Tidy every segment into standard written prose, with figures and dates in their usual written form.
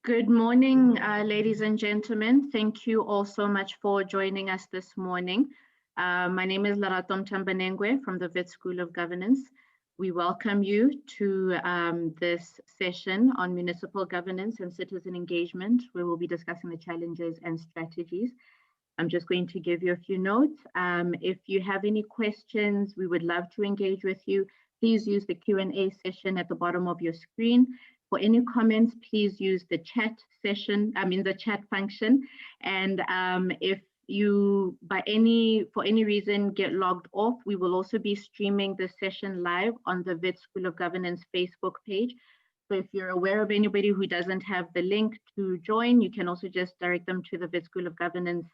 Good morning, ladies and gentlemen. Thank you all so much for joining us this morning. My name is Larato Mtambanengwe from the Wits School of Governance. We welcome you to this session on municipal governance and citizen engagement, where we'll be discussing the challenges and strategies. I'm just going to give you a few notes. If you have any questions, we would love to engage with you. Please use the Q&A session at the bottom of your screen. For any comments, please use the chat session, the chat function. And if you, for any reason, get logged off, we will also be streaming the session live on the Wits School of Governance Facebook page. So if you're aware of anybody who doesn't have the link to join, you can also just direct them to the Wits School of Governance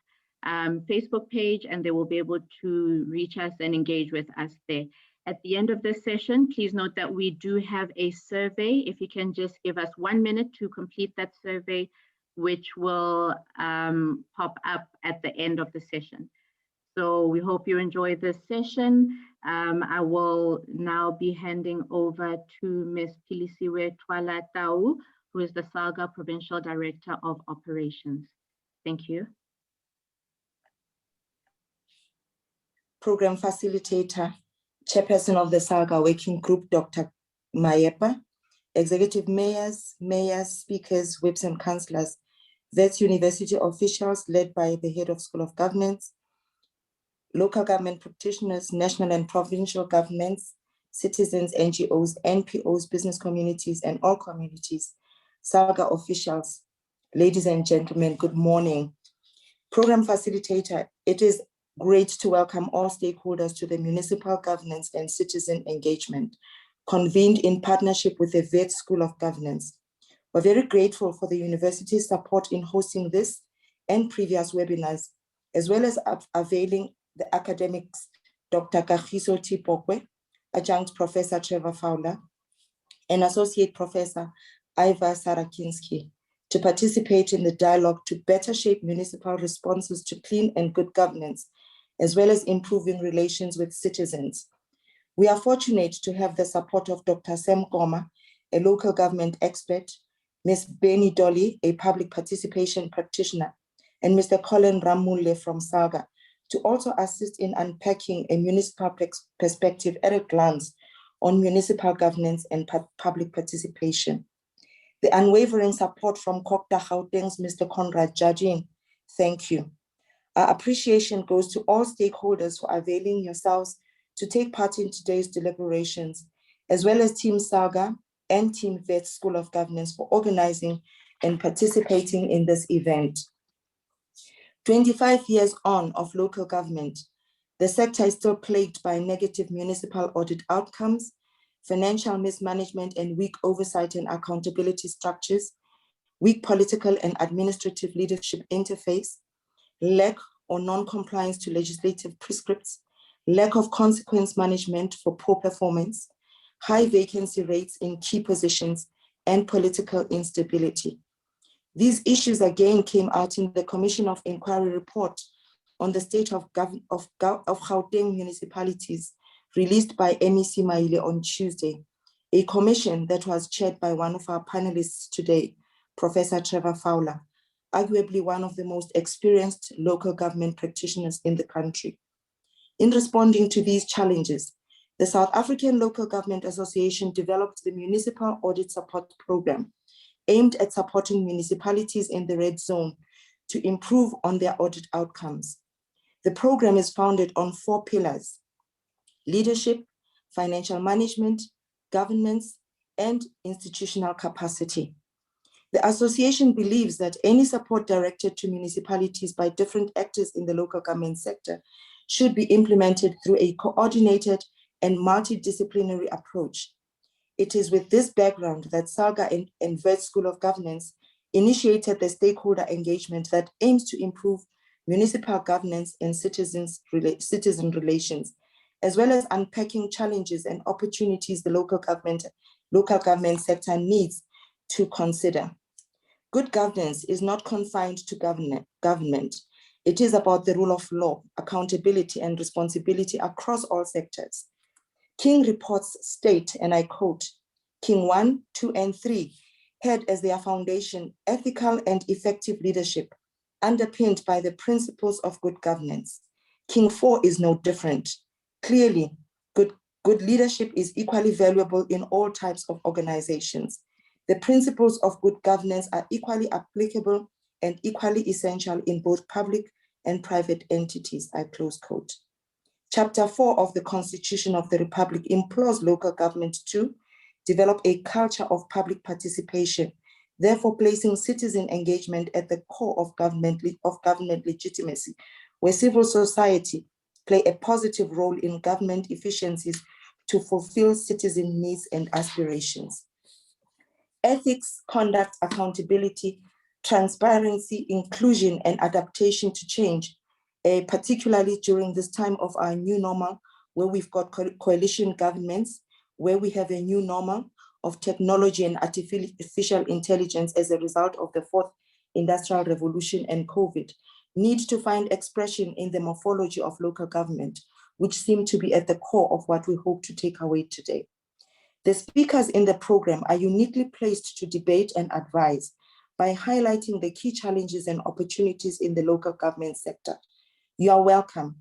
Facebook page, and they will be able to reach us and engage with us there. At the end of this session, please note that we do have a survey. If you can just give us 1 minute to complete that survey, which will pop up at the end of the session. So we hope you enjoy this session. I will now be handing over to Ms. Pilisiwe Twala Tau, who is the SALGA Provincial Director of Operations. Thank you. Program Facilitator, Chairperson of the SALGA Working Group, Dr. Maepa, Executive Mayors, Speakers, Whips and Councillors, Wits University officials led by the Head of School of Governance, local government practitioners, national and provincial governments, citizens, NGOs, NPOs, business communities, and all communities, SALGA officials, ladies and gentlemen, good morning. Program Facilitator, it is great to welcome all stakeholders to the Municipal Governance and Citizen Engagement, convened in partnership with the Wits School of Governance. We're very grateful for the university's support in hosting this and previous webinars, as well as availing the academics, Dr. Kagiso TK Pooe, Adjunct Professor Trevor Fowler, and Associate Professor Ivor Sarakinsky, to participate in the dialogue to better shape municipal responses to clean and good governance, as well as improving relations with citizens. We are fortunate to have the support of Dr. Sam Koma, a local government expert, Ms. Dolley, a public participation practitioner, and Mr. Collen Rammule from Saga, to also assist in unpacking a municipal perspective at a glance on municipal governance and public participation. The unwavering support from COGTA Gauteng's Mr. Conrad, Jardine, thank you. Our appreciation goes to all stakeholders for availing yourselves to take part in today's deliberations, as well as Team Saga and Team Wits School of Governance for organizing and participating in this event. 25 years on of local government, the sector is still plagued by negative municipal audit outcomes, financial mismanagement and weak oversight and accountability structures, weak political and administrative leadership interface, lack or non-compliance to legislative prescripts, lack of consequence management for poor performance, high vacancy rates in key positions, and political instability. These issues again came out in the Commission of Inquiry report on the state of Gauteng municipalities, released by MEC Maile on Tuesday, a commission that was chaired by one of our panelists today, Professor Trevor Fowler, arguably one of the most experienced local government practitioners in the country. In responding to these challenges, the South African Local Government Association developed the Municipal Audit Support Program, aimed at supporting municipalities in the red zone to improve on their audit outcomes. The program is founded on 4 pillars: leadership, financial management, governance, and institutional capacity. The association believes that any support directed to municipalities by different actors in the local government sector should be implemented through a coordinated and multidisciplinary approach. It is with this background that SALGA and Wits School of Governance initiated the stakeholder engagement that aims to improve municipal governance and citizen relations, as well as unpacking challenges and opportunities the local government sector needs to consider. Good governance is not confined to government. It is about the rule of law, accountability, and responsibility across all sectors. King reports state, and I quote, King 1, 2, and 3 had as their foundation ethical and effective leadership, underpinned by the principles of good governance. King 4 is no different. Clearly, good leadership is equally valuable in all types of organizations. The principles of good governance are equally applicable and equally essential in both public and private entities, I close quote. Chapter 4 of the Constitution of the Republic implores local government to develop a culture of public participation, therefore placing citizen engagement at the core of government legitimacy, where civil society play a positive role in government efficiencies to fulfill citizen needs and aspirations. Ethics, conduct, accountability, transparency, inclusion, and adaptation to change, particularly during this time of our new normal, where we've got coalition governments, where we have a new normal of technology and artificial intelligence as a result of the fourth industrial revolution and COVID, need to find expression in the morphology of local government, which seem to be at the core of what we hope to take away today. The speakers in the program are uniquely placed to debate and advise by highlighting the key challenges and opportunities in the local government sector. You are welcome.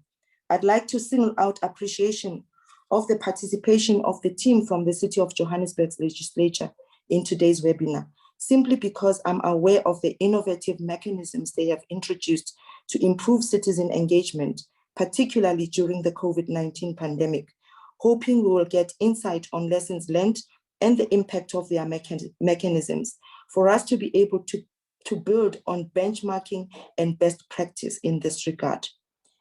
I'd like to single out appreciation of the participation of the team from the City of Johannesburg's legislature in today's webinar, simply because I'm aware of the innovative mechanisms they have introduced to improve citizen engagement, particularly during the COVID-19 pandemic, hoping we will get insight on lessons learned and the impact of their mechanisms for us to be able to build on benchmarking and best practice in this regard.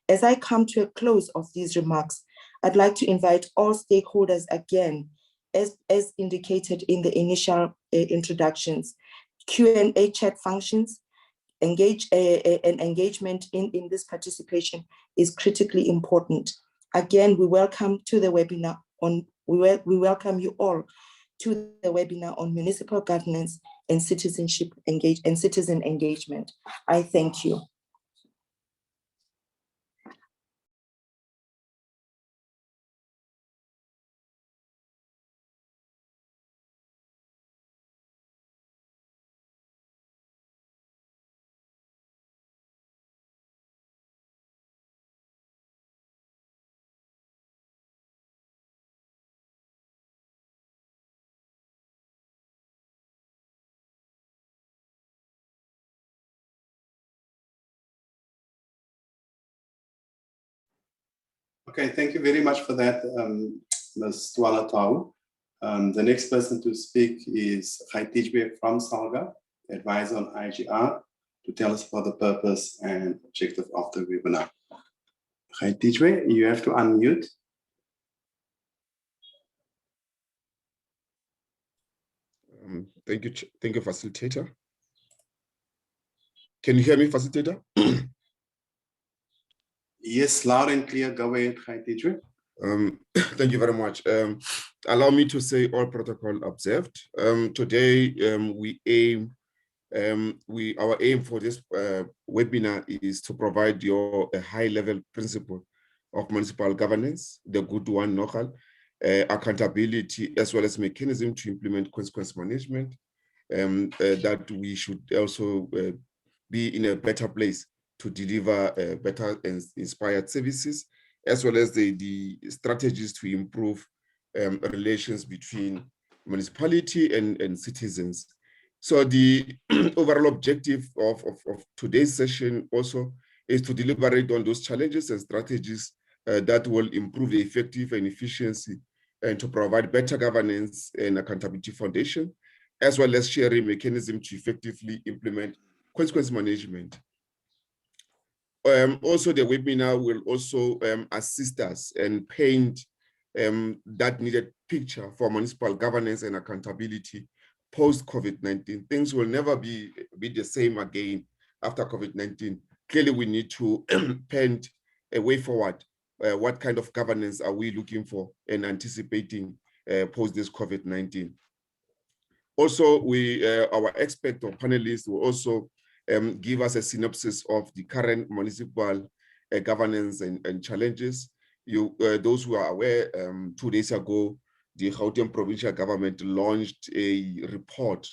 As I come to a close of these remarks, I'd like to invite all stakeholders again, as indicated in the initial introductions, Q&A chat functions, engagement in this participation is critically important. Again, we welcome to the webinar on, we welcome you all to the webinar on municipal governance and citizen engagement. I thank you. Okay, thank you very much for that, Ms. Twala Tau. The next person to speak is Kgoši from SALGA, advisor on IGR, to tell us about the purpose and objective of the webinar. Kgoši, you have to unmute. Thank you, Facilitator. Can you hear me, Facilitator? Yes, loud and clear. Go ahead, Kgoši. Thank you very much. Allow me to say all protocol observed. Today, our aim for this webinar is to provide you a high-level principle of municipal governance, the good one, local, accountability, as well as mechanism to implement consequence management, that we should also be in a better place to deliver better and inspired services, as well as the strategies to improve relations between municipality and citizens. So the overall objective of today's session also is to deliberate on those challenges and strategies that will improve the effective and efficiency and to provide better governance and accountability foundation, as well as sharing mechanism to effectively implement consequence management. Also, the webinar will also assist us and paint that needed picture for municipal governance and accountability post-COVID-19. Things will never be the same again after COVID-19. Clearly, we need to paint a way forward. What kind of governance are we looking for and anticipating post this COVID-19? Also, our expert or panelists will also give us a synopsis of the current municipal governance and challenges. Those who are aware, 2 days ago, the Gauteng provincial government launched a report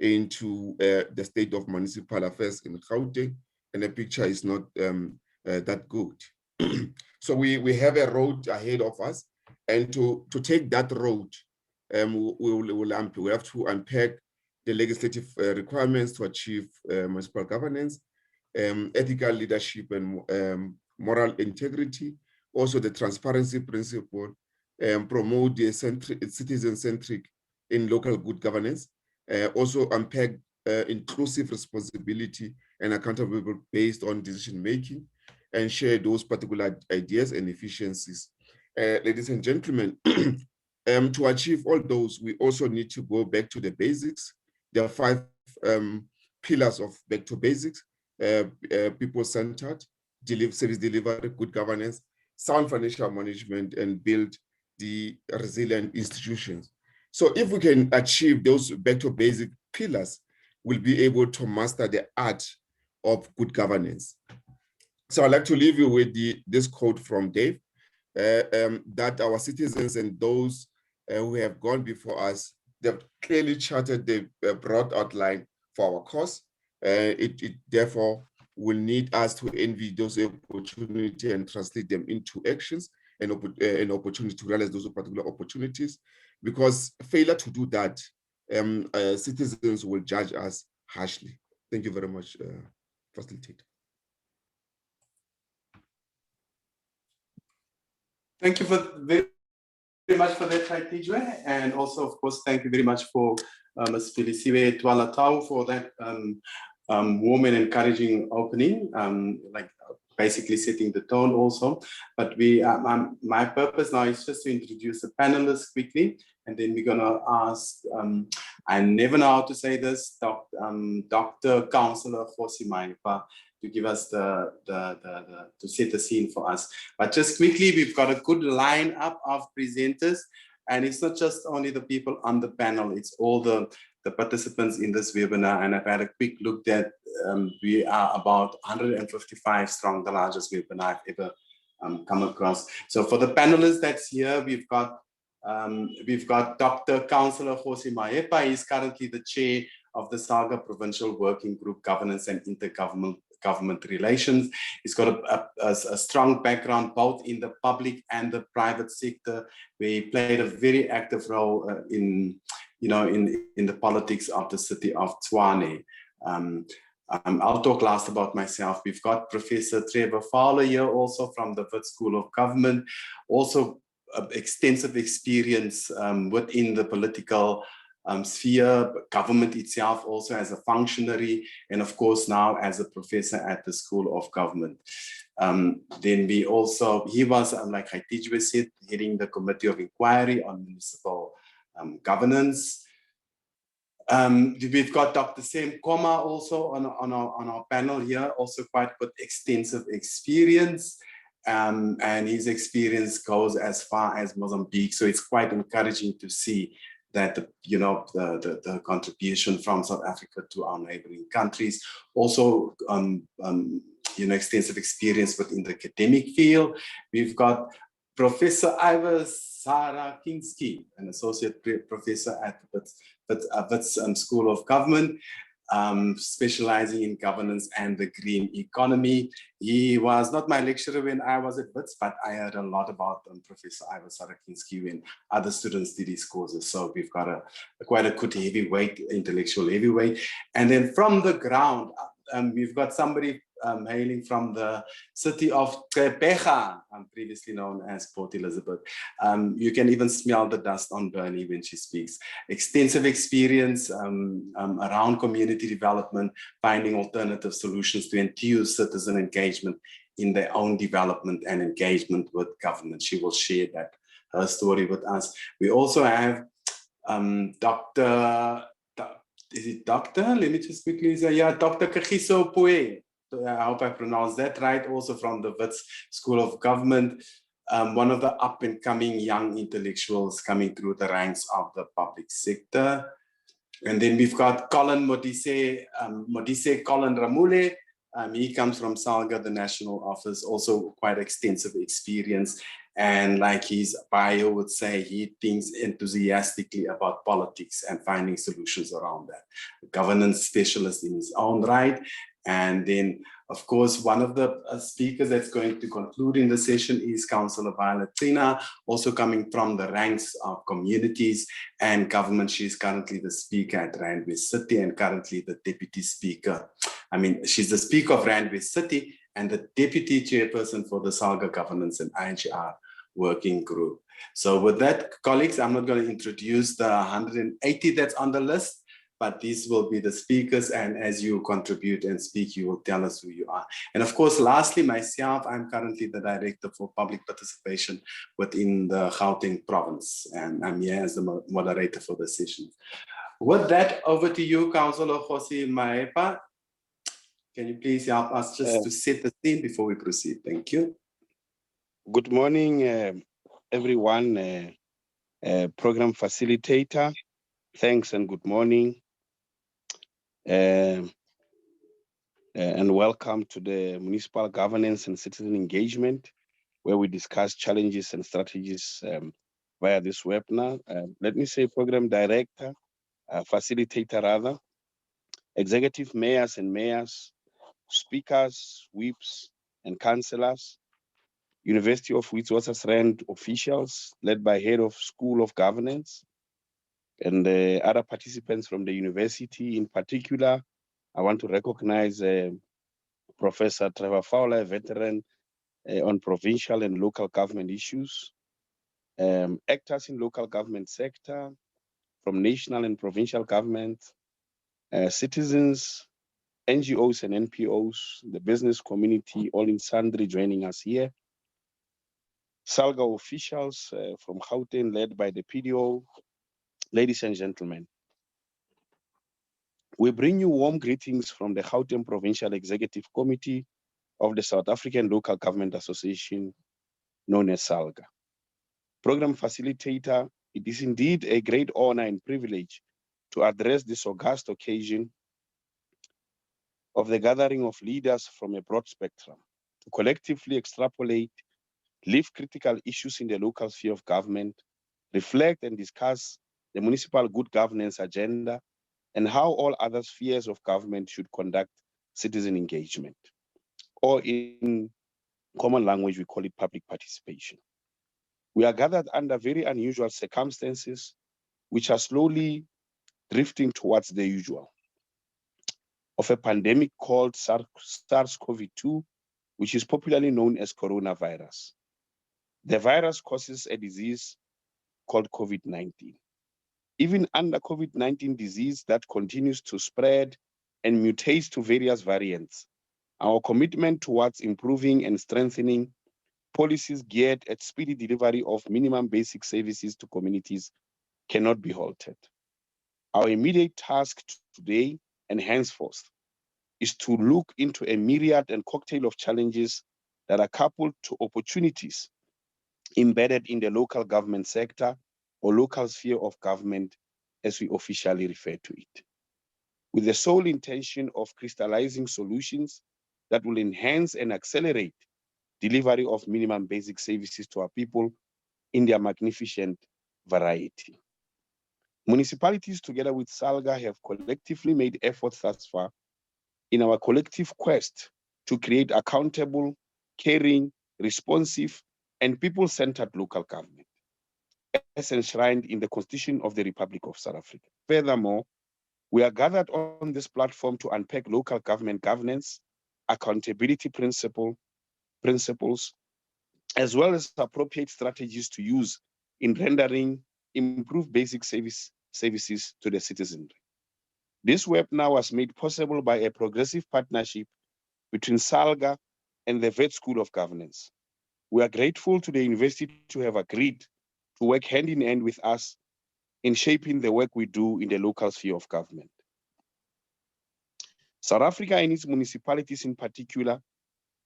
into the state of municipal affairs in Gauteng, and the picture is not that good. So we have a road ahead of us, and to take that road, we have to unpack the legislative requirements to achieve municipal governance, ethical leadership and moral integrity, also the transparency principle, promote the citizen-centric in local good governance, also unpack inclusive responsibility and accountability based on decision-making, and share those particular ideas and efficiencies. Ladies and gentlemen, to achieve all those, we also need to go back to the basics. There are 5 pillars of back to basics: people-centered, service delivery, good governance, sound financial management, and build the resilient institutions. So if we can achieve those back to basic pillars, we'll be able to master the art of good governance. So I'd like to leave you with this quote from Dave, that our citizens and those who have gone before us, they've clearly charted the broad outline for our cause. It therefore will need us to envy those opportunities and translate them into actions and an opportunity to realize those particular opportunities, because failure to do that, citizens will judge us harshly. Thank you very much, Facilitator. Thank you very much for that, Kagiso, and also, of course, thank you very much for Ms. Feliciwe Tualatau for that warm and encouraging opening, like basically setting the tone also. But my purpose now is just to introduce the panelists quickly, and then we're gonna ask, I never know how to say this, Dr. Councillor Kgoši Maepa, to give us to set the scene for us. But just quickly, we've got a good lineup of presenters, and it's not just only the people on the panel, it's all the participants in this webinar. And I've had a quick look that we are about 155 strong, the largest webinar I've ever come across. So for the panelists that's here, we've got Dr. Councillor Kgoši Maepa. He's currently the chair of the Saga Provincial Working Group Governance and Intergovernment Relations. He's got a strong background both in the public and the private sector, where he played a very active role in the politics of the city of Tshwane. I'll talk last about myself. We've got Professor Trevor Fowler here, also from the Wits School of Government, also extensive experience within the political sphere, government itself, also as a functionary, and of course now as a professor at the School of Government. Then he was, like Kagiso said, heading the Committee of Inquiry on Municipal Governance. We've got Dr. Sam Koma also on our panel here, also quite with extensive experience. And his experience goes as far as Mozambique. So it's quite encouraging to see that the contribution from South Africa to our neighboring countries. Also, extensive experience within the academic field. We've got Professor Ivor Sarakinsky, an associate professor at Wits School of Government, specializing in governance and the green economy. He was not my lecturer when I was at Wits, but I heard a lot about Professor Ivor Sarakinsky when other students did his courses. So we've got quite a good heavyweight, intellectual heavyweight. And then from the ground, we've got somebody hailing from the city of Gqeberha, previously known as Port Elizabeth. You can even smell the dust on Bernie when she speaks. Extensive experience around community development, finding alternative solutions to enthuse citizen engagement in their own development and engagement with government. She will share her story with us. We also have Dr. Let me just quickly say, yeah, Dr. Kagiso Pooe. I hope I pronounced that right, also from the Wits School of Government, one of the up-and-coming young intellectuals coming through the ranks of the public sector. And then we've got Collen Rammule. He comes from SALGA, the national office, also quite extensive experience And like his bio would say, he thinks enthusiastically about politics and finding solutions around that. A governance specialist in his own right. And then, of course, one of the speakers that's going to conclude in the session is Councillor Violetina, also coming from the ranks of communities and government. She's currently the speaker at Randwest City and currently the deputy speaker. I mean, she's the speaker of Randwest City and the deputy chairperson for the SALGA governance and IGR working group. So with that, colleagues, I'm not going to introduce the 180 that's on the list, but these will be the speakers, and as you contribute and speak, you will tell us who you are. And of course, lastly, myself, I'm currently the Director for Public Participation within the Gauteng province, and I'm here as the moderator for the session. With that, over to you, Councillor Kgoši Maepa. Can you please help us just to set the scene before we proceed? Thank you. Good morning, everyone. Program facilitator, thanks and good morning. And welcome to the Municipal Governance and Citizen Engagement, where we discuss challenges and strategies via this webinar. Let me say program director, facilitator rather, executive mayors and mayors, speakers, whips and councillors, University of Witwatersrand officials led by Head of School of Governance, and other participants from the university. In particular, I want to recognize Professor Trevor Fowler, a veteran on provincial and local government issues, actors in local government sector, from national and provincial government, citizens, NGOs and NPOs, the business community, all in sundry joining us here. SALGA officials from Gauteng led by the PDO, ladies and gentlemen. We bring you warm greetings from the Gauteng Provincial Executive Committee of the South African Local Government Association, known as SALGA. Program facilitator, it is indeed a great honor and privilege to address this august occasion of the gathering of leaders from a broad spectrum to collectively extrapolate, live critical issues in the local sphere of government, reflect and discuss the municipal good governance agenda, and how all other spheres of government should conduct citizen engagement, or in common language, we call it public participation. We are gathered under very unusual circumstances, which are slowly drifting towards the usual, of a pandemic called SARS-CoV-2, which is popularly known as coronavirus. The virus causes a disease called COVID-19. Even under COVID-19 disease that continues to spread and mutates to various variants, our commitment towards improving and strengthening policies geared at speedy delivery of minimum basic services to communities cannot be halted. Our immediate task today and henceforth is to look into a myriad and cocktail of challenges that are coupled to opportunities embedded in the local government sector or local sphere of government, as we officially refer to it, with the sole intention of crystallizing solutions that will enhance and accelerate delivery of minimum basic services to our people in their magnificent variety. Municipalities, together with SALGA, have collectively made efforts thus far in our collective quest to create accountable, caring, responsive, and people-centered local government, as enshrined in the Constitution of the Republic of South Africa. Furthermore, we are gathered on this platform to unpack local government governance, accountability principles, as well as appropriate strategies to use in rendering improved basic services to the citizenry. This webinar was made possible by a progressive partnership between SALGA and the Wits School of Governance. We are grateful to the university to have agreed to work hand in hand with us in shaping the work we do in the local sphere of government. South Africa and its municipalities in particular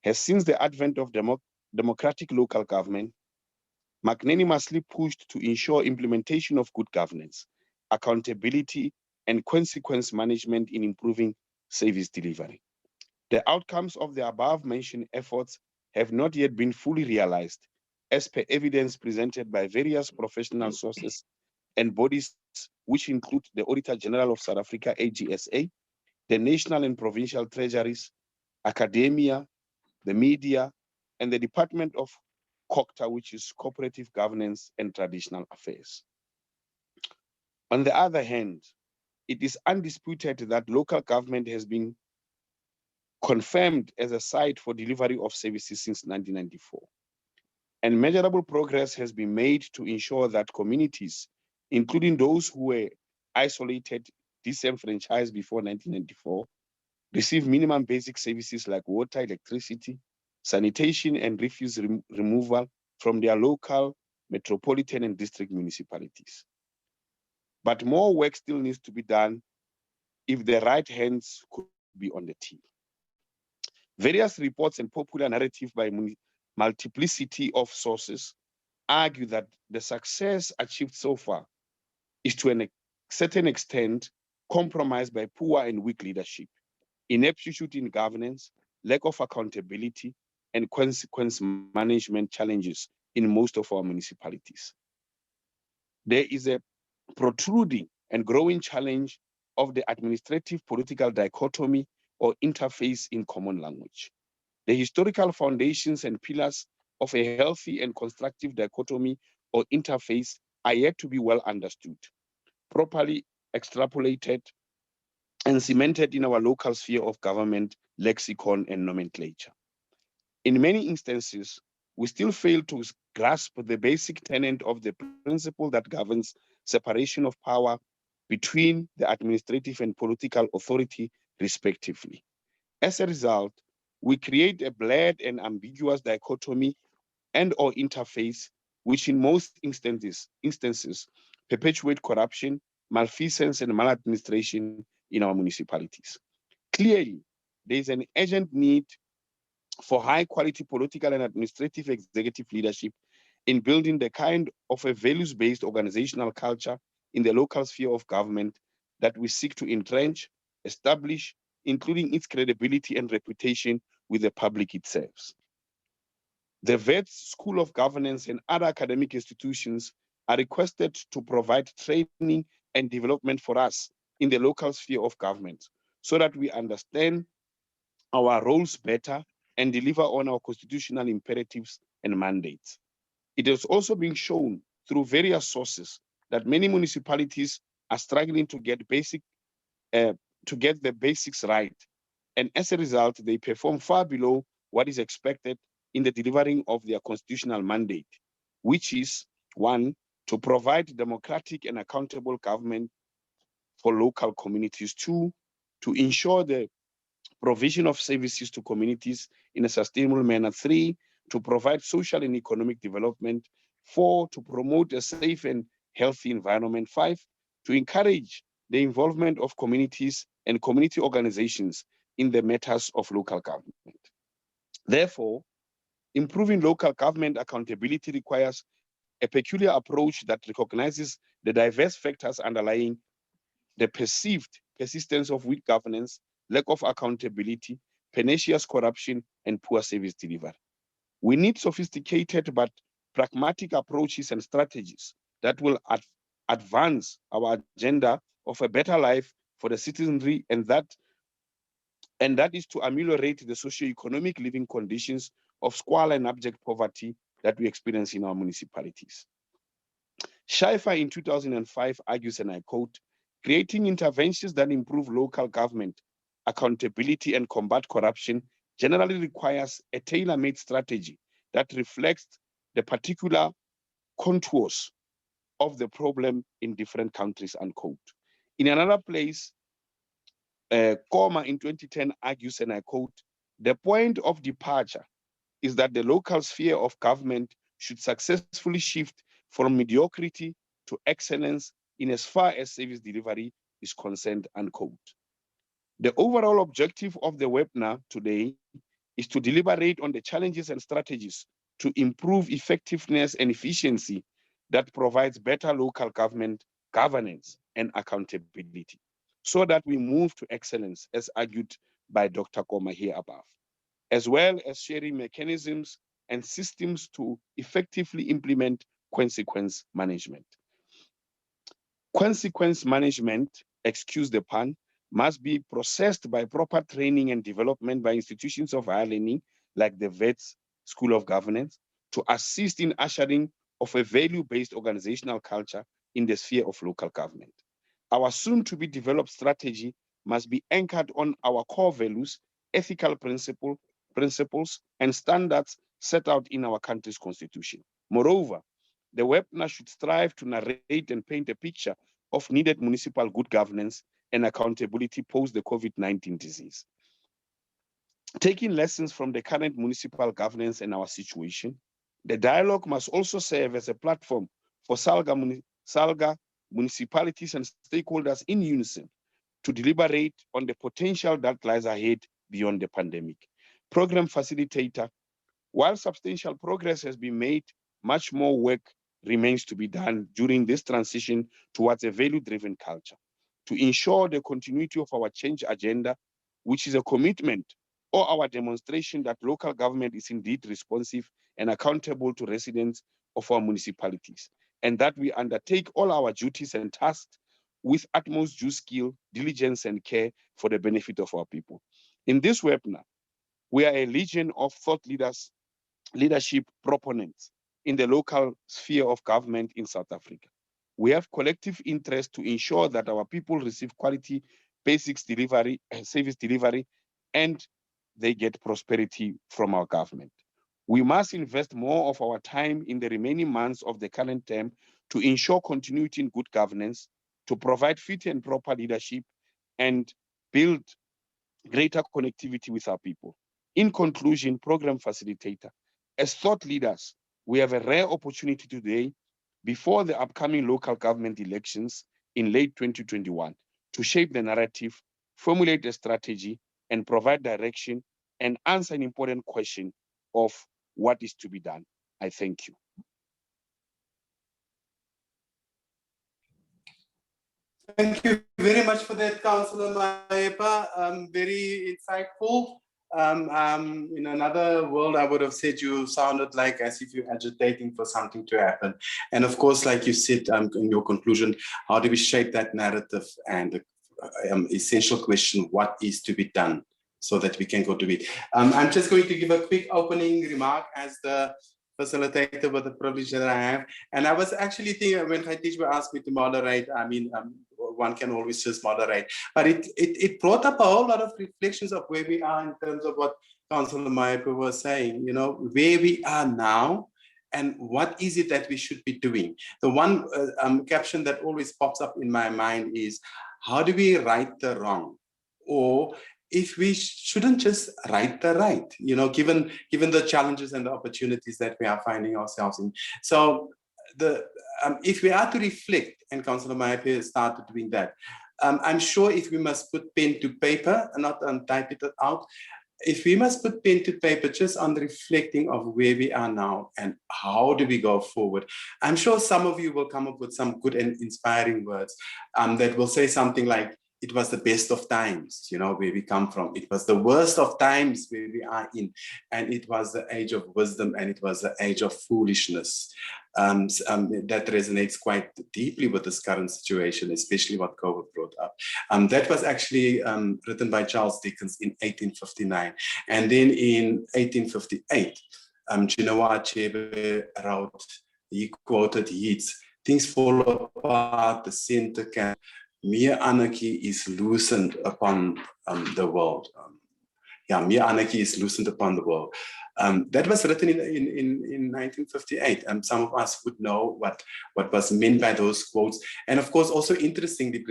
has, since the advent of democratic local government, magnanimously pushed to ensure implementation of good governance, accountability, and consequence management in improving service delivery. The outcomes of the above-mentioned efforts have not yet been fully realized as per evidence presented by various professional sources and bodies, which include the Auditor General of South Africa, AGSA, the national and provincial treasuries, academia, the media, and the Department of COGTA, which is Cooperative Governance and Traditional Affairs. On the other hand, it is undisputed that local government has been confirmed as a site for delivery of services since 1994. And measurable progress has been made to ensure that communities, including those who were isolated, disenfranchised before 1994, receive minimum basic services like water, electricity, sanitation, and refuse removal from their local, metropolitan, and district municipalities. But more work still needs to be done if the right hands could be on the team. Various reports and popular narrative by multiplicity of sources argue that the success achieved so far is to a certain extent compromised by poor and weak leadership, ineptitude in governance, lack of accountability, and consequence management challenges in most of our municipalities. There is a protruding and growing challenge of the administrative political dichotomy or interface in common language. The historical foundations and pillars of a healthy and constructive dichotomy or interface are yet to be well understood, properly extrapolated, and cemented in our local sphere of government, lexicon, and nomenclature. In many instances, we still fail to grasp the basic tenet of the principle that governs separation of power between the administrative and political authority, respectively. As a result, we create a blurred and ambiguous dichotomy and or interface, which in most instances perpetuate corruption, malfeasance, and maladministration in our municipalities. Clearly, there is an urgent need for high-quality political and administrative executive leadership in building the kind of a values-based organizational culture in the local sphere of government that we seek to entrench, establish, including its credibility and reputation with the public it serves. The Wits School of Governance and other academic institutions are requested to provide training and development for us in the local sphere of government so that we understand our roles better and deliver on our constitutional imperatives and mandates. It has also been shown through various sources that many municipalities are struggling to get the basics right. And as a result, they perform far below what is expected in the delivering of their constitutional mandate, which is, one, to provide democratic and accountable government for local communities. Two, to ensure the provision of services to communities in a sustainable manner. Three, to provide social and economic development. Four, to promote a safe and healthy environment. Five, to encourage the involvement of communities and community organizations in the matters of local government. Therefore, improving local government accountability requires a peculiar approach that recognizes the diverse factors underlying the perceived persistence of weak governance, lack of accountability, pernicious corruption, and poor service delivery. We need sophisticated but pragmatic approaches and strategies that will advance our agenda of a better life for the citizenry, and that is to ameliorate the socio-economic living conditions of squalor and abject poverty that we experience in our municipalities. Schleifer in 2005 argues, and I quote, "Creating interventions that improve local government accountability and combat corruption generally requires a tailor-made strategy that reflects the particular contours of the problem in different countries," unquote. In another place, Koma in 2010 argues, and I quote, "The point of departure is that the local sphere of government should successfully shift from mediocrity to excellence in as far as service delivery is concerned," unquote. The overall objective of the webinar today is to deliberate on the challenges and strategies to improve effectiveness and efficiency that provides better local government governance and accountability, so that we move to excellence, as argued by Dr. Koma here above, as well as sharing mechanisms and systems to effectively implement consequence management. Consequence management, excuse the pun, must be processed by proper training and development by institutions of higher learning like the Wits School of Governance to assist in ushering of a value-based organizational culture in the sphere of local government. Our soon-to-be developed strategy must be anchored on our core values, ethical principles, and standards set out in our country's constitution. Moreover, the webinar should strive to narrate and paint a picture of needed municipal good governance and accountability post the COVID-19 disease. Taking lessons from the current municipal governance and our situation, the dialogue must also serve as a platform for SALGA municipalities and stakeholders in unison to deliberate on the potential that lies ahead beyond the pandemic. Program Facilitator, while substantial progress has been made, much more work remains to be done during this transition towards a value-driven culture to ensure the continuity of our change agenda, which is a commitment or our demonstration that local government is indeed responsive and accountable to residents of our municipalities, and that we undertake all our duties and tasks with utmost due skill, diligence, and care for the benefit of our people. In this webinar, we are a legion of thought leaders, leadership proponents in the local sphere of government in South Africa. We have collective interest to ensure that our people receive quality basics delivery, service delivery, and they get prosperity from our government. We must invest more of our time in the remaining months of the current term to ensure continuity in good governance, to provide fit and proper leadership, and build greater connectivity with our people. In conclusion, Program Facilitator, as thought leaders, we have a rare opportunity today before the upcoming local government elections in late 2021 to shape the narrative, formulate a strategy, and provide direction and answer an important question of what is to be done. I thank you. Thank you very much for that, Councillor Maepa. Very insightful. In another world, I would have said you sounded like as if you're agitating for something to happen. And of course, like you said in your conclusion, how do we shape that narrative? And the essential question, what is to be done so that we can go to it? I'm just going to give a quick opening remark as the facilitator with the privilege that I have. And I was actually thinking when Kgoši asked me to moderate, I mean, one can always just moderate, but it brought up a whole lot of reflections of where we are in terms of what Councillor Maepa was saying, you know, where we are now and what is it that we should be doing. The one caption that always pops up in my mind is, how do we right the wrong? Or if we shouldn't just right the right, you know, given the challenges and the opportunities that we are finding ourselves in. So if we are to reflect, and Councillor Maepa started doing that, I'm sure if we must put pen to paper and not type it out, if we must put pen to paper just on reflecting of where we are now and how do we go forward, I'm sure some of you will come up with some good and inspiring words that will say something like, it was the best of times, you know, where we come from. It was the worst of times where we are in. And it was the age of wisdom and it was the age of foolishness. That resonates quite deeply with this current situation, especially what COVID brought up. That was actually written by Charles Dickens in 1859. And then in 1858, Chinua Achebe wrote, he quoted Yeats, "Things fall apart, the center can. Mere anarchy is loosened upon the world." Mere anarchy is loosened upon the world. That was written in 1958, and some of us would know what was meant by those quotes. And of course, also interestingly,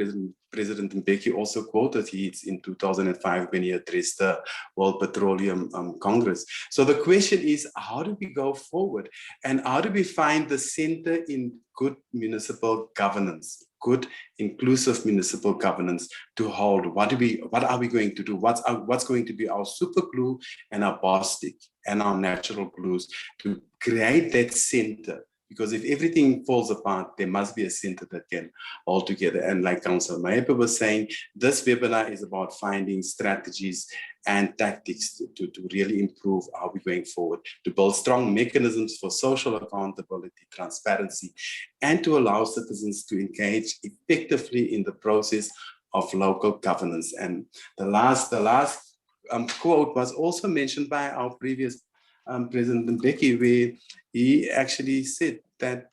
President Mbeki also quoted Yeats in 2005 when he addressed the World Petroleum Congress. So the question is, how do we go forward? And how do we find the center in good municipal governance? Good, inclusive municipal governance to hold. What are we going to do? What's going to be our super glue and our bar stick and our natural glues to create that center Because if everything falls apart, there must be a center that can hold together. And like Councillor Maepa was saying, this webinar is about finding strategies and tactics to really improve how we're going forward, to build strong mechanisms for social accountability, transparency, and to allow citizens to engage effectively in the process of local governance. And the last quote was also mentioned by our previous President Mbeki, where he actually said that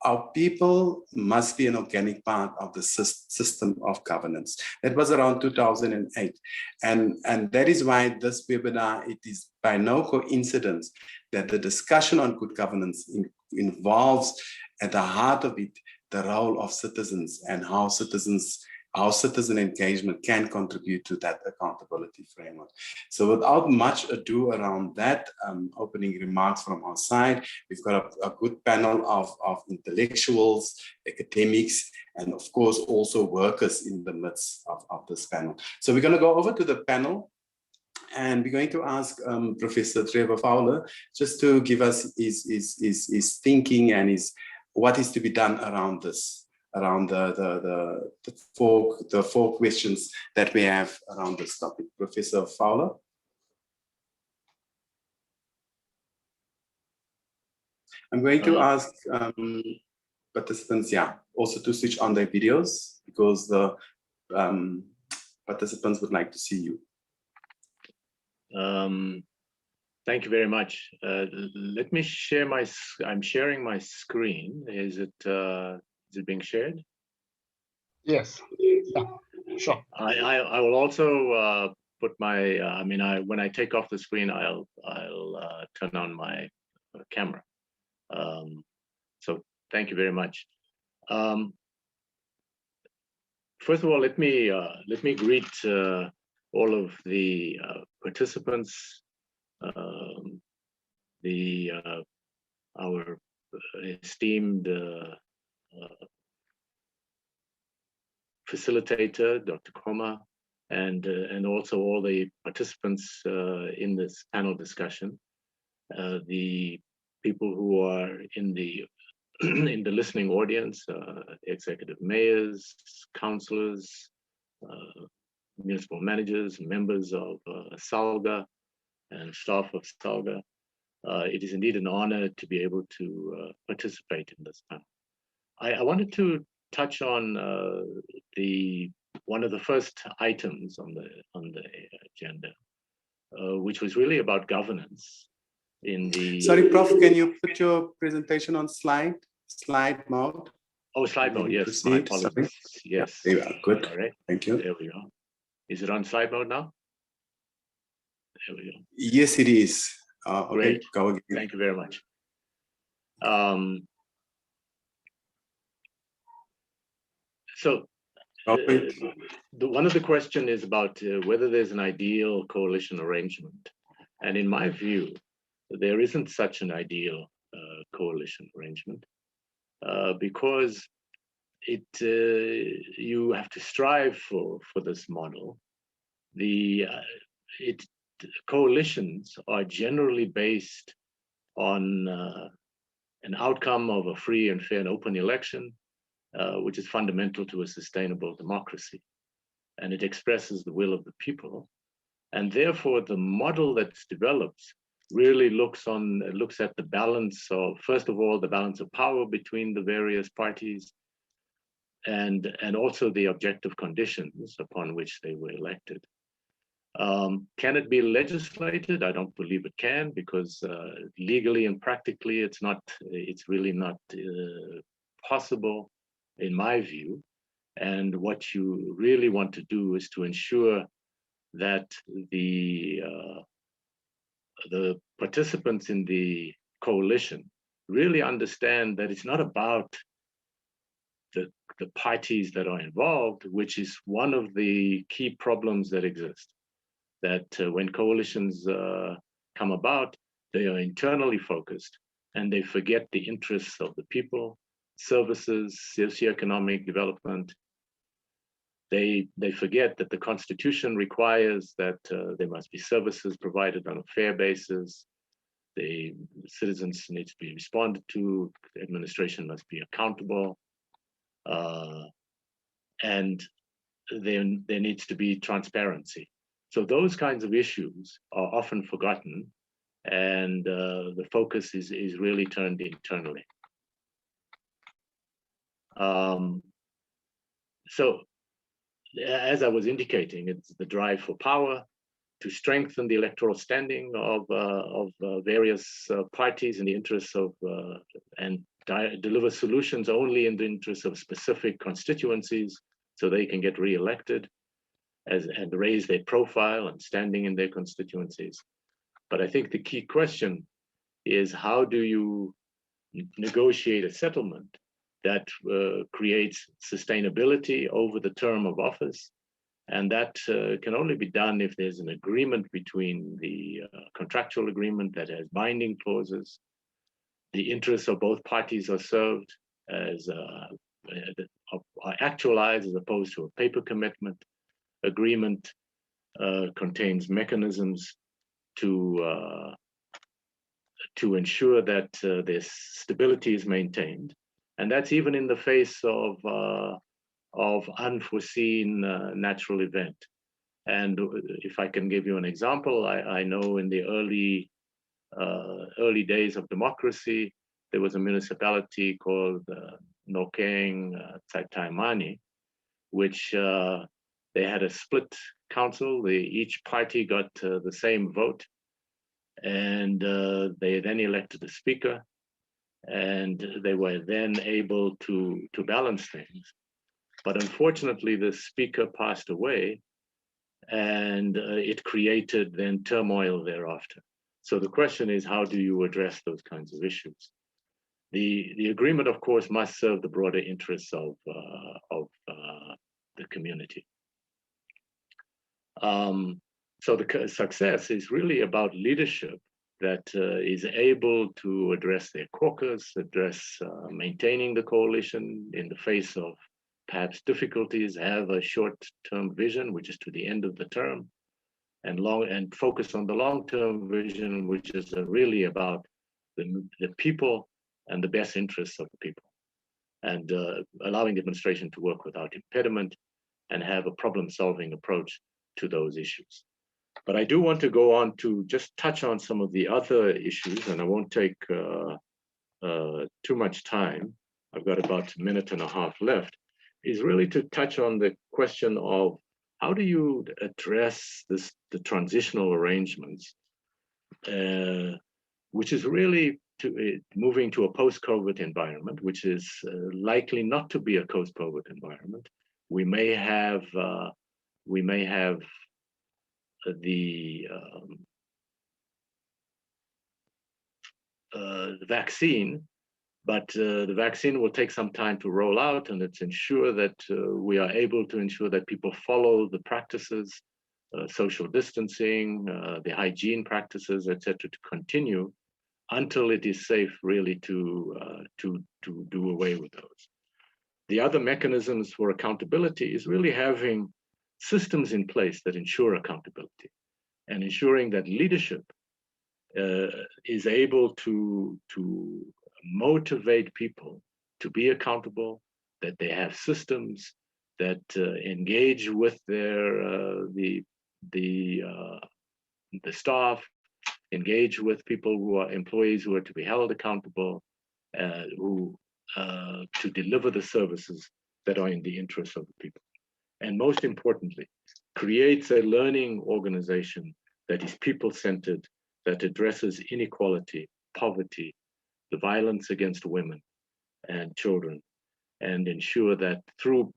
our people must be an organic part of the system of governance. That was around 2008. And that is why this webinar, it is by no coincidence that the discussion on good governance involves at the heart of it the role of citizens and how citizen engagement can contribute to that accountability framework. So without much ado around that, opening remarks from our side, we've got a good panel of intellectuals, academics, and of course also workers in the midst of this panel. So we're going to go over to the panel, and we're going to ask Professor Trevor Fowler just to give us his thinking and what is to be done around this, around the four questions that we have around this topic. Professor Fowler. I'm going to ask participants, also to switch on their videos because the participants would like to see you. Thank you very much. Let me share I'm sharing my screen. Is it being shared? Yes. Yeah, sure. I will also put my. when I take off the screen, I'll turn on my camera. So thank you very much. First of all, let me greet all of the participants, our esteemed facilitator, Dr. Koma, and also all the participants in this panel discussion, the people who are in the in the listening audience, executive mayors, councillors, municipal managers, members of SALGA, and staff of SALGA. It is indeed an honor to be able to participate in this panel. I wanted to touch on one of the first items on the agenda, which was really about governance. Sorry, Prof, can you put your presentation on slide mode? Oh, slide mode, yes. My apologies. Sorry. Yes. There we are. Good. All right. Thank you. There we go. Is it on slide mode now? There we go. Yes, it is. Okay, Great. Go again. Thank you very much. So one of the questions is about whether there's an ideal coalition arrangement. And in my view, there isn't such an ideal coalition arrangement because you have to strive for this model. Coalitions are generally based on an outcome of a free and fair and open election, which is fundamental to a sustainable democracy. And it expresses the will of the people. And therefore, the model that's developed really looks at the balance of, first of all, the balance of power between the various parties, and also the objective conditions upon which they were elected. Can it be legislated? I don't believe it can, because legally and practically it's really not possible, in my view. And what you really want to do is to ensure that the participants in the coalition really understand that it's not about the parties that are involved, which is one of the key problems that exist. That when coalitions come about, they are internally focused and they forget the interests of the people, services, socioeconomic development. They forget that the Constitution requires that there must be services provided on a fair basis, the citizens need to be responded to, the administration must be accountable, and there needs to be transparency. So those kinds of issues are often forgotten, and the focus is really turned internally. So as I was indicating, it's the drive for power to strengthen the electoral standing of various parties in the interests of and deliver solutions only in the interests of specific constituencies so they can get re-elected and raise their profile and standing in their constituencies. But I think the key question is, how do you negotiate a settlement that creates sustainability over the term of office? And that can only be done if there's an agreement between the contractual agreement that has binding clauses, the interests of both parties are served as are actualized as opposed to a paper commitment. Agreement contains mechanisms to ensure that this stability is maintained, and that's even in the face of unforeseen natural event. And if I can give you an example, I know in the early days of democracy, there was a municipality called Gauteng Taimani, which they had a split council. Each party got the same vote, and they then elected a speaker, and they were then able to balance things. But unfortunately, the speaker passed away, and it created then turmoil thereafter. So the question is, how do you address those kinds of issues? The agreement, of course, must serve the broader interests of the community. So the success is really about leadership that is able to address their caucus, address maintaining the coalition in the face of perhaps difficulties, have a short-term vision, which is to the end of the term, and focus on the long-term vision, which is really about the people and the best interests of the people, and allowing the administration to work without impediment and have a problem-solving approach to those issues. But I do want to go on to just touch on some of the other issues, and I won't take too much time. I've got about a minute and a half left, is really to touch on the question of how do you address the transitional arrangements, which is really moving to a post-COVID environment, which is likely not to be a post-COVID environment. We may have the vaccine, but the vaccine will take some time to roll out, and it's ensure that we are able to ensure that people follow the practices, social distancing, the hygiene practices, etc., to continue until it is safe really to do away with those. The other mechanisms for accountability is really having systems in place that ensure accountability and ensuring that leadership is able to motivate people to be accountable, that they have systems that engage with the staff, engage with people who are employees who are to be held accountable, to deliver the services that are in the interest of the people. And most importantly, creates a learning organization that is people-centered, that addresses inequality, poverty, the violence against women and children, and ensure that through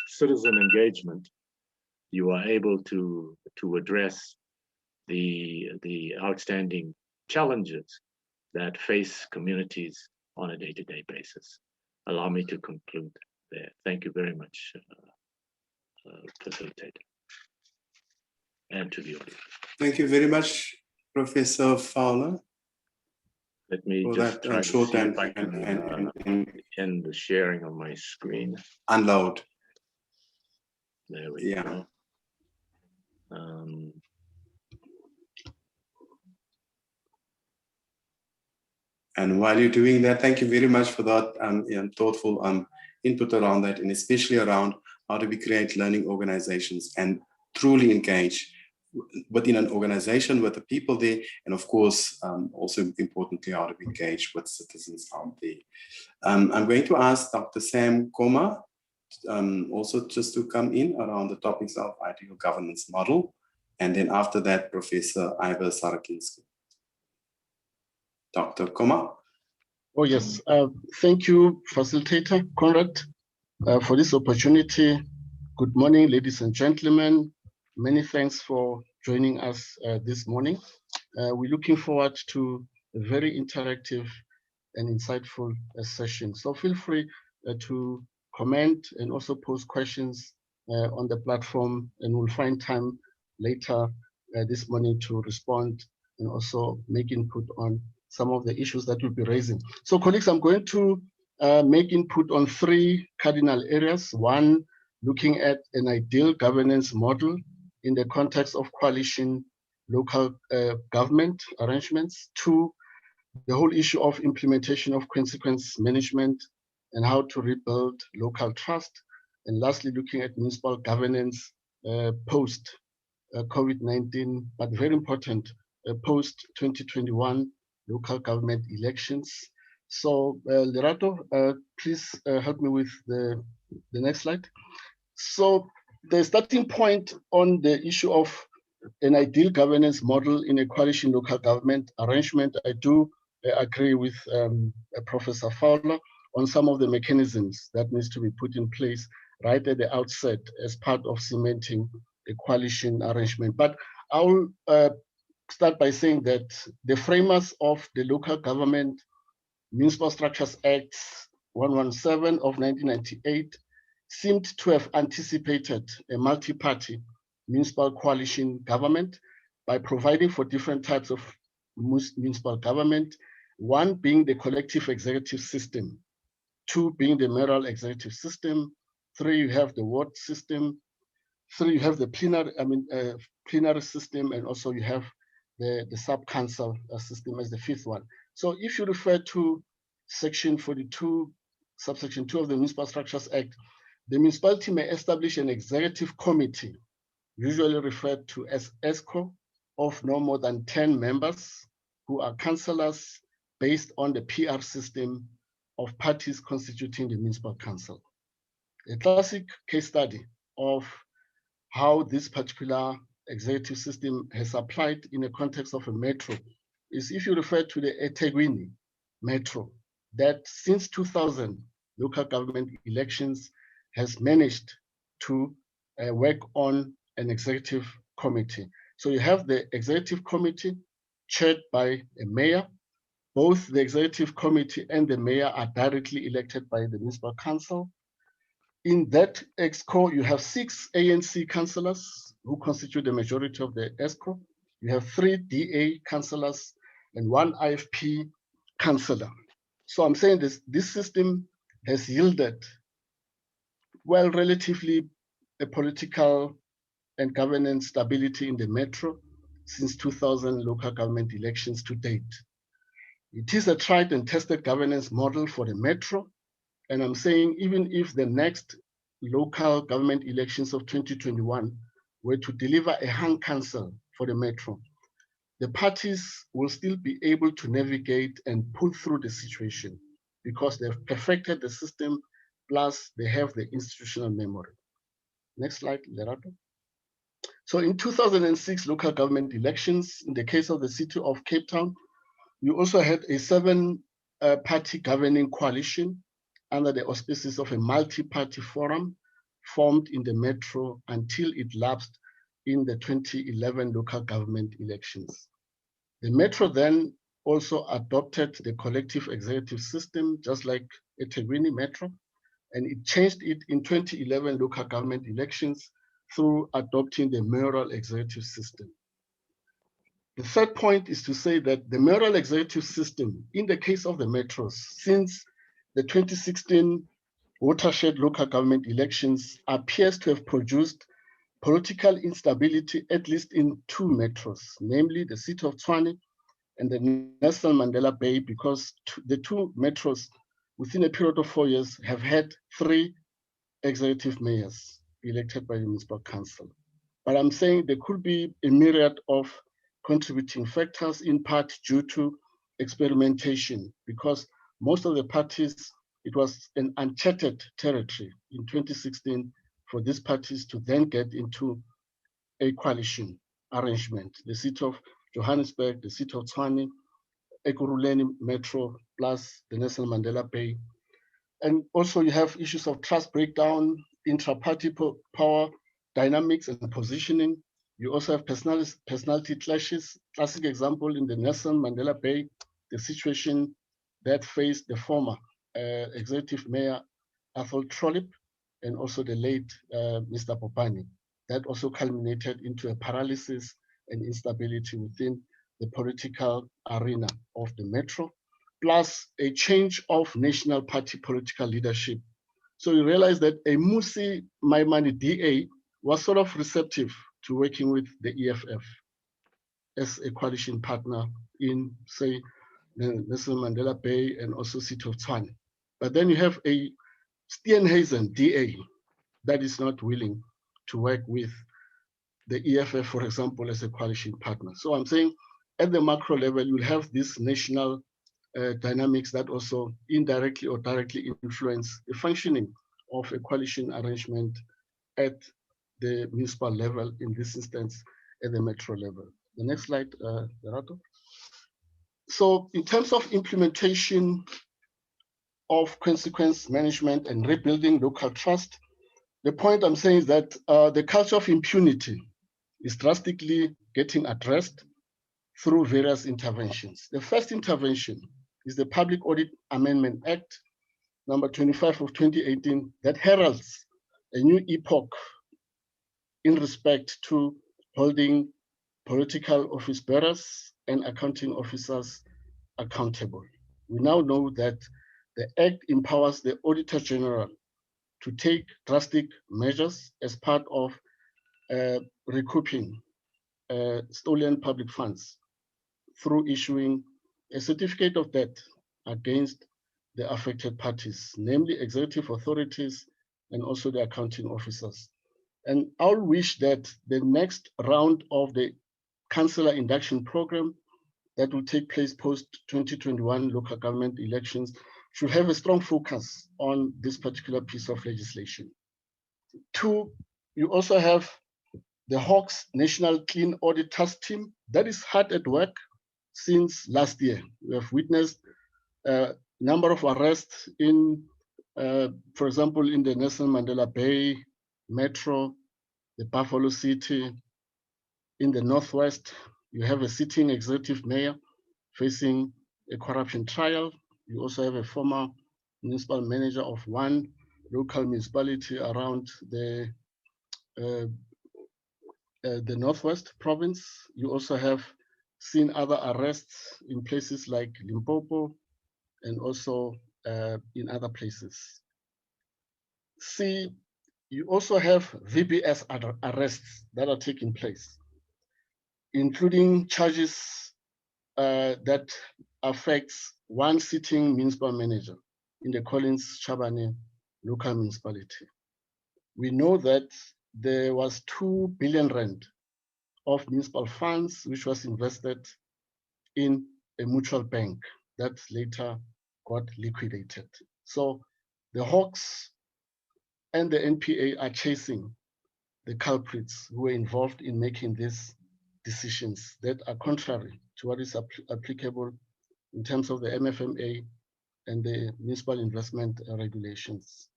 citizen engagement, you are able to address the outstanding challenges that face communities on a day-to-day basis. Allow me to conclude there. Thank you very much, Facilitator, and to the audience. Thank you very much, Professor Fowler. Let me just try to see if I can end the sharing on my screen. Unload. There we go. And while you're doing that, thank you very much for that thoughtful input around that, and especially around how do we create learning organizations and truly engage within an organization with the people there, and of course, also importantly, how do we engage with citizens out there. I'm going to ask Dr. Sam Koma also just to come in around the topics of ideal governance model, and then after that, Professor Ivor Sarakinsky. Dr. Koma. Oh, yes. Thank you, Facilitator Conrad, for this opportunity. Good morning, ladies and gentlemen. Many thanks for joining us this morning. We're looking forward to a very interactive and insightful session. So feel free to comment and also pose questions on the platform, and we'll find time later this morning to respond and also make input on some of the issues that we'll be raising. So colleagues, I'm going to make input on 3 cardinal areas. 1, looking at an ideal governance model in the context of coalition local government arrangements. 2, the whole issue of implementation of consequence management and how to rebuild local trust. And lastly, looking at municipal governance post COVID-19, but very important, post 2021 local government elections. So Lerato, please help me with the next slide. So the starting point on the issue of an ideal governance model in a coalition local government arrangement, I do agree with Professor Fowler on some of the mechanisms that needs to be put in place right at the outset as part of cementing a coalition arrangement. But I'll start by saying that the framers of the Local Government Municipal Structures Act 117 of 1998 seemed to have anticipated a multi-party municipal coalition government by providing for different types of municipal government, 1 being the collective executive system, 2 being the mayoral executive system, 3 you have the ward system, 3 you have the plenary system, and also you have the sub-council system as the 5th one. So if you refer to section 42, subsection 2 of the Municipal Structures Act, the municipality may establish an executive committee, usually referred to as ESCO, of no more than 10 members who are councillors based on the PR system of parties constituting the municipal council. A classic case study of how this particular executive system has applied in the context of a metro is if you refer to the eThekwini metro, that since 2000, local government elections has managed to work on an executive committee. So you have the executive committee chaired by a mayor. Both the executive committee and the mayor are directly elected by the municipal council. In that EXCO, you have 6 ANC councillors who constitute the majority of the EXCO. You have 3 DA councillors and 1 IFP councillor. So I'm saying this system has yielded, well, relatively a political and governance stability in the metro since 2000 local government elections to date. It is a tried and tested governance model for the metro. And I'm saying even if the next local government elections of 2021 were to deliver a hung council for the metro, the parties will still be able to navigate and pull through the situation because they've perfected the system, plus they have the institutional memory. Next slide, Lerato. So in 2006 local government elections, in the case of the city of Cape Town, you also had a 7-party governing coalition under the auspices of a multi-party forum formed in the metro until it lapsed in the 2011 local government elections. The metro then also adopted the collective executive system, just like eThekwini Metro, and it changed it in 2011 local government elections through adopting the mayoral executive system. The third point is to say that the mayoral executive system, in the case of the metros, since the 2016 watershed local government elections, appears to have produced political instability, at least in 2 metros, namely the city of Tshwane and the Nelson Mandela Bay, because the two metros within a period of 4 years have had 3 executive mayors elected by the municipal council. But I'm saying there could be a myriad of contributing factors, in part due to experimentation, because most of the parties, it was an uncharted territory in 2016 for these parties to then get into a coalition arrangement. The city of Johannesburg, the city of Tshwane, Ekurhuleni Metro, plus the Nelson Mandela Bay. And also you have issues of trust breakdown, intra-party power dynamics and positioning. You also have personality clashes. Classic example in the Nelson Mandela Bay, the situation that faced the former executive mayor, Athol Trollip, and also the late Mr. Popani. That also culminated into a paralysis and instability within the political arena of the metro, plus a change of national party political leadership. So you realize that a Musi Maimane DA was sort of receptive to working with the EFF as a coalition partner in, say, the Nelson Mandela Bay and also City of Tshwane. But then you have a Steenhuisen DA that is not willing to work with the EFF, for example, as a coalition partner. So I'm saying at the macro level, you'll have these national dynamics that also indirectly or directly influence the functioning of a coalition arrangement at the municipal level, in this instance, at the metro level. The next slide, Lerato. So in terms of implementation of consequence management and rebuilding local trust, the point I'm saying is that the culture of impunity is drastically getting addressed through various interventions. The first intervention is the Public Audit Amendment Act, number 25 of 2018, that heralds a new epoch in respect to holding political office bearers and accounting officers accountable. We now know that the Act empowers the Auditor General to take drastic measures as part of recouping stolen public funds through issuing a certificate of debt against the affected parties, namely executive authorities and also the accounting officers. And I'll wish that the next round of the councillor induction program that will take place post-2021 local government elections should have a strong focus on this particular piece of legislation. 2, you also have the Hawks National Clean Audit Task Team that is hard at work since last year. We have witnessed a number of arrests in, for example, in the Nelson Mandela Bay, Metro, the Buffalo City. In the Northwest, you have a sitting executive mayor facing a corruption trial. You also have a former municipal manager of one local municipality around the Northwest province. You also have seen other arrests in places like Limpopo and also in other places. C, you also have VBS arrests that are taking place, including charges that affects one sitting municipal manager in the Collins Chabane local municipality. We know that there was 2 billion rand of municipal funds which was invested in a mutual bank that later got liquidated. So the Hawks and the NPA are chasing the culprits who were involved in making these decisions that are contrary to what is applicable in terms of the MFMA and the municipal investment regulations.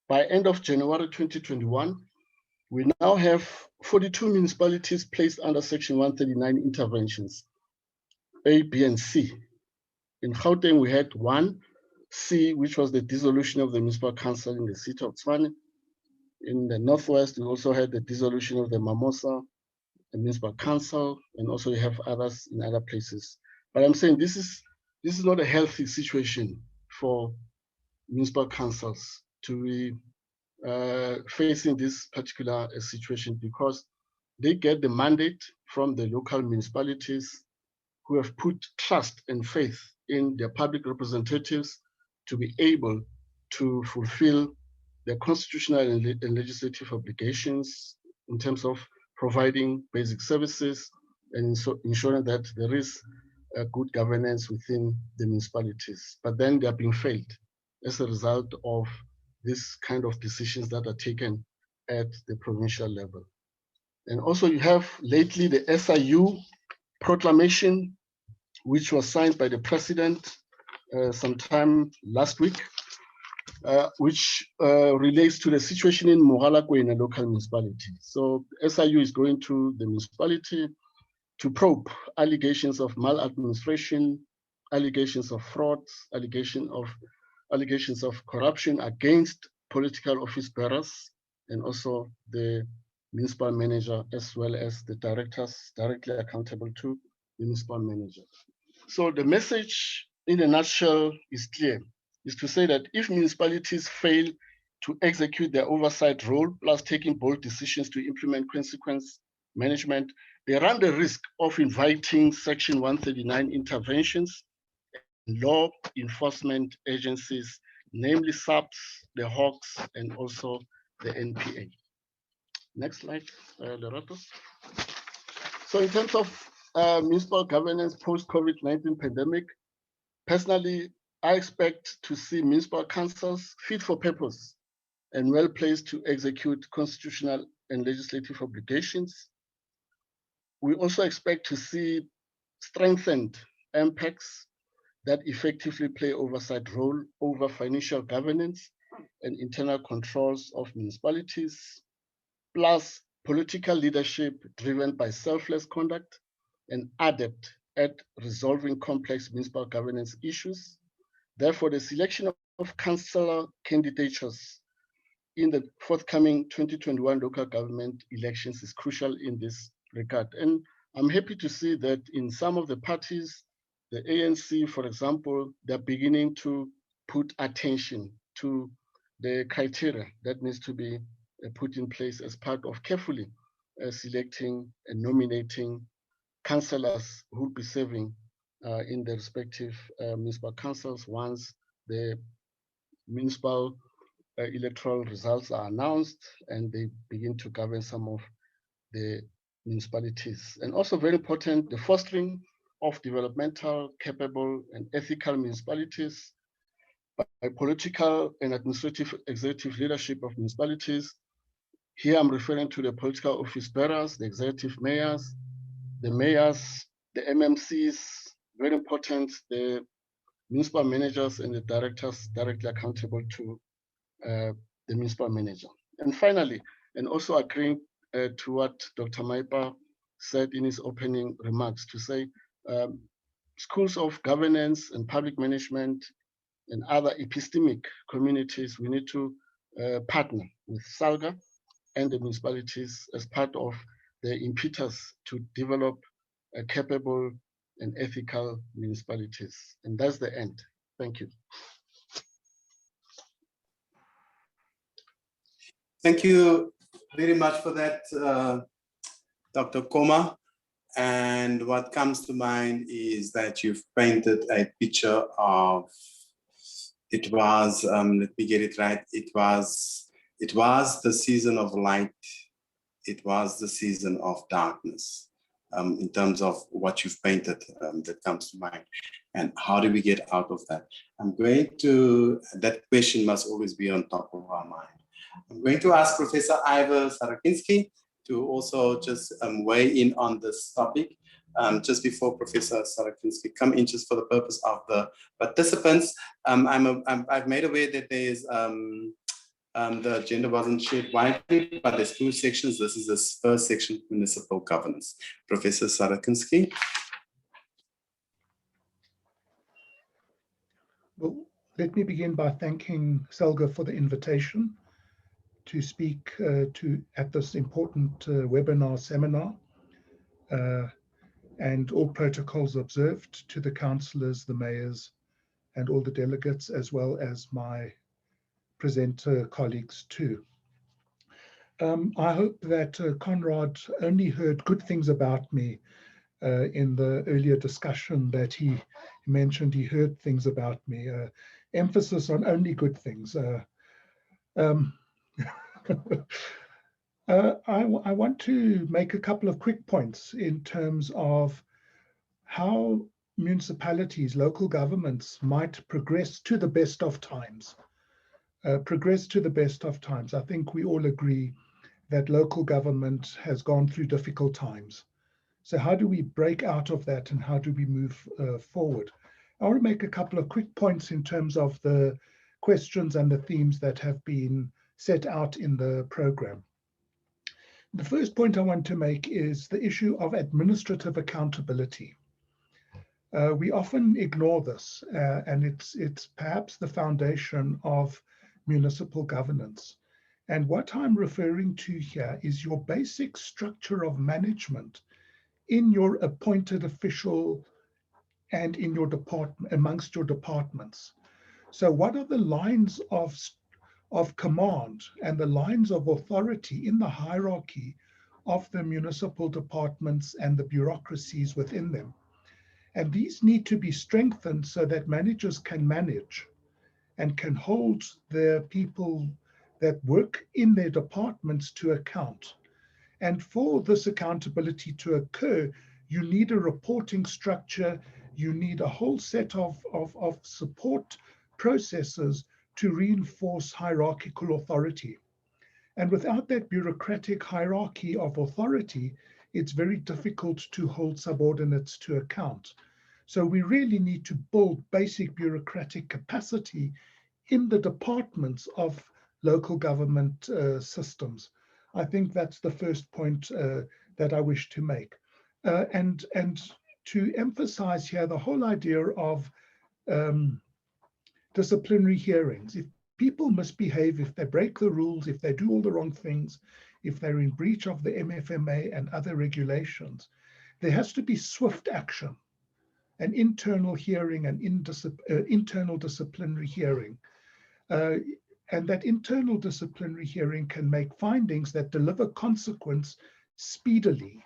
By end of January 2021, we now have 42 municipalities placed under Section 139 interventions, A, B, and C. In Gauteng, we had 1C, which was the dissolution of the municipal council in the city of Tshwane. In the Northwest, we also had the dissolution of the Mamosa, the municipal council, and also you have others in other places. But I'm saying this is not a healthy situation for municipal councils to be facing this particular situation, because they get the mandate from the local municipalities who have put trust and faith in their public representatives to be able to fulfill their constitutional and legislative obligations in terms of providing basic services and ensuring that there is good governance within the municipalities. But then they are being failed as a result of this kind of decisions that are taken at the provincial level. And also you have lately the SIU Proclamation, which was signed by the president sometime last week, which relates to the situation in Mogalakwena local municipality. So SIU is going to the municipality to probe allegations of maladministration, allegations of fraud, allegations of corruption against political office bearers, and also the municipal manager, as well as the directors directly accountable to the municipal manager. So the message in a nutshell is clear, is to say that if municipalities fail to execute their oversight role, plus taking bold decisions to implement consequence management, they run the risk of inviting Section 139 interventions in law enforcement agencies, namely SAPS, the Hawks, and also the NPA. Next slide, Lerato. So in terms of municipal governance post-COVID-19 pandemic, personally, I expect to see municipal councils fit for purpose and well placed to execute constitutional and legislative obligations. We also expect to see strengthened MPACs that effectively play oversight role over financial governance and internal controls of municipalities, plus political leadership driven by selfless conduct and adept at resolving complex municipal governance issues. Therefore, the selection of councillor candidatures in the forthcoming 2021 local government elections is crucial in this regard. And I'm happy to see that in some of the parties, the ANC, for example, they're beginning to put attention to the criteria that needs to be put in place as part of carefully selecting and nominating councillors who will be serving in the respective municipal councils once the municipal electoral results are announced and they begin to govern some of the municipalities. And also very important, the fostering of developmental, capable, and ethical municipalities by political and administrative executive leadership of municipalities. Here I'm referring to the political office bearers, the executive mayors, the MMCs, very important, the municipal managers and the directors directly accountable to the municipal manager. And finally, and also agreeing to what Dr. Maepa said in his opening remarks, to say schools of governance and public management and other epistemic communities, we need to partner with SALGA and the municipalities as part of the impetus to develop capable and ethical municipalities. And that's the end. Thank you. Thank you very much for that, Dr. Koma. And what comes to mind is that you've painted a picture of, it was, let me get it right, it was the season of light, it was the season of darkness, in terms of what you've painted, that comes to mind. And how do we get out of that? That question must always be on top of our mind. I'm going to ask Professor Ivor Sarakinsky to also just weigh in on this topic. Just before Professor Sarakinsky come in, just for the purpose of the participants, I've made aware that there is the agenda wasn't shared widely, but there's 2 sections. This is the first section, municipal governance. Professor Sarakinsky. Well, let me begin by thanking SALGA for the invitation to speak at this important webinar seminar, and all protocols observed, to the councillors, the mayors, and all the delegates, as well as my presenter colleagues too. I hope that Conrad only heard good things about me in the earlier discussion, that he mentioned he heard things about me. Emphasis on only good things. I want to make a couple of quick points in terms of how municipalities, local governments might progress to the best of times. Progress to the best of times. I think we all agree that local government has gone through difficult times. So how do we break out of that, and how do we move forward? I want to make a couple of quick points in terms of the questions and the themes that have been set out in the program. The first point I want to make is the issue of administrative accountability. We often ignore this, and it's perhaps the foundation of municipal governance. And what I'm referring to here is your basic structure of management in your appointed official and in your department, amongst your departments. So what are the lines of command and the lines of authority in the hierarchy of the municipal departments and the bureaucracies within them? And these need to be strengthened so that managers can manage and can hold their people that work in their departments to account. And for this accountability to occur, you need a reporting structure, you need a whole set of support processes to reinforce hierarchical authority. And without that bureaucratic hierarchy of authority, it's very difficult to hold subordinates to account. So we really need to build basic bureaucratic capacity in the departments of local government systems. I think that's the first point that I wish to make. And to emphasize here the whole idea of disciplinary hearings. If people misbehave, if they break the rules, if they do all the wrong things, if they're in breach of the MFMA and other regulations, there has to be swift action, an internal hearing, an internal disciplinary hearing. And that internal disciplinary hearing can make findings that deliver consequence speedily.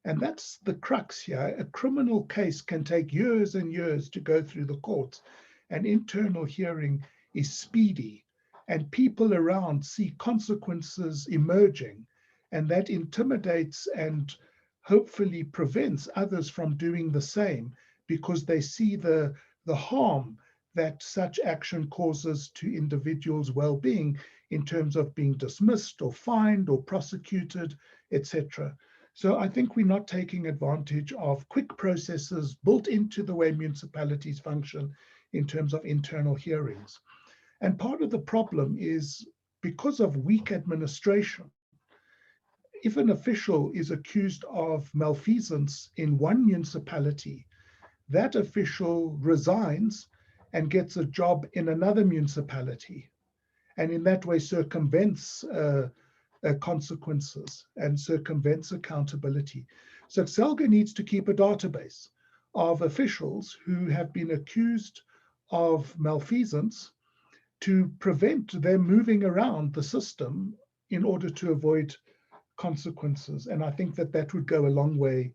And that's the crux here. A criminal case can take years and years to go through the courts. An internal hearing is speedy, and people around see consequences emerging, and that intimidates and hopefully prevents others from doing the same, because they see the harm that such action causes to individuals' well-being in terms of being dismissed or fined or prosecuted, etc. So I think we're not taking advantage of quick processes built into the way municipalities function in terms of internal hearings. And part of the problem is because of weak administration. If an official is accused of malfeasance in one municipality, that official resigns and gets a job in another municipality, and in that way circumvents consequences and circumvents accountability. So SALGA needs to keep a database of officials who have been accused of malfeasance to prevent them moving around the system in order to avoid consequences. And I think that that would go a long way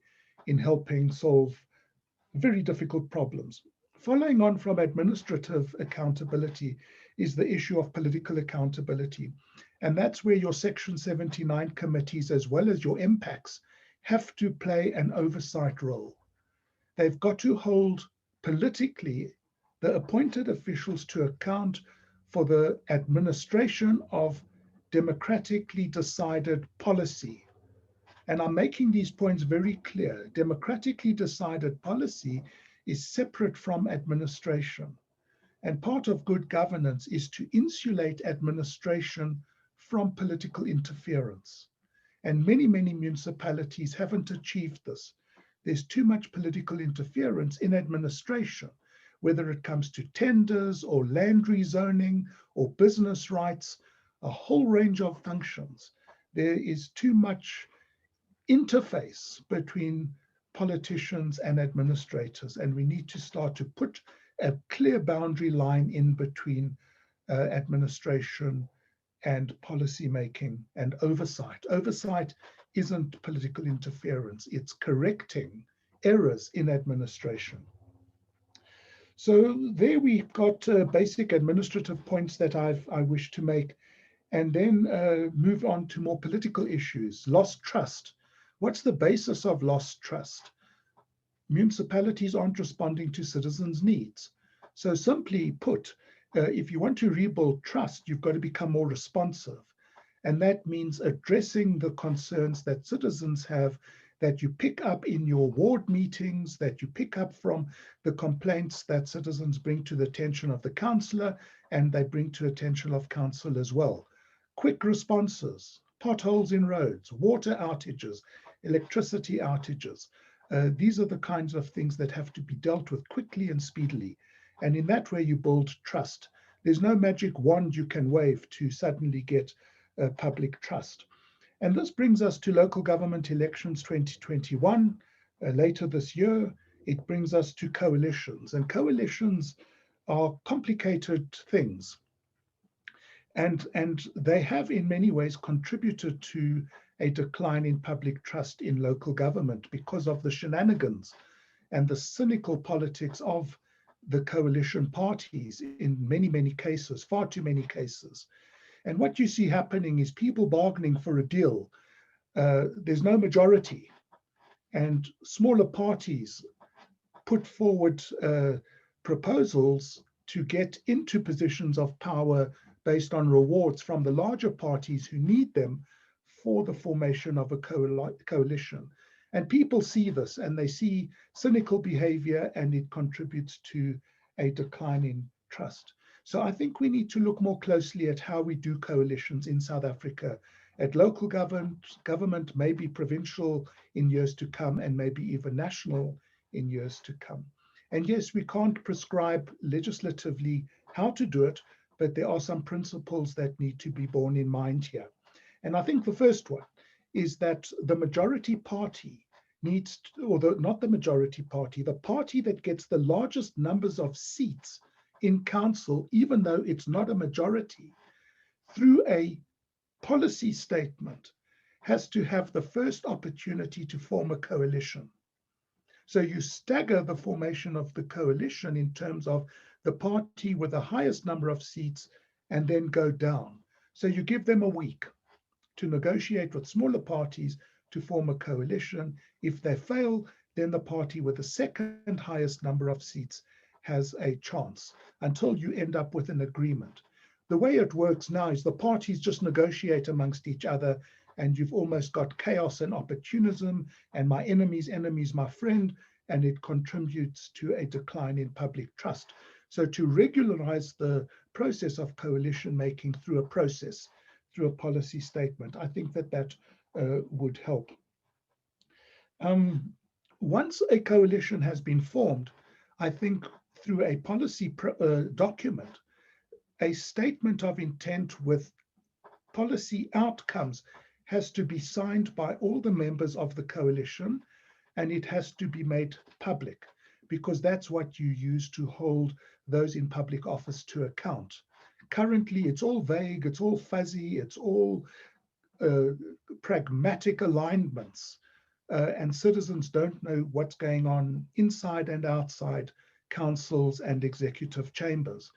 in helping solve very difficult problems. Following on from administrative accountability is the issue of political accountability. And that's where your Section 79 committees, as well as your MPACs, have to play an oversight role. They've got to hold politically the appointed officials to account for the administration of democratically decided policy. And I'm making these points very clear. Democratically decided policy is separate from administration. And part of good governance is to insulate administration from political interference. And many, many municipalities haven't achieved this. There's too much political interference in administration, whether it comes to tenders or land rezoning or business rights, a whole range of functions. There is too much interface between politicians and administrators, and we need to start to put a clear boundary line in between administration and policy making and oversight. Oversight isn't political interference, it's correcting errors in administration. So there we've got basic administrative points that I wish to make, and then move on to more political issues. Lost trust. What's the basis of lost trust? Municipalities aren't responding to citizens' needs. So simply put, if you want to rebuild trust, you've got to become more responsive. And that means addressing the concerns that citizens have, that you pick up in your ward meetings, that you pick up from the complaints that citizens bring to the attention of the councillor, and they bring to attention of council as well. Quick responses, potholes in roads, water outages, electricity outages. These are the kinds of things that have to be dealt with quickly and speedily. And in that way, you build trust. There's no magic wand you can wave to suddenly get public trust. And this brings us to local government elections 2021, later this year. It brings us to coalitions. And coalitions are complicated things. And they have in many ways contributed to a decline in public trust in local government because of the shenanigans and the cynical politics of the coalition parties in many, many cases, far too many cases. And what you see happening is people bargaining for a deal. There's no majority, and smaller parties put forward proposals to get into positions of power based on rewards from the larger parties who need them for the formation of a coalition. And people see this, and they see cynical behavior, and it contributes to a decline in trust. So I think we need to look more closely at how we do coalitions in South Africa, at local government, maybe provincial in years to come, and maybe even national in years to come. And yes, we can't prescribe legislatively how to do it, but there are some principles that need to be borne in mind here. And I think the first one is that the majority party needs to, or not the majority party, the party that gets the largest numbers of seats in council, even though it's not a majority, through a policy statement, has to have the first opportunity to form a coalition. So you stagger the formation of the coalition in terms of the party with the highest number of seats and then go down. So you give them a week to negotiate with smaller parties to form a coalition. If they fail, then the party with the second highest number of seats has a chance until you end up with an agreement. The way it works now is the parties just negotiate amongst each other, and you've almost got chaos and opportunism, and my enemy's enemy is my friend, and it contributes to a decline in public trust. So to regularize the process of coalition making through a process, through a policy statement, I think that would help. Once a coalition has been formed, I think through a policy document, a statement of intent with policy outcomes has to be signed by all the members of the coalition, and it has to be made public, because that's what you use to hold those in public office to account. Currently, it's all vague, it's all fuzzy, it's all pragmatic alignments, and citizens don't know what's going on inside and outside councils and executive chambers.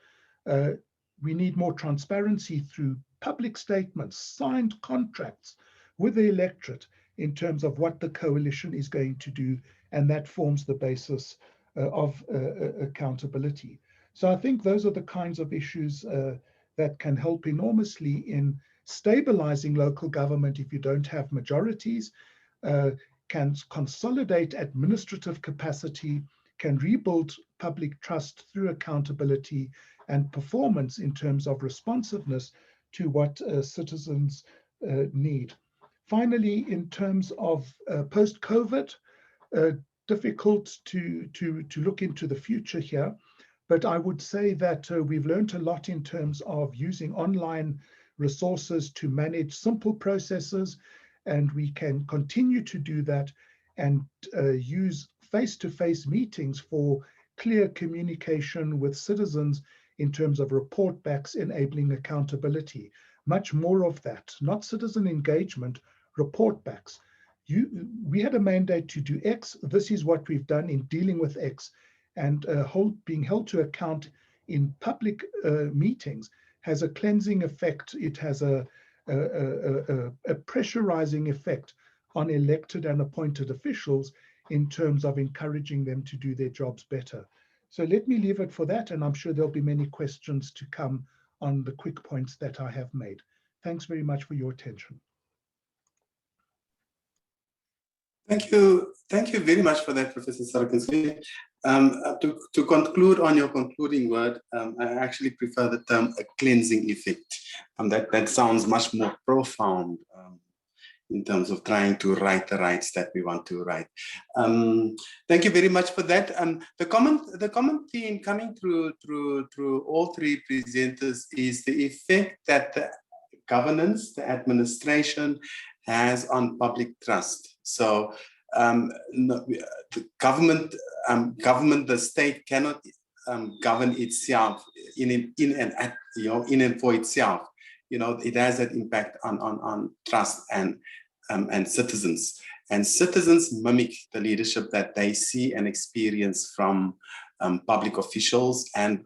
We need more transparency through public statements, signed contracts with the electorate in terms of what the coalition is going to do, and that forms the basis of accountability. So I think those are the kinds of issues that can help enormously in stabilizing local government if you don't have majorities, can consolidate administrative capacity, can rebuild public trust through accountability and performance in terms of responsiveness to what citizens need. Finally, in terms of post-COVID, difficult to look into the future here, but I would say that we've learned a lot in terms of using online resources to manage simple processes, and we can continue to do that and use face-to-face meetings for clear communication with citizens in terms of report backs enabling accountability. much more of that, not citizen engagement, report backs. We had a mandate to do X. This is what we've done in dealing with X, and being held to account in public meetings has a cleansing effect. It has a pressurizing effect on elected and appointed officials in terms of encouraging them to do their jobs better. So let me leave it for that, and I'm sure there'll be many questions to come on the quick points that I have made. Thanks very much for your attention. Thank you very much for that, Professor Sarakinsky. To conclude on your concluding word, I actually prefer the term a cleansing effect. That sounds much more profound in terms of trying to write the rights that we want to write. Thank you very much for that. The common theme coming through all three presenters is the effect that the governance, the administration has on public trust. So the government, the state cannot govern itself in and for itself. It has that impact on trust and citizens. And citizens mimic the leadership that they see and experience from public officials and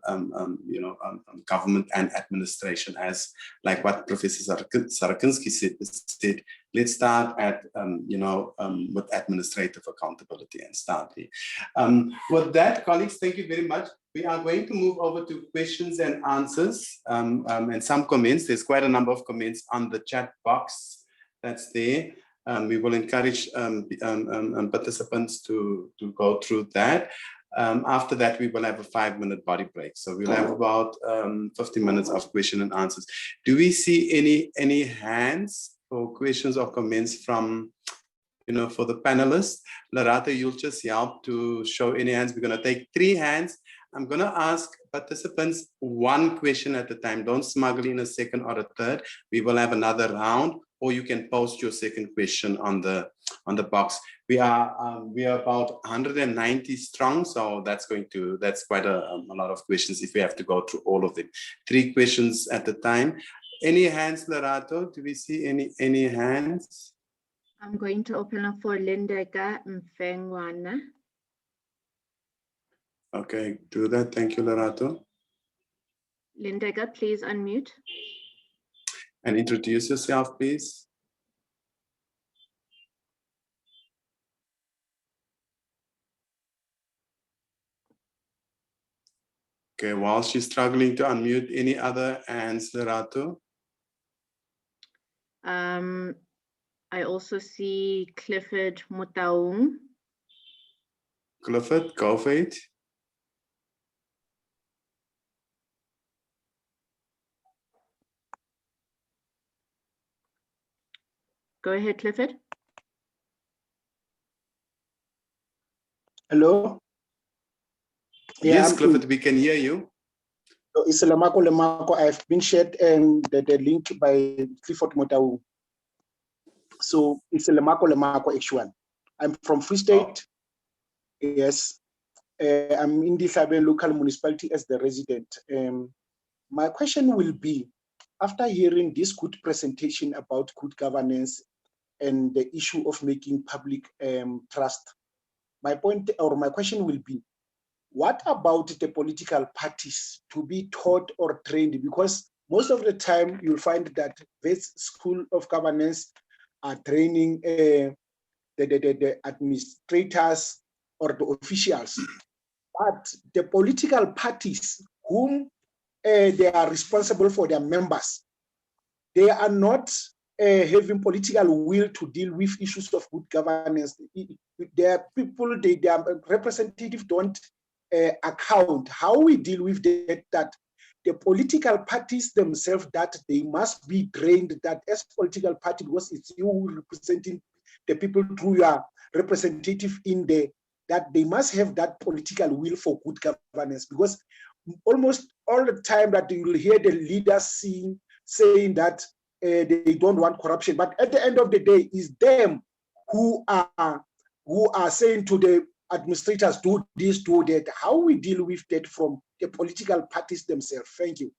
government and administration, as like what Professor Sarakinsky said. Let's start at with administrative accountability and start there. With that, colleagues, thank you very much. We are going to move over to questions and answers and some comments. There's quite a number of comments on the chat box that's there. We will encourage participants to go through that. After that, we will have a 5-minute body break. So we'll have about 50 minutes of question and answers. Do we see any hands for questions or comments from, for the panelists? Lerato, you'll just help to show any hands. We're going to take 3 hands. I'm going to ask participants 1 question at a time. Don't smuggle in a second or a third. We will have another round, or you can post your second question on the box. We are about 190 strong, so that's quite a lot of questions if we have to go through all of them. 3 questions at a time. Any hands, Lerato? Do we see any hands? I'm going to open up for Lindega Mfengwana. Okay, do that. Thank you, Lerato. Lindega, please unmute. And introduce yourself, please. Okay, while she's struggling to unmute, any other hands, Lerato? I also see Clifford Mutaung. Clifford, go for it. Go ahead, Clifford. Hello? Yes, Clifford, we can hear you. So it's Lemako. I've been shared the link by Clifford Mutaung. So it's Lemako actually. I'm from Free State. Oh. Yes. I'm in the Fabian local municipality as the resident. My question will be, after hearing this good presentation about good governance and the issue of making public trust, my question will be, what about the political parties to be taught or trained? Because most of the time you'll find that Wits School of Governance are training the administrators or the officials, but the political parties whom they are responsible for their members, they are not having political will to deal with issues of good governance. Their people, their representatives don't account how we deal with that the political parties themselves, that they must be trained, that as political party, because it's you representing the people through your representative in there, that they must have that political will for good governance. Because almost all the time that you will hear the leaders saying that they don't want corruption, but at the end of the day, it's them who are saying to the administrators, do this, do that. How we deal with that from the political parties themselves? Thank you.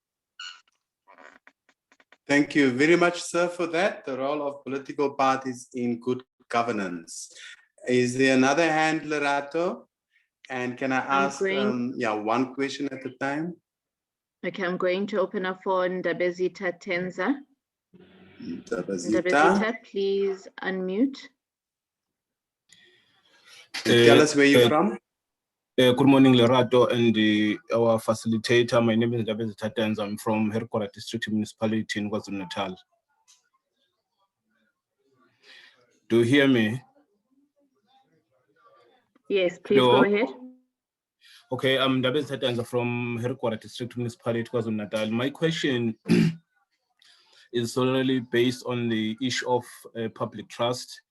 Thank you very much, sir, for that. The role of political parties in good governance. Is there another hand, Lerato? And can I ask one question at a time? Okay, I'm going to open up for Ndabezitha Tenza. Ndabezitha, please unmute. tell us where you're from. Good morning, Lerato, and our facilitator. My name is Ndabezitha Tenza. I'm from Herkora District Municipality in KwaZulu-Natal. Do you hear me? Yes, please go ahead. Okay, I'm Ndabezitha Tenza from Herkora District Municipality, KwaZulu-Natal. My question is solely based on the issue of public trust.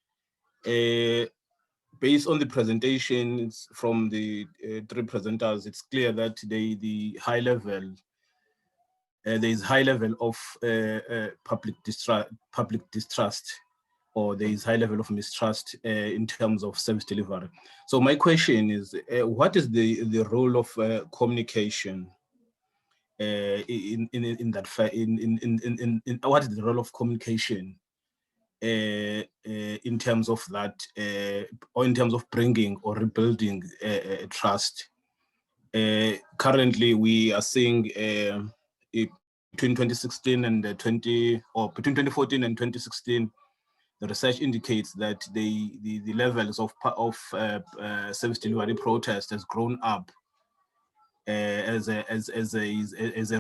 Based on the presentations from the three presenters, it's clear that there is high level of public distrust, or there is high level of mistrust in terms of service delivery. So my question is, what is the role of communication what is the role of communication in terms of that, or in terms of bringing or rebuilding trust? Currently, we are seeing between 2016 and between 2014 and 2016, the research indicates that the levels of service delivery protest has grown up as a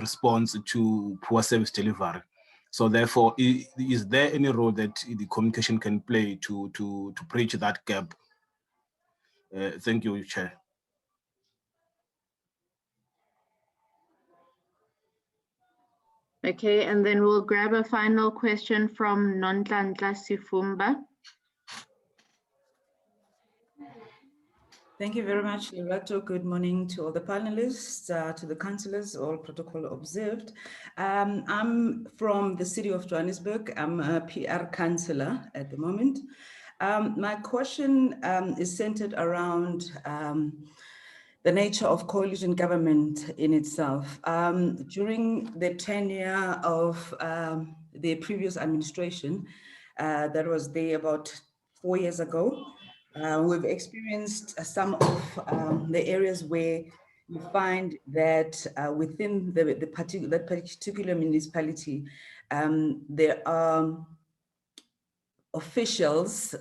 response to poor service delivery. So therefore, is there any role that the communication can play to bridge that gap? Thank you, Chair. Okay, and then we'll grab a final question from Nonhlanhla Sifumba. Thank you very much, Lerato. Good morning to all the panelists, to the councillors, all protocol observed. I'm from the city of Johannesburg. I'm a PR councillor at the moment. My question is centered around the nature of coalition government in itself. During the tenure of the previous administration, that was there about 4 years ago, we've experienced some of the areas where you find that within that particular municipality, there are officials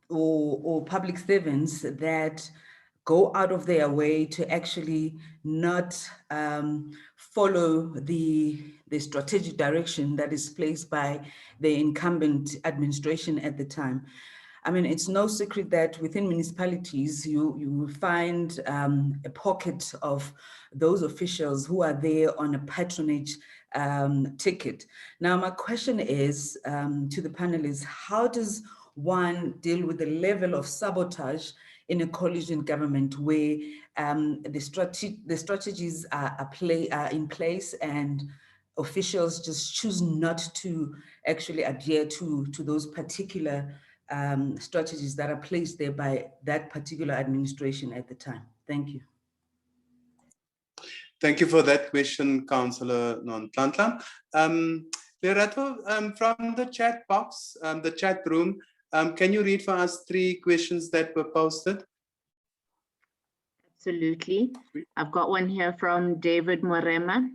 or public servants that go out of their way to actually not follow the strategic direction that is placed by the incumbent administration at the time. I mean, it's no secret that within municipalities, you will find a pocket of those officials who are there on a patronage ticket. Now, my question is to the panelists, how does one deal with the level of sabotage in a coalition government where the strategies are in place and officials just choose not to actually adhere to those particular strategies that are placed there by that particular administration at the time? Thank you. Thank you for that question, Councillor Nonhlanhla. Lerato, from the chat box, the chat room, can you read for us 3 questions that were posted? Absolutely. I've got one here from David Morema.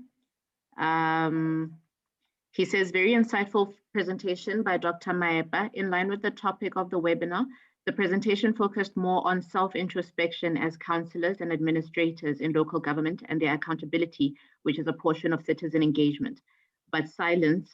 He says, very insightful presentation by Dr. Maepa. In line with the topic of the webinar, the presentation focused more on self-introspection as councillors and administrators in local government and their accountability, which is a portion of citizen engagement, but silent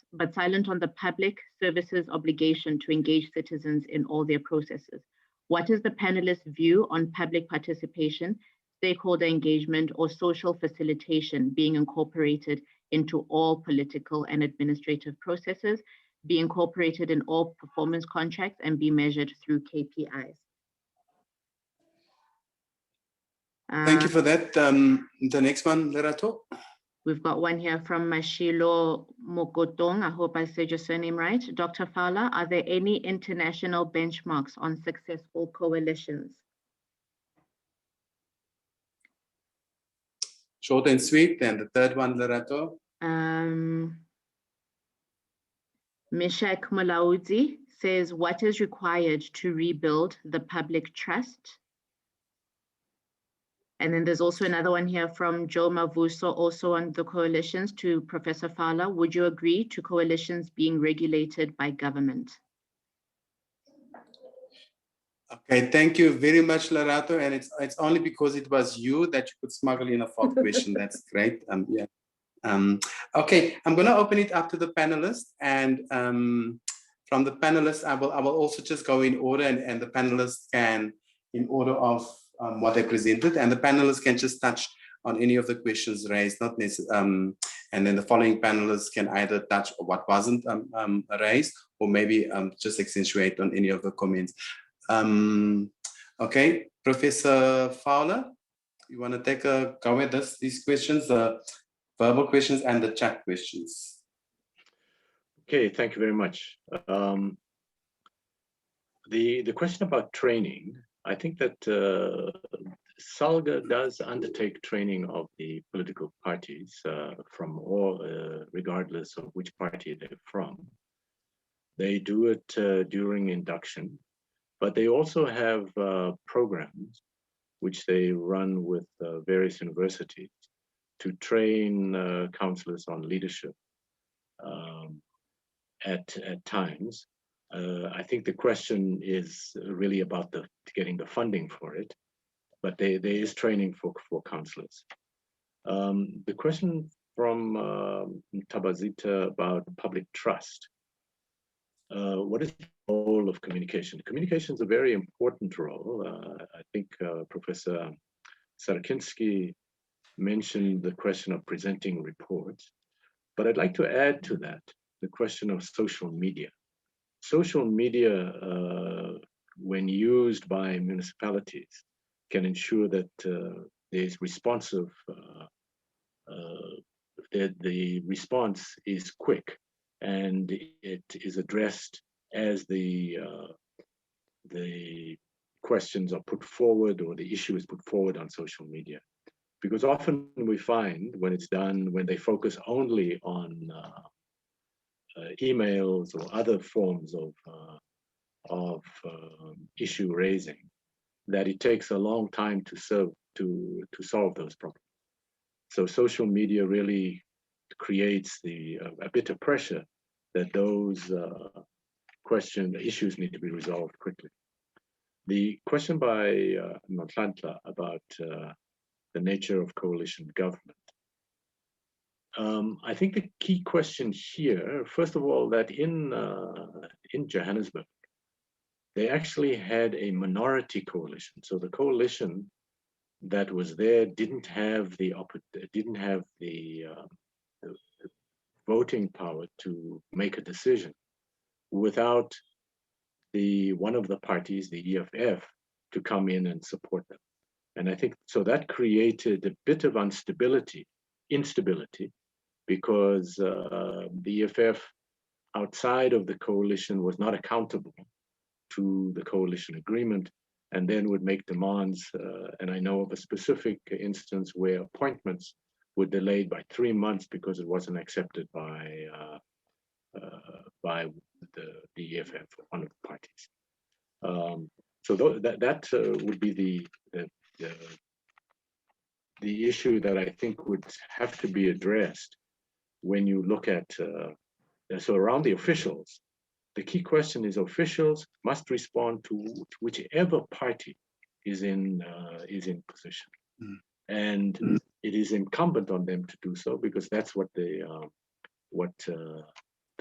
on the public services obligation to engage citizens in all their processes. What is the panelist's view on public participation, stakeholder engagement, or social facilitation being incorporated into all political and administrative processes, be incorporated in all performance contracts, and be measured through KPIs? Thank you for that. The next one, Lerato. We've got one here from Mashilo Mokotong. I hope I said your surname right. Dr. Fowler, are there any international benchmarks on successful coalitions? Short and sweet. And the third one, Lerato. Mishak Mulaudzi says, what is required to rebuild the public trust? And then there's also another one here from Joe Mavuso, also on the coalitions, to Professor Fowler. Would you agree to coalitions being regulated by government? Okay, thank you very much, Lerato. And it's only because it was you that you could smuggle in a fourth question. That's great. Yeah. Okay, I'm going to open it up to the panelists, and from the panelists, I will also just go in order, and the panelists can, in order of what they presented, and the panelists can just touch on any of the questions raised, not necessarily, and then the following panelists can either touch on what wasn't raised, or maybe just accentuate on any of the comments. Okay, Professor Fowler, you want to take a go at these questions, the verbal questions and the chat questions? Okay, thank you very much. The question about training, I think that SALGA does undertake training of the political parties from all, regardless of which party they're from. They do it during induction, but they also have programs which they run with various universities to train councillors on leadership at times. I think the question is really about getting the funding for it, but there is training for councillors. The question from Tabazita about public trust. What is the role of communication? Communication is a very important role. I think Professor Sarakinsky mentioned the question of presenting reports, but I'd like to add to that the question of social media. Social media, when used by municipalities, can ensure that there's responsive, that the response is quick and it is addressed as the questions are put forward or the issue is put forward on social media. Because often we find when it's done, when they focus only on emails or other forms of issue raising, that it takes a long time to solve those problems. So social media really creates a bit of pressure that those issues need to be resolved quickly. The question by Nonhlanhla about the nature of coalition government. I think the key question here, first of all, that in Johannesburg, they actually had a minority coalition. So the coalition that was there didn't have the voting power to make a decision without one of the parties, the EFF, to come in and support them. And I think so that created a bit of instability, because the EFF outside of the coalition was not accountable to the coalition agreement, and then would make demands. And I know of a specific instance where appointments were delayed by 3 months because it wasn't accepted by the EFF, one of the parties. So that would be the issue that I think would have to be addressed when you look at, so around the officials, the key question is officials must respond to whichever party is in position. And it is incumbent on them to do so, because that's what the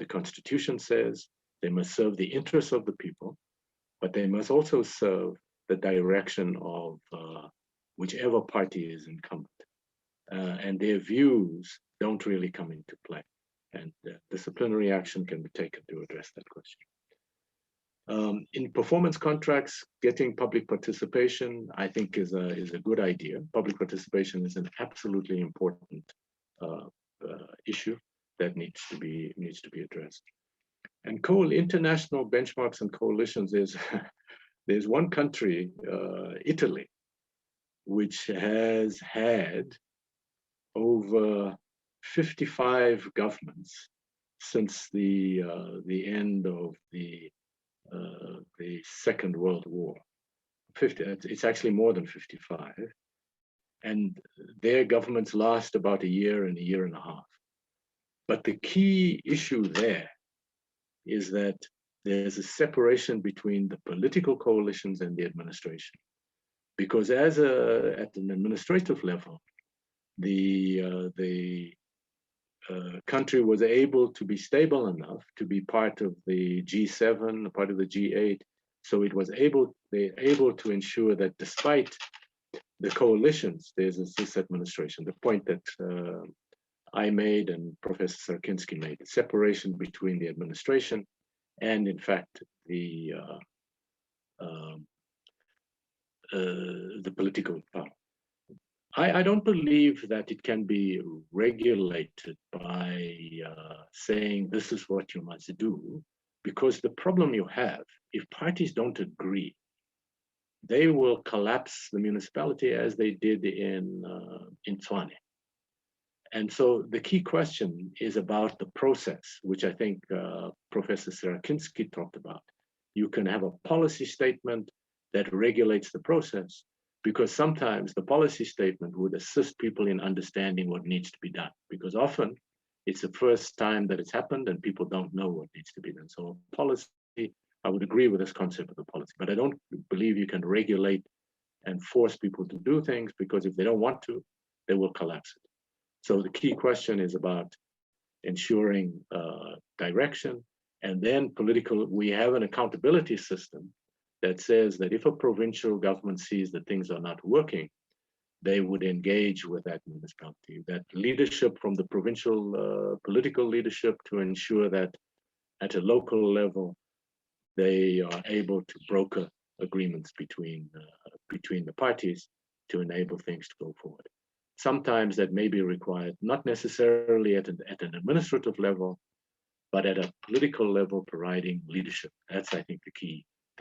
Constitution says. They must serve the interests of the people, but they must also serve the direction of whichever party is incumbent. And their views don't really come into play. And disciplinary action can be taken to address that question. In performance contracts, getting public participation, I think, is a good idea. Public participation is an absolutely important issue that needs to be addressed. And international benchmarks and coalitions, there's one country, Italy, which has had over 55 governments since the end of the Second World War. It's actually more than 55. And their governments last about a year and a half. But the key issue there is that there's a separation between the political coalitions and the administration. Because at an administrative level, the country was able to be stable enough to be part of the G7, part of the G8. So it was able to ensure that despite the coalitions, there's this administration. The point that I made and Professor Sarakinsky made, the separation between the administration and, in fact, the political power. I don't believe that it can be regulated by saying this is what you must do, because the problem you have, if parties don't agree, they will collapse the municipality as they did in Tshwane. And so the key question is about the process, which I think Professor Sarakinsky talked about. You can have a policy statement that regulates the process, because sometimes the policy statement would assist people in understanding what needs to be done, because often it's the first time that it's happened and people don't know what needs to be done. So policy, I would agree with this concept of the policy, but I don't believe you can regulate and force people to do things, because if they don't want to, they will collapse it. So the key question is about ensuring direction, and then political. We have an accountability system that says that if a provincial government sees that things are not working, they would engage with that municipality, that leadership from the provincial political leadership, to ensure that at a local level, they are able to broker agreements between the parties to enable things to go forward. Sometimes that may be required, not necessarily at an administrative level, but at a political level, providing leadership. That's, I think, the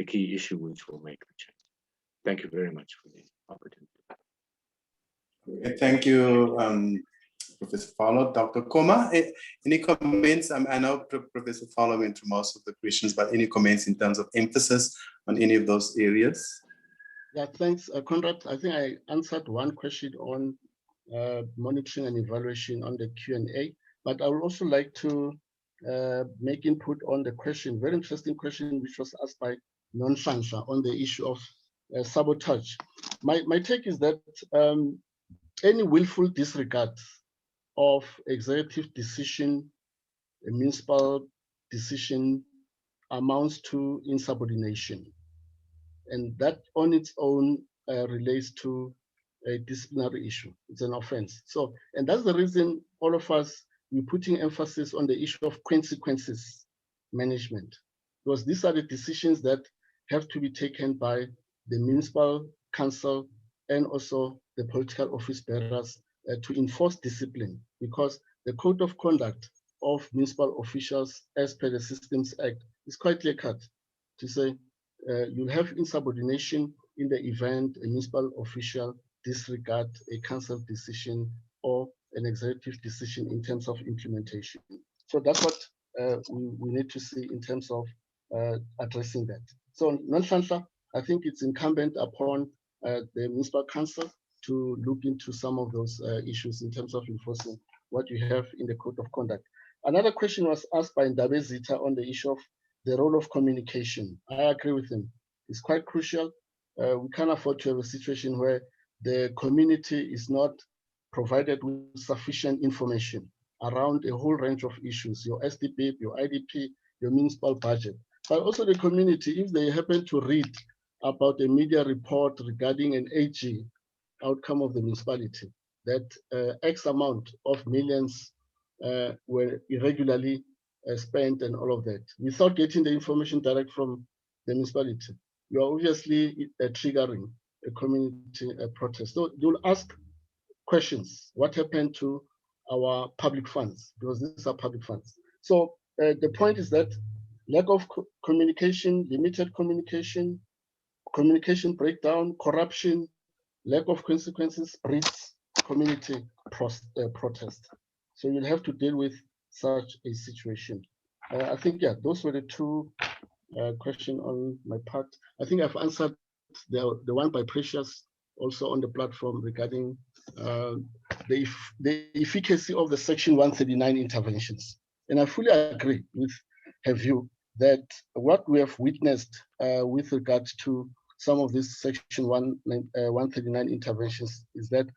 key issue which will make the change. Thank you very much for the opportunity. Okay, thank you, Professor Fowler. Dr. Koma, any comments? I know Professor Fowler went through most of the questions, but any comments in terms of emphasis on any of those areas? Yeah, thanks, Conrad. I think I answered one question on monitoring and evaluation on the Q&A, but I would also like to make input on the question, very interesting question, which was asked by Non-Sansa on the issue of sabotage. My take is that any willful disregard of executive decision, a municipal decision, amounts to insubordination. And that on its own relates to a disciplinary issue. It's an offense. So, and that's the reason all of us, we're putting emphasis on the issue of consequences management, because these are the decisions that have to be taken by the municipal council and also the political office bearers to enforce discipline, because the code of conduct of municipal officials as per the Systems Act is quite clear cut to say you'll have insubordination in the event a municipal official disregard a council decision or an executive decision in terms of implementation. So that's what we need to see in terms of addressing that. So non-Sansa, I think it's incumbent upon the municipal council to look into some of those issues in terms of enforcing what you have in the code of conduct. Another question was asked by Ndabe Zita on the issue of the role of communication. I agree with him. It's quite crucial. We can't afford to have a situation where the community is not provided with sufficient information around a whole range of issues, your SDP, your IDP, your municipal budget. But also the community, if they happen to read about a media report regarding an AG outcome of the municipality, that X amount of millions were irregularly spent and all of that, without getting the information direct from the municipality, you are obviously triggering a community protest. So you'll ask questions. What happened to our public funds? Because these are public funds. So the point is that lack of communication, limited communication, communication breakdown, corruption, lack of consequences breeds community protest. So you'll have to deal with such a situation? I think, yeah, those were the two questions on my part. I think I've answered the one by Precious also on the platform regarding the efficacy of the Section 139 interventions. And I fully agree with her view that what we have witnessed with regard to some of these Section 139 interventions is that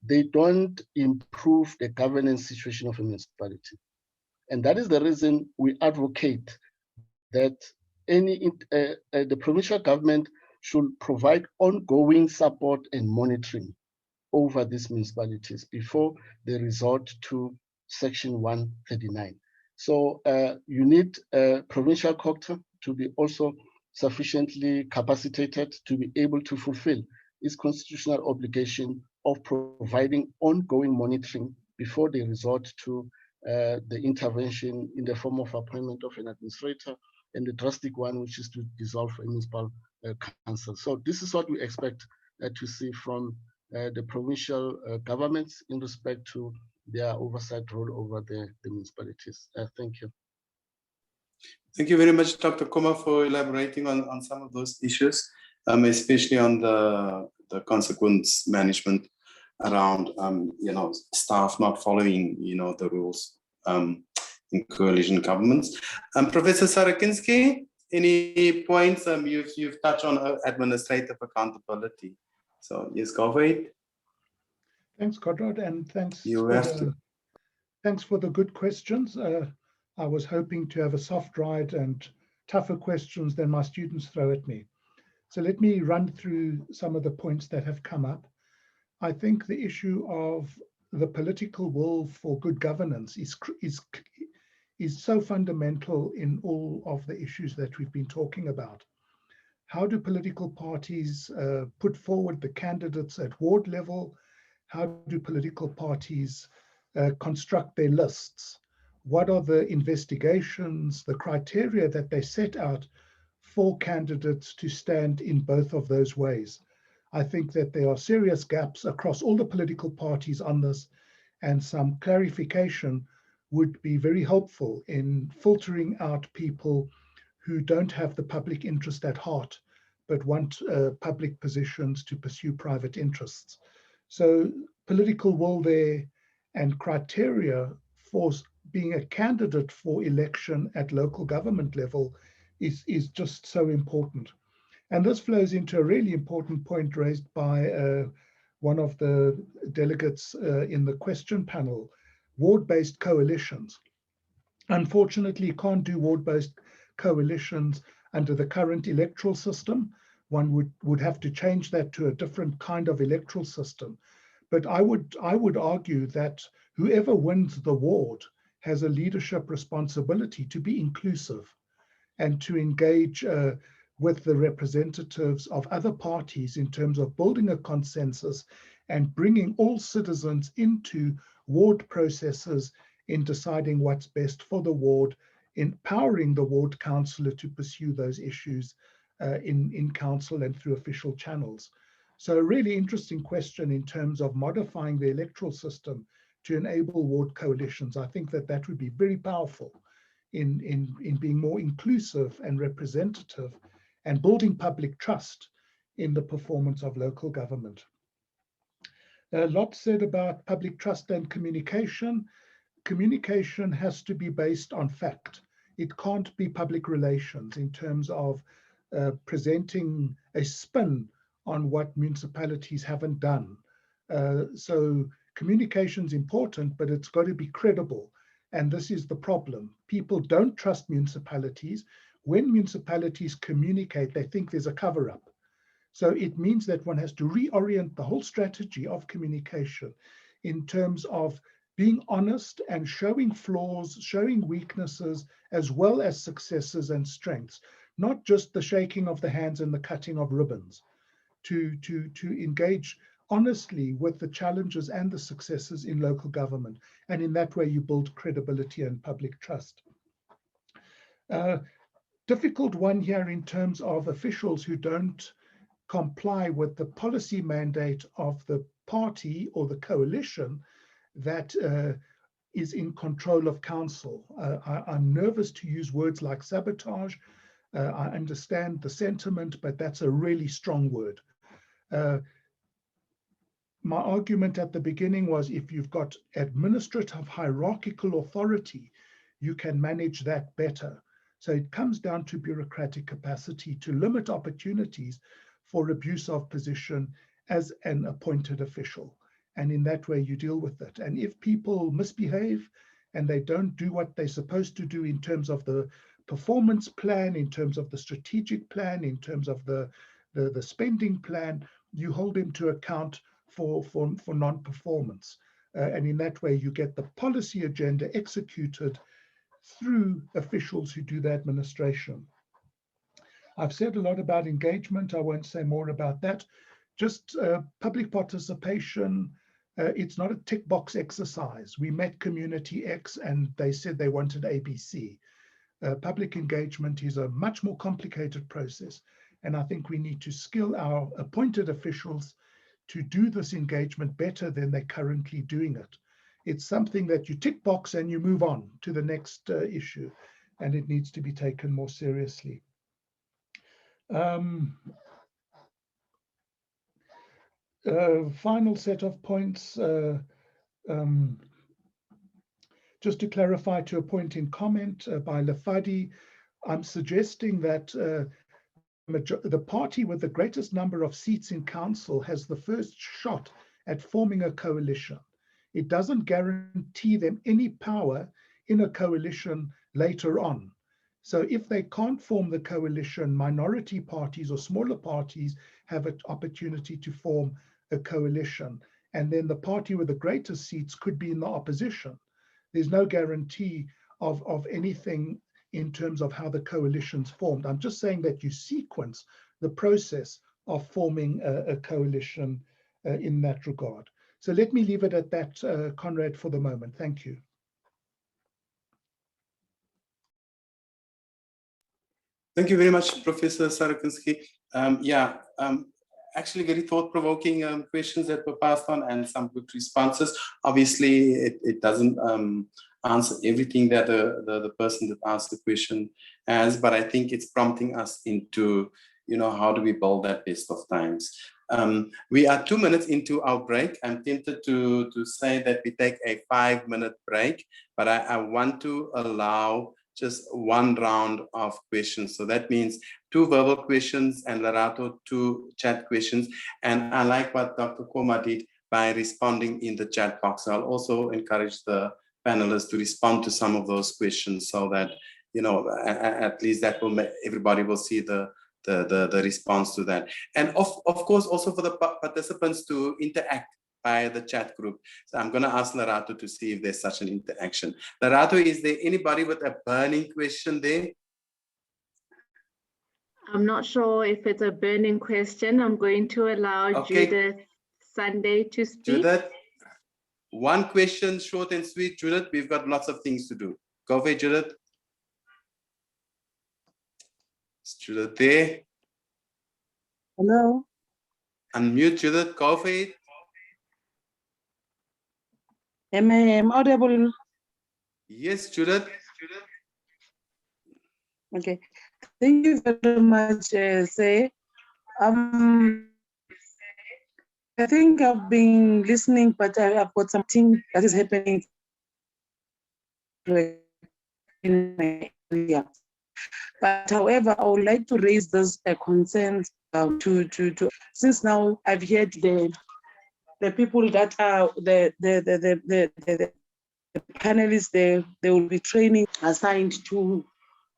they don't improve the governance situation of a municipality. And that is the reason we advocate that the provincial government should provide ongoing support and monitoring over these municipalities before they resort to Section 139. So you need provincial COGTA to be also sufficiently capacitated to be able to fulfill its constitutional obligation of providing ongoing monitoring before they resort to the intervention in the form of appointment of an administrator, and the drastic one, which is to dissolve a municipal council. So this is what we expect to see from the provincial governments in respect to their oversight role over the municipalities. Thank you. Thank you very much, Dr. Koma, for elaborating on some of those issues, especially on the consequence management around, staff not following, the rules in coalition governments. Professor Sarakinsky, any points? You've touched on administrative accountability. So yes, go for it. Thanks, Conrad, and thanks for the good questions. I was hoping to have a soft ride and tougher questions than my students throw at me. So let me run through some of the points that have come up. I think the issue of the political will for good governance is so fundamental in all of the issues that we've been talking about. How do political parties put forward the candidates at ward level? How do political parties construct their lists? What are the investigations, the criteria that they set out for candidates to stand in both of those ways? I think that there are serious gaps across all the political parties on this, and some clarification would be very helpful in filtering out people who don't have the public interest at heart, but want public positions to pursue private interests. So political will there and criteria for being a candidate for election at local government level is just so important. And this flows into a really important point raised by one of the delegates in the question panel, ward-based coalitions. Unfortunately, you can't do ward-based coalitions under the current electoral system. One would have to change that to a different kind of electoral system. But I would argue that whoever wins the ward has a leadership responsibility to be inclusive and to engage with the representatives of other parties in terms of building a consensus and bringing all citizens into ward processes in deciding what's best for the ward, empowering the ward councillor to pursue those issues in council and through official channels. So a really interesting question in terms of modifying the electoral system to enable ward coalitions. I think that that would be very powerful in being more inclusive and representative and building public trust in the performance of local government. A lot said about public trust and communication. Communication has to be based on fact. It can't be public relations in terms of presenting a spin on what municipalities haven't done. So communication is important, but it's got to be credible. And this is the problem. People don't trust municipalities. When municipalities communicate, they think there's a cover-up. So it means that one has to reorient the whole strategy of communication in terms of being honest and showing flaws, showing weaknesses, as well as successes and strengths, not just the shaking of the hands and the cutting of ribbons, to engage honestly with the challenges and the successes in local government. And in that way, you build credibility and public trust. Difficult one here in terms of officials who don't comply with the policy mandate of the party or the coalition that is in control of council. I'm nervous to use words like sabotage. I understand the sentiment, but that's a really strong word. My argument at the beginning was if you've got administrative hierarchical authority, you can manage that better. So it comes down to bureaucratic capacity to limit opportunities for abuse of position as an appointed official. And in that way, you deal with it. And if people misbehave and they don't do what they're supposed to do in terms of the performance plan, in terms of the strategic plan, in terms of the spending plan, you hold them to account for non-performance. And in that way, you get the policy agenda executed through officials who do the administration. I've said a lot about engagement. I won't say more about that. Just public participation. It's not a tick box exercise. We met community X and they said they wanted ABC. Public engagement is a much more complicated process. And I think we need to skill our appointed officials to do this engagement better than they're currently doing it. It's something that you tick box and you move on to the next issue, and it needs to be taken more seriously. Final set of points. Just to clarify to a point in comment by Lefadi, I'm suggesting that the party with the greatest number of seats in council has the first shot at forming a coalition. It doesn't guarantee them any power in a coalition later on. So if they can't form the coalition, minority parties or smaller parties have an opportunity to form a coalition. And then the party with the greatest seats could be in the opposition. There's no guarantee of anything in terms of how the coalition's formed. I'm just saying that you sequence the process of forming a coalition in that regard. So let me leave it at that, Conrad, for the moment. Thank you. Thank you very much, Professor Sarakinsky. Actually very thought-provoking questions that were passed on and some good responses. Obviously, it doesn't answer everything that the person that asked the question has, but I think it's prompting us into, how do we build that best of times. We are 2 minutes into our break. I'm tempted to say that we take a 5-minute break, but I want to allow just one round of questions. So that means 2 verbal questions and Lerato 2 chat questions. And I like what Dr. Koma did by responding in the chat box. I'll also encourage the panelists to respond to some of those questions so that, at least that will make everybody will see the response to that. And of course, also for the participants to interact by the chat group. So I'm going to ask Lerato to see if there's such an interaction. Lerato, is there anybody with a burning question there? I'm not sure if it's a burning question. I'm going to allow Judith Sunday to speak. Judith, one question, short and sweet. Judith, we've got lots of things to do. Go for it, Judith. Is Judith there? Hello. Unmute, Judith. Go for it. Am I audible? Yes, Judith. Okay. Thank you very much, Say. I think I've been listening, but I've got something that is happening in my area. But however, I would like to raise those concerns since now I've heard the people that are the panelists, they will be training assigned to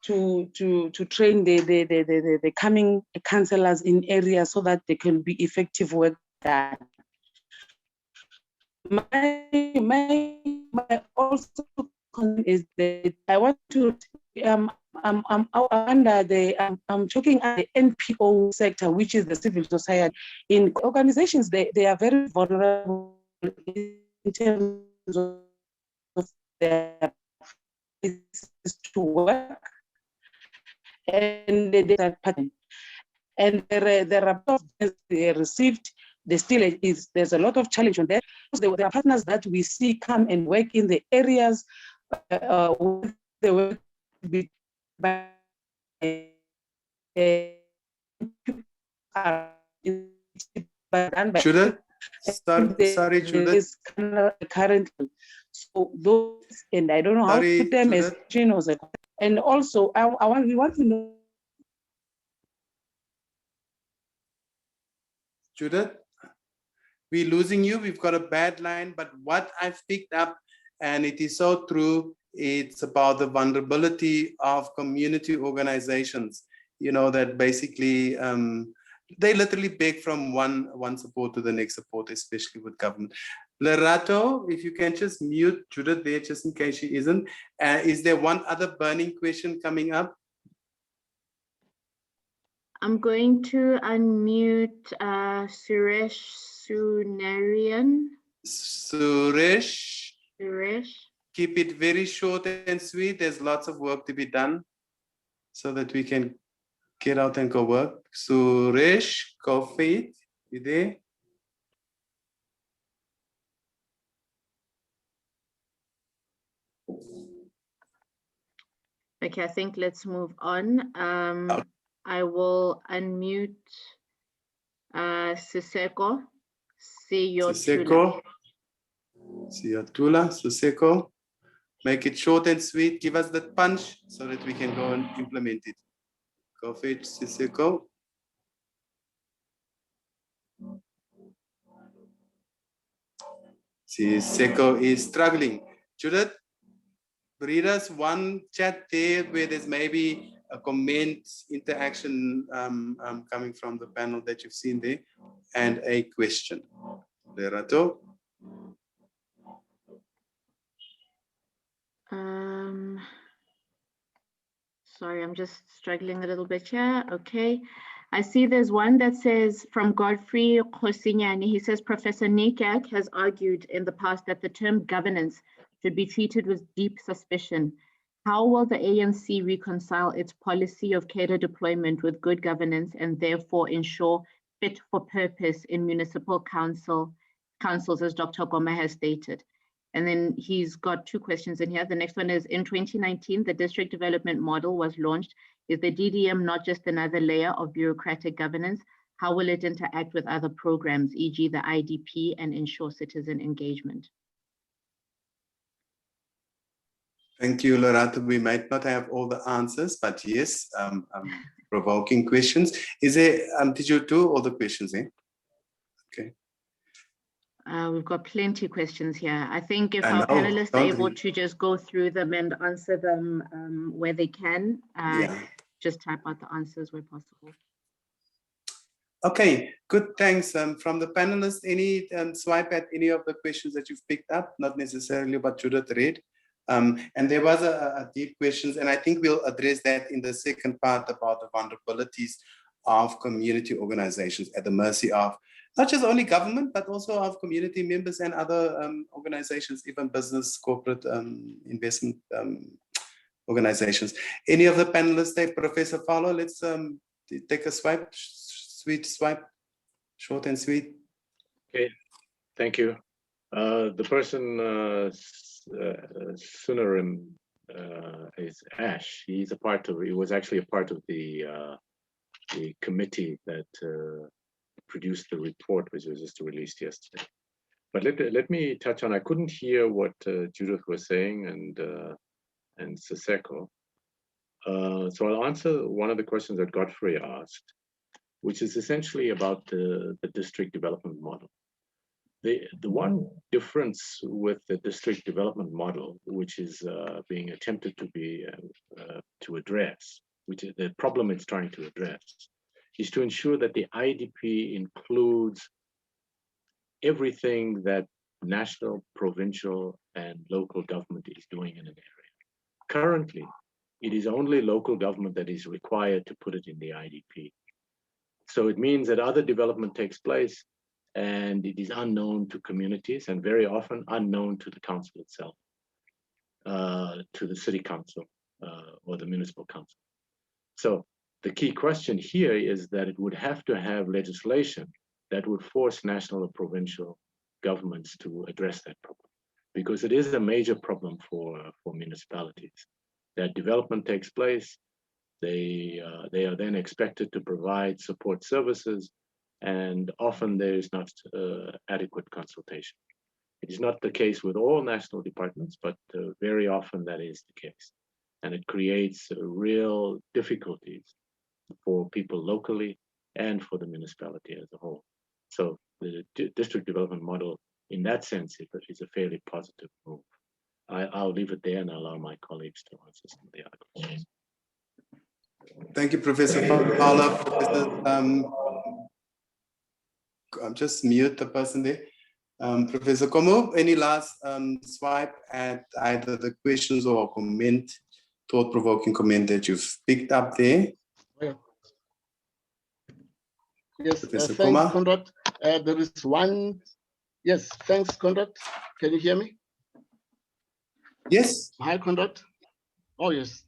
train the coming councillors in areas so that they can be effective work done. My also concern is that I want to I'm under I'm talking at the NPO sector, which is the civil society. In organizations, they are very vulnerable in terms of their places to work, and they are pattern. And the report they received there's a lot of challenge on that. There are partners that we see come and work in the areas where they work by Judith, sorry, Judith. Currently, so those, and I don't know how to put them as channels. And also, we want to know. Judith, we're losing you. We've got a bad line, but what I've picked up, and it is so true, it's about the vulnerability of community organizations, you know, that basically they literally beg from one support to the next support, especially with government. Lerato, if you can just mute Judith there, just in case she isn't. Is there one other burning question coming up? I'm going to unmute Suresh Sunarian. Suresh. Suresh. Keep it very short and sweet. There's lots of work to be done so that we can get out and go work. Suresh, go for it. You there? Okay, I think let's move on. I will unmute Siseko. Siseko. Siseko. Make it short and sweet. Give us that punch so that we can go and implement it. Go for it, Siseko. Siseko is struggling. Judith, read us one chat there where there's maybe a comment, interaction coming from the panel that you've seen there, and a question. Lerato. Sorry, I'm just struggling a little bit here. Okay. I see there's one that says from Godfrey Khosinyani. He says Professor Nikak has argued in the past that the term governance should be treated with deep suspicion. How will the ANC reconcile its policy of cadre deployment with good governance and therefore ensure fit for purpose in municipal councils, as Dr. Koma has stated? And then he's got two questions in here. The next one is, in 2019, the district development model was launched. Is the DDM not just another layer of bureaucratic governance? How will it interact with other programs, e.g. the IDP, and ensure citizen engagement? Thank you, Lerato. We might not have all the answers, but yes, provoking questions. Is there, did you do all the questions, eh? Okay. We've got plenty of questions here. I think if our panelists are able to just go through them and answer them where they can, just type out the answers where possible. Okay, good, thanks. From the panelists, any swipe at any of the questions that you've picked up, not necessarily what Judith read. And there was a deep questions, and I think we'll address that in the second part about the vulnerabilities of community organizations at the mercy of not just only government, but also of community members and other organizations, even business, corporate investment organizations. Any of the panelists there? Professor Fowler, let's take a swipe, sweet swipe, short and sweet. Okay, thank you. The person, Sunarim, is Ash. He was actually a part of the committee that produced the report, which was just released yesterday. But let me touch on, I couldn't hear what Judith was saying and Siseko. So I'll answer one of the questions that Godfrey asked, which is essentially about the district development model. The one difference with the district development model, which is being attempted to address, which is the problem it's trying to address, is to ensure that the IDP includes everything that national, provincial, and local government is doing in an area. Currently, it is only local government that is required to put it in the IDP. So it means that other development takes place and it is unknown to communities and very often unknown to the council itself, to the city council or the municipal council. So the key question here is that it would have to have legislation that would force national or provincial governments to address that problem, because it is a major problem for municipalities. That development takes place, they are then expected to provide support services, and often there is not adequate consultation. It is not the case with all national departments, but very often that is the case. And it creates real difficulties for people locally and for the municipality as a whole. So the district development model, in that sense, is a fairly positive move. I'll leave it there and allow my colleagues to answer some of the other questions. Thank you, Professor Fowler. Professor, I'm just mute the person there. Professor Koma, any last swipe at either the questions or comment, thought-provoking comment that you've picked up there? Yes, Professor thanks, Koma. Conrad. There is one. Yes, thanks, Conrad. Can you hear me? Yes. Hi, Conrad. Oh, yes.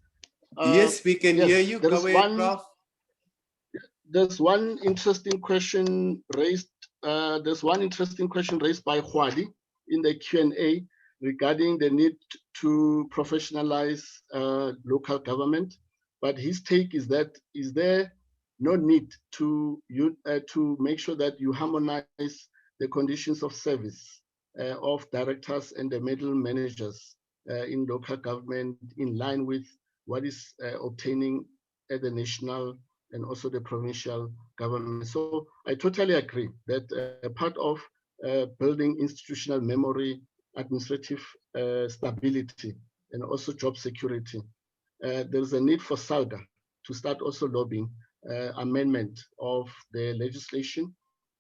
Yes, we can hear you. There Go is ahead, Prof. There's one interesting question raised. There's one interesting question raised by Hwadi in the Q&A regarding the need to professionalize local government. But his take is that, is there no need to make sure that you harmonize the conditions of service of directors and the middle managers in local government in line with what is obtaining at the national and also the provincial government? So I totally agree that a part of building institutional memory, administrative stability, and also job security, there's a need for SALGA to start also lobbying amendment of the legislation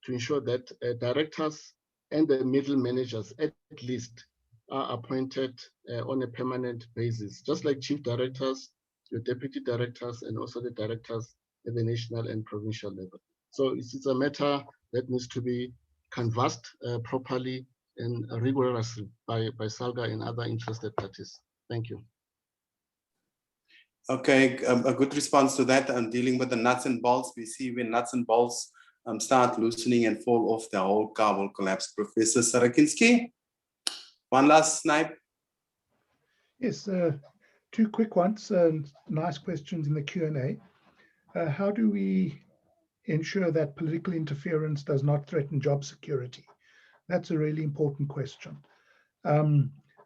to ensure that directors and the middle managers at least are appointed on a permanent basis, just like chief directors, your deputy directors, and also the directors at the national and provincial level. So it's a matter that needs to be canvassed properly and rigorously by SALGA and other interested parties. Thank you. Okay, a good response to that. And dealing with the nuts and bolts, we see when nuts and bolts start loosening and fall off, the whole car will collapse. Professor Sarakinsky, one last snipe. Yes, two quick ones. Nice questions in the Q&A. How do we ensure that political interference does not threaten job security? That's a really important question.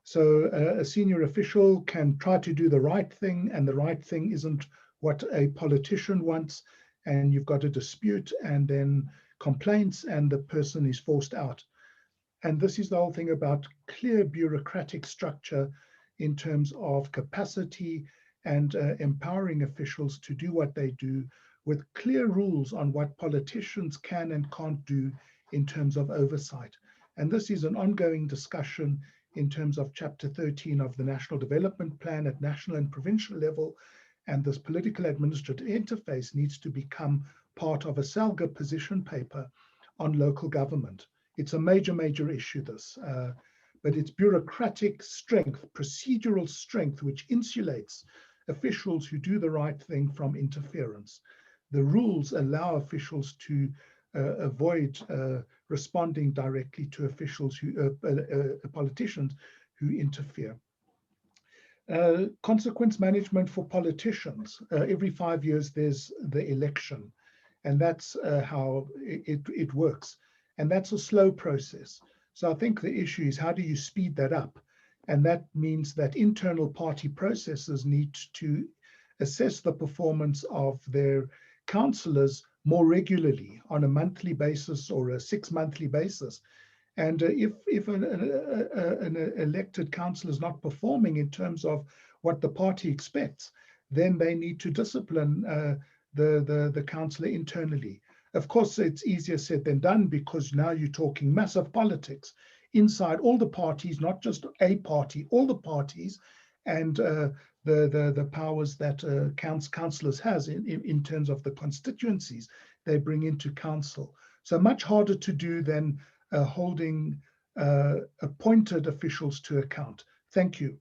So a senior official can try to do the right thing, and the right thing isn't what a politician wants, and you've got a dispute and then complaints, and the person is forced out. And this is the whole thing about clear bureaucratic structure in terms of capacity and empowering officials to do what they do with clear rules on what politicians can and can't do in terms of oversight. And this is an ongoing discussion in terms of Chapter 13 of the National Development Plan at national and provincial level. And this political administrative interface needs to become part of a SALGA position paper on local government. It's a major, major issue, this. But it's bureaucratic strength, procedural strength, which insulates officials who do the right thing from interference. The rules allow officials to avoid responding directly to officials who, politicians who interfere. Consequence management for politicians. Every 5 years, there's the election, and that's how it works. And that's a slow process. So I think the issue is, how do you speed that up? And that means that internal party processes need to assess the performance of their councillors more regularly on a monthly basis or a 6-monthly basis. And if an elected councillor is not performing in terms of what the party expects, then they need to discipline the councillor internally. Of course, it's easier said than done, because now you're talking massive politics inside all the parties, not just a party, all the parties, and the powers that councillors has in terms of the constituencies they bring into council. So much harder to do than holding appointed officials to account. Thank you.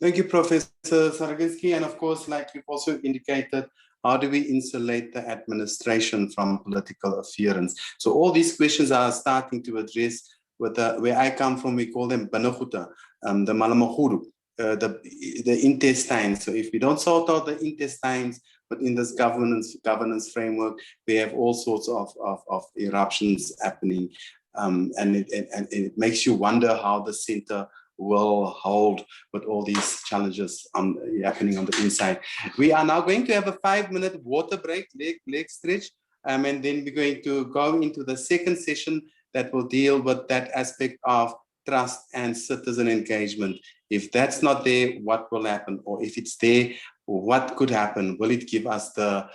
Thank you, Professor Sarakinsky. And of course, like you've also indicated, How do we insulate the administration from political interference? So all these questions are starting to address with where I come from, we call them Banahuta, the Malamahuru, the intestines. So if we don't sort out the intestines, but in this governance framework, we have all sorts of eruptions happening. And it makes you wonder how the center will hold with all these challenges happening on the inside. We are now going to have a 5-minute water break, leg stretch, and then we're going to go into the second session that will deal with that aspect of trust and citizen engagement. If that's not there, what will happen? Or if it's there, what could happen? Will it give us the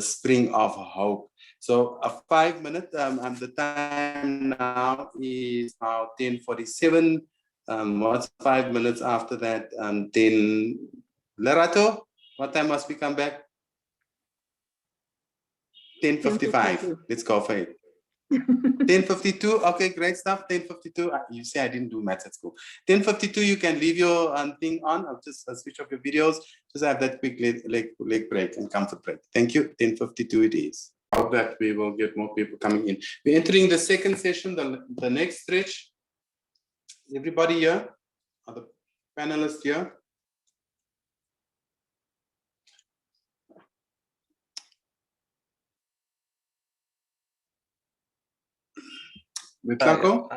spring of hope? So a 5-minute, the time now is now 10:47. What's 5 minutes after that? Then Lerato, what time must we come back? 10:55. Let's go for it. 10:52. Okay, great stuff. 10:52. You say I didn't do maths at school. 10:52. You can leave your thing on. I'll just switch off your videos. Just have that quick leg break and comfort break. Thank you. 10:52 it is. Hope that we will get more people coming in. We're entering the second session, the next stretch. Everybody here? Are the panelists here?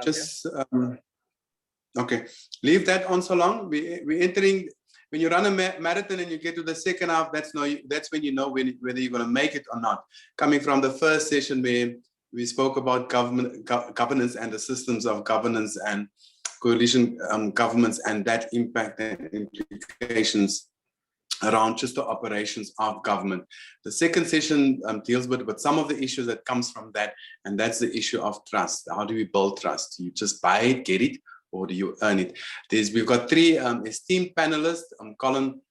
Just okay. Leave that on so long. We're entering. When you run a marathon and you get to the second half, that's when you know whether you're going to make it or not. Coming from the first session where we spoke about governance and the systems of governance and coalition governments and that impact and implications around just the operations of government. The second session deals with some of the issues that comes from that, and that's the issue of trust. How do we build trust? Do you just buy it, get it, or do you earn it? We've got three esteemed panelists. Collen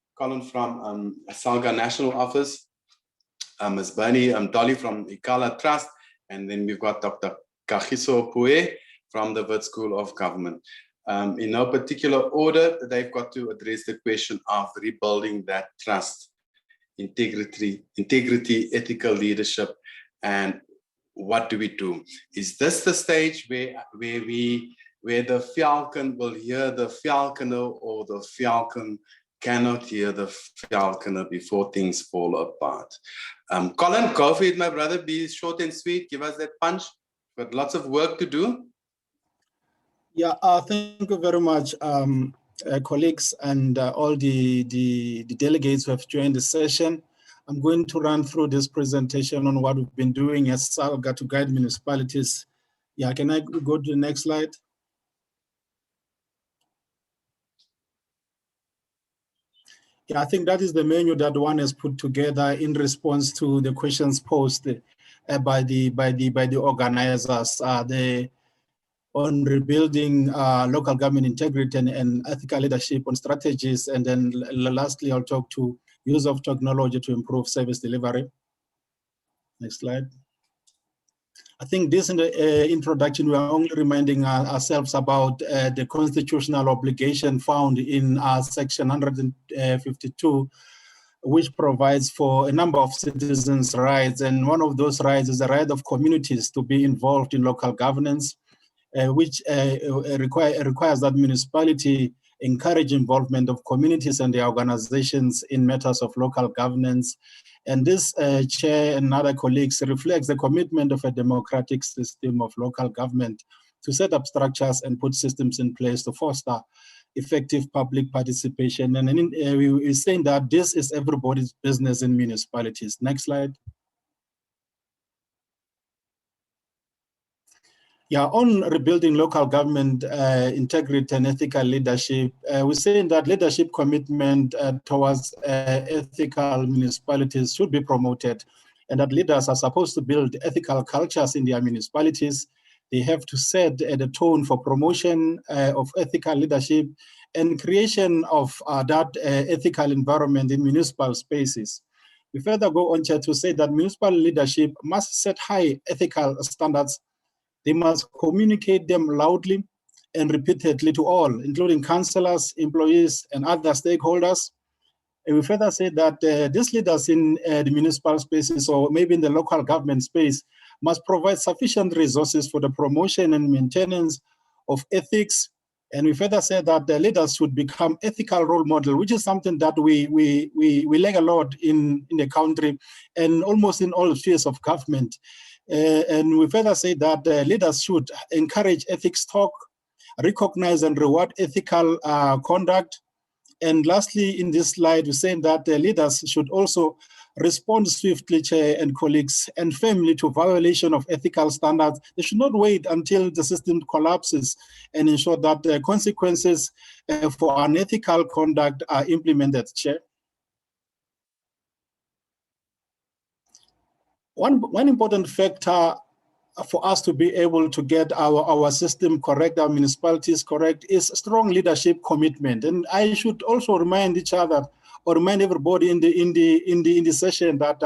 from SALGA National Office, Ms. Bernie Dolley from Ikhala Trust, and then we've got Dr. Kagiso Pooe from the Wits School of Government. In no particular order, they've got to address the question of rebuilding that trust, integrity, ethical leadership, and what do we do? Is this the stage where the falcon will hear the falconer, or the falcon cannot hear the falconer before things fall apart? Collen, go for it, my brother. Be short and sweet. Give us that punch. Got lots of work to do. Yeah, thank you very much, colleagues and all the delegates who have joined the session. I'm going to run through this presentation on what we've been doing as SALGA to guide municipalities. Yeah, can I go to the next slide? Yeah, I think that is the menu that one has put together in response to the questions posed by the organizers. On rebuilding local government integrity and ethical leadership on strategies. And then lastly, I'll talk to use of technology to improve service delivery. Next slide. I think this in the introduction, we are only reminding ourselves about the constitutional obligation found in section 152, which provides for a number of citizens' rights. And one of those rights is the right of communities to be involved in local governance, which requires that municipality encourage involvement of communities and their organizations in matters of local governance. And this, Chair and other colleagues, reflects the commitment of a democratic system of local government to set up structures and put systems in place to foster effective public participation. And we're saying that this is everybody's business in municipalities. Next slide. Yeah, on rebuilding local government integrity and ethical leadership, we're saying that leadership commitment towards ethical municipalities should be promoted, and that leaders are supposed to build ethical cultures in their municipalities. They have to set the tone for promotion of ethical leadership and creation of that ethical environment in municipal spaces. We further go on to say that municipal leadership must set high ethical standards. They must communicate them loudly and repeatedly to all, including councillors, employees, and other stakeholders. And we further say that these leaders in the municipal spaces or maybe in the local government space must provide sufficient resources for the promotion and maintenance of ethics. And we further say that the leaders should become ethical role model, which is something that we lack a lot in the country and almost in all spheres of government. And we further say that leaders should encourage ethics talk, recognize and reward ethical conduct. And lastly, in this slide, we're saying that the leaders should also respond swiftly, Chair and colleagues, and firmly to violation of ethical standards. They should not wait until the system collapses and ensure that the consequences for unethical conduct are implemented, Chair. One important factor for us to be able to get our system correct, our municipalities correct, is strong leadership commitment. And I should also remind each other or remind everybody in the session that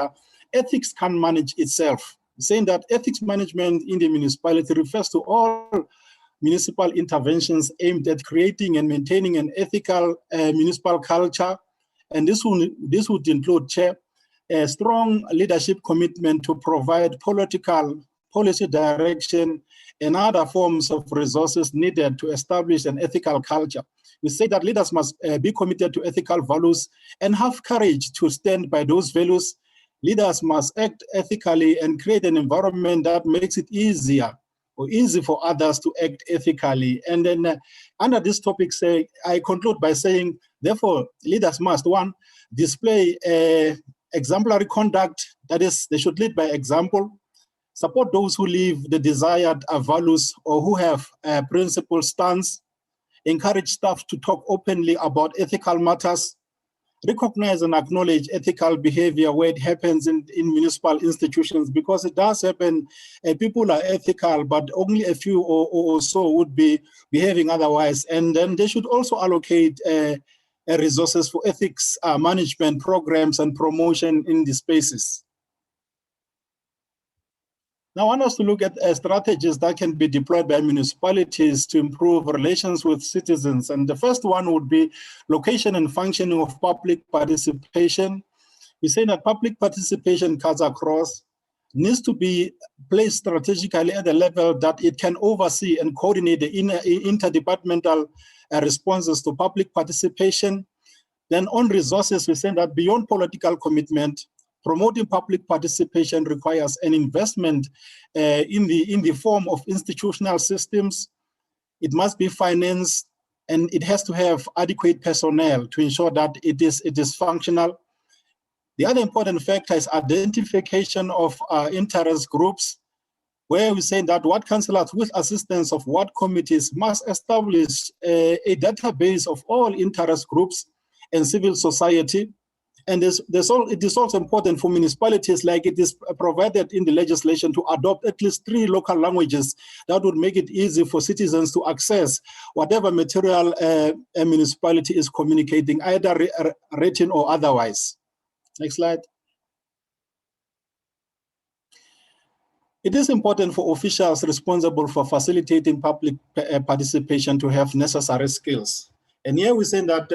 ethics can manage itself. Saying that ethics management in the municipality refers to all municipal interventions aimed at creating and maintaining an ethical municipal culture. And this would include, Chair, a strong leadership commitment to provide policy direction and other forms of resources needed to establish an ethical culture. We say that leaders must be committed to ethical values and have courage to stand by those values. Leaders must act ethically and create an environment that makes it easy for others to act ethically. And then under this topic, I conclude by saying, therefore, leaders must, one, display exemplary conduct, that is, they should lead by example, support those who live the desired values or who have a principled stance, encourage staff to talk openly about ethical matters, recognize and acknowledge ethical behavior where it happens in municipal institutions, because it does happen. People are ethical, but only a few or so would be behaving otherwise. And then they should also allocate resources for ethics management programs and promotion in the spaces. Now, I want us to look at strategies that can be deployed by municipalities to improve relations with citizens. And the first one would be location and functioning of public participation. We say that public participation cuts across, needs to be placed strategically at a level that it can oversee and coordinate the interdepartmental responses to public participation. Then on resources, we say that beyond political commitment, promoting public participation requires an investment in the form of institutional systems. It must be financed, and it has to have adequate personnel to ensure that it is functional. The other important factor is identification of interest groups, where we say that ward councillors with assistance of ward committees must establish a database of all interest groups and civil society. And it is also important for municipalities, like it is provided in the legislation, to adopt at least 3 local languages that would make it easy for citizens to access whatever material a municipality is communicating, either written or otherwise. Next slide. It is important for officials responsible for facilitating public participation to have necessary skills. And here we say that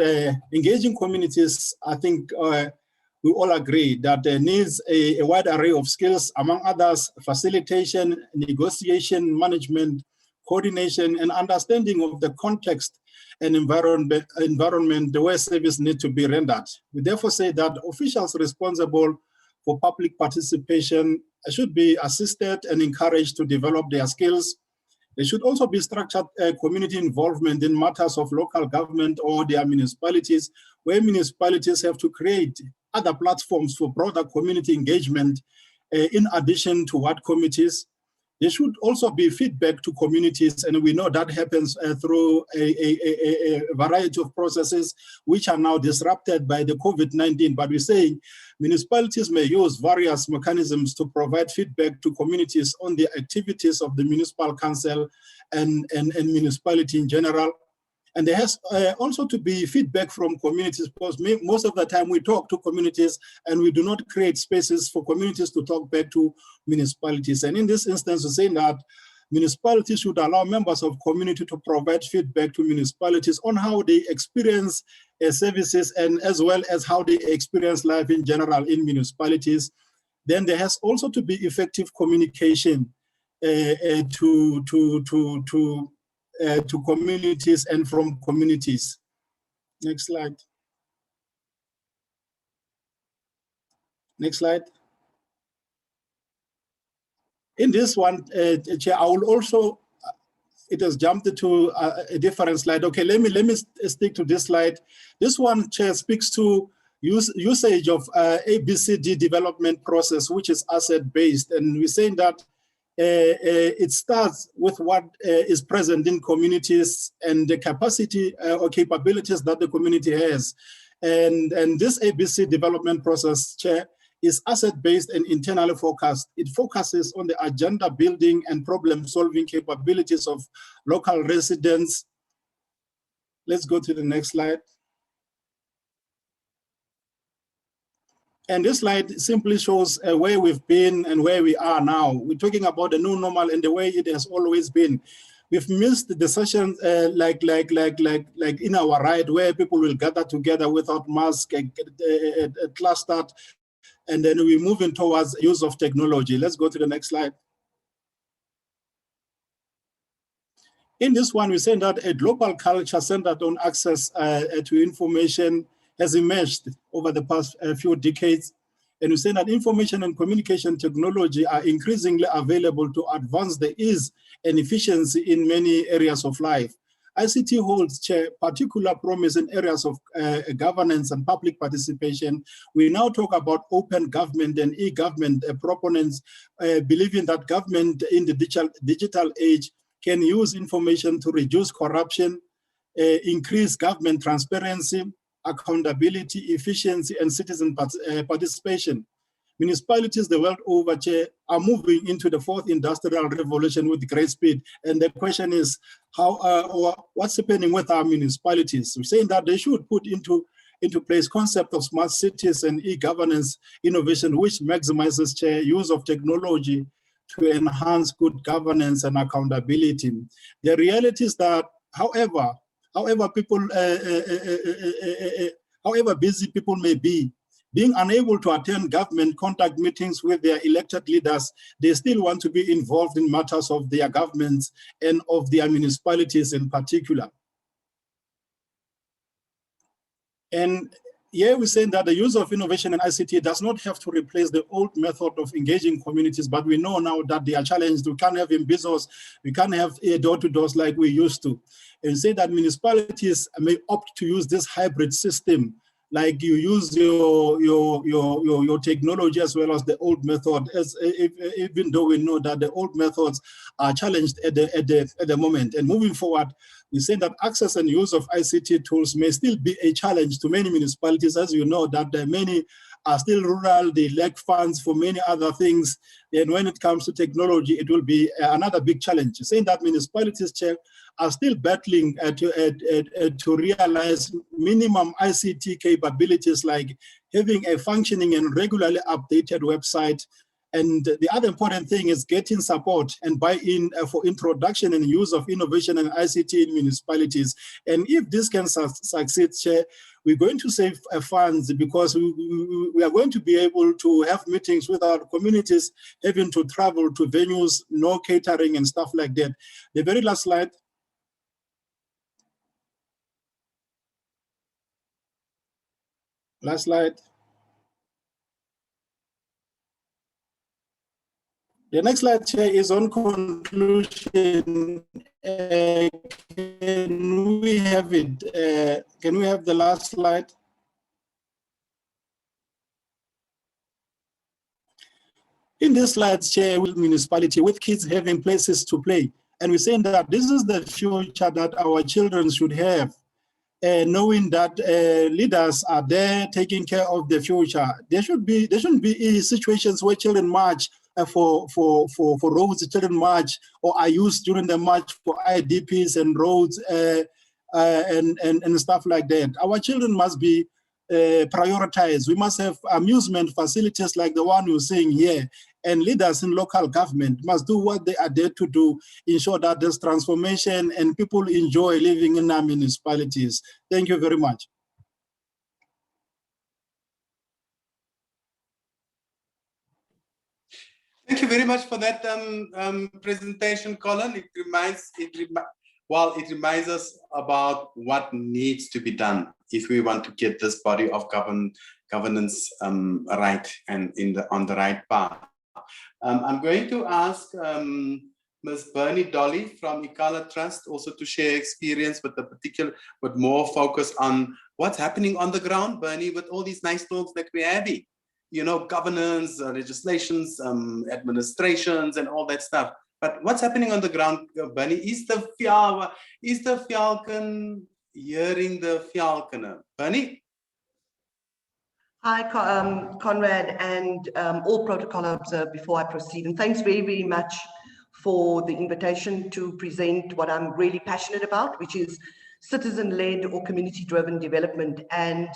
engaging communities, I think we all agree that there needs a wide array of skills, among others, facilitation, negotiation, management, coordination, and understanding of the context and environment where service needs to be rendered. We therefore say that officials responsible for public participation should be assisted and encouraged to develop their skills. There should also be structured community involvement in matters of local government or their municipalities, where municipalities have to create other platforms for broader community engagement in addition to ward committees. There should also be feedback to communities, and we know that happens through a variety of processes which are now disrupted by the COVID-19, but we're saying municipalities may use various mechanisms to provide feedback to communities on the activities of the municipal council and municipality in general. And there has also to be feedback from communities, because most of the time we talk to communities and we do not create spaces for communities to talk back to municipalities. And in this instance, we're saying that municipalities should allow members of community to provide feedback to municipalities on how they experience services and as well as how they experience life in general in municipalities. Then there has also to be effective communication to communities and from communities. Next slide. Next slide. In this one, Chair, I will also, it has jumped to a different slide. Okay, let me stick to this slide. This one, Chair, speaks to usage of ABCD development process, which is asset-based. And we're saying that it starts with what is present in communities and the capacity or capabilities that the community has. And this ABC development process, Chair, is asset-based and internally focused. It focuses on the agenda building and problem-solving capabilities of local residents. Let's go to the next slide. And this slide simply shows where we've been and where we are now. We're talking about the new normal and the way it has always been. We've missed the sessions like in our ride where people will gather together without masks, clustered, and then we're moving towards use of technology. Let's go to the next slide. In this one, we're saying that a global culture centered on access to information has emerged over the past few decades. And we're saying that information and communication technology are increasingly available to advance the ease and efficiency in many areas of life. ICT holds, Chair, particular promise in areas of governance and public participation. We now talk about open government and e-government proponents believing that government in the digital age can use information to reduce corruption, increase government transparency, accountability, efficiency, and citizen participation. Municipalities the world over, Chair, are moving into the fourth industrial revolution with great speed. And the question is, what's happening with our municipalities? We're saying that they should put into place concept of smart cities and e-governance innovation, which maximizes, Chair, use of technology to enhance good governance and accountability. The reality is that, however busy people may be, being unable to attend government contact meetings with their elected leaders, they still want to be involved in matters of their governments and of their municipalities in particular. And here we're saying that the use of innovation and ICT does not have to replace the old method of engaging communities, but we know now that they are challenged. We can't have imbizos, we can't have door-to-doors like we used to. And say that municipalities may opt to use this hybrid system, like you use your technology as well as the old method, even though we know that the old methods are challenged at the moment. And moving forward, we say that access and use of ICT tools may still be a challenge to many municipalities, as you know that many are still rural, they lack funds for many other things. And when it comes to technology, it will be another big challenge. Saying that municipalities, Chair, are still battling to realize minimum ICT capabilities like having a functioning and regularly updated website. And the other important thing is getting support and buy-in for introduction and use of innovation and ICT in municipalities. And if this can succeed, Chair, we're going to save funds because we are going to be able to have meetings with our communities, having to travel to venues, no catering and stuff like that. The very last slide. Last slide. The next slide, Chair, is on conclusion. Can we have it? Can we have the last slide? In this slide, Chair, with municipality, with kids having places to play. And we're saying that this is the future that our children should have. Knowing that leaders are there taking care of the future. There shouldn't be situations where children march for roads, children march or are used during the march for IDPs and roads and stuff like that. Our children must be prioritized. We must have amusement facilities like the one you're seeing here. and leaders in local government must do what they are there to do, ensure that there's transformation and people enjoy living in our municipalities. Thank you very much. Thank you very much for that presentation, Collen. It reminds us about what needs to be done if we want to get this body of governance right and on the right path. I'm going to ask Ms. Bernie Dolley from Ikhala Trust also to share experience with more focus on what's happening on the ground, Bernie, with all these nice talks that we're having. You know, governance, legislations, administrations, and all that stuff. But what's happening on the ground, Bernie? Is the Falcon hearing the Falconer? Bernie? Hi, Conrad, and all protocol observed before I proceed. And thanks very, very much for the invitation to present what I'm really passionate about, which is citizen-led or community-driven development. And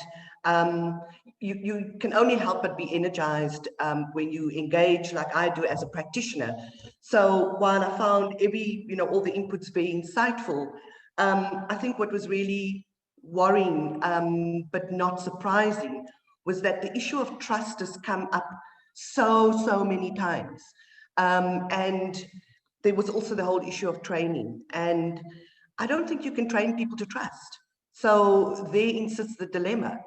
you can only help but be energized when you engage like I do as a practitioner. So while I found all the inputs very insightful, I think what was really worrying but not surprising was that the issue of trust has come up so many times. And there was also the whole issue of training. And I don't think you can train people to trust. So there sits the dilemma.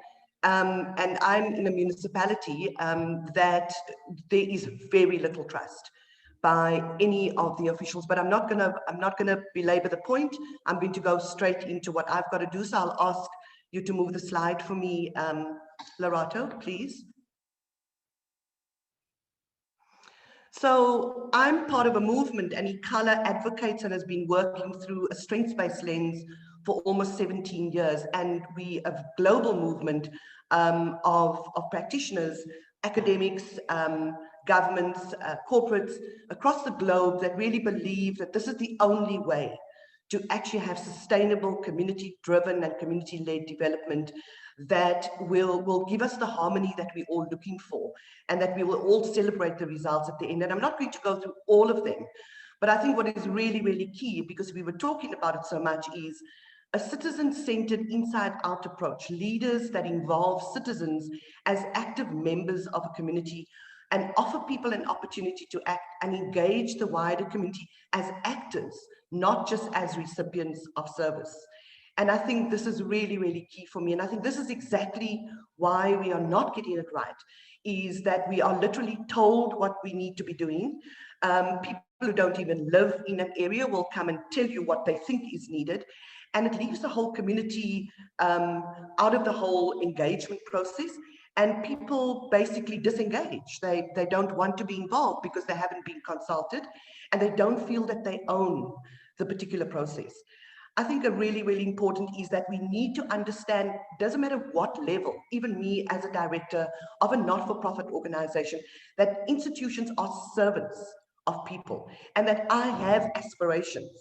And I'm in a municipality that there is very little trust by any of the officials, but I'm not gonna belabor the point. I'm going to go straight into what I've got to do. So I'll ask you to move the slide for me, Larato, please. So I'm part of a movement, and Ikhala advocates and has been working through a strengths-based lens for almost 17 years. And we have a global movement of practitioners, academics, governments, corporates across the globe that really believe that this is the only way to actually have sustainable community-driven and community-led development that will give us the harmony that we're all looking for, and that we will all celebrate the results at the end. And I'm not going to go through all of them, but I think what is really, really key, because we were talking about it so much, is a citizen-centered inside-out approach, leaders that involve citizens as active members of a community and offer people an opportunity to act and engage the wider community as actors, not just as recipients of service. And I think this is really, really key for me. And I think this is exactly why we are not getting it right, is that we are literally told what we need to be doing. People who don't even live in an area will come and tell you what they think is needed. And it leaves the whole community out of the whole engagement process. And people basically disengage. They don't want to be involved because they haven't been consulted, and they don't feel that they own the particular process. I think a really, really important is that we need to understand, doesn't matter what level, even me as a director of a not-for-profit organization, that institutions are servants of people, and that I have aspirations,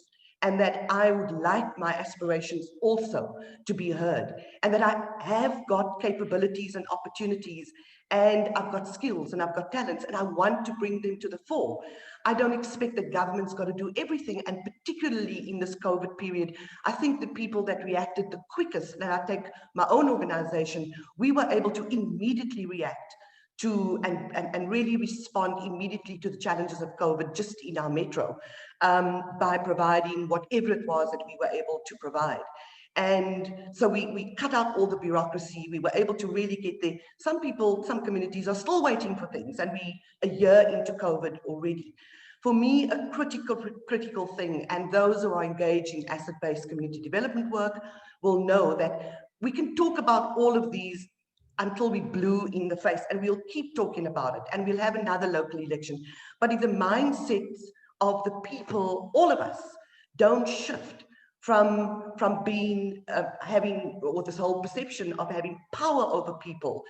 and that I would like my aspirations also to be heard, and that I have got capabilities and opportunities, and I've got skills and I've got talents, and I want to bring them to the fore. I don't expect the government's got to do everything, and particularly in this COVID period, I think the people that reacted the quickest, and I take my own organization, we were able to immediately react to and really respond immediately to the challenges of COVID just in our metro by providing whatever it was that we were able to provide. And so we cut out all the bureaucracy. We were able to really get there. Some people, some communities are still waiting for things, and we a year into COVID already. For me, a critical thing, and those who are engaged in asset-based community development work will know that we can talk about all of these until we blue in the face, and we'll keep talking about it, and we'll have another local election. But if the mindsets of the people, all of us, don't shift from being having, or this whole perception of having power over people,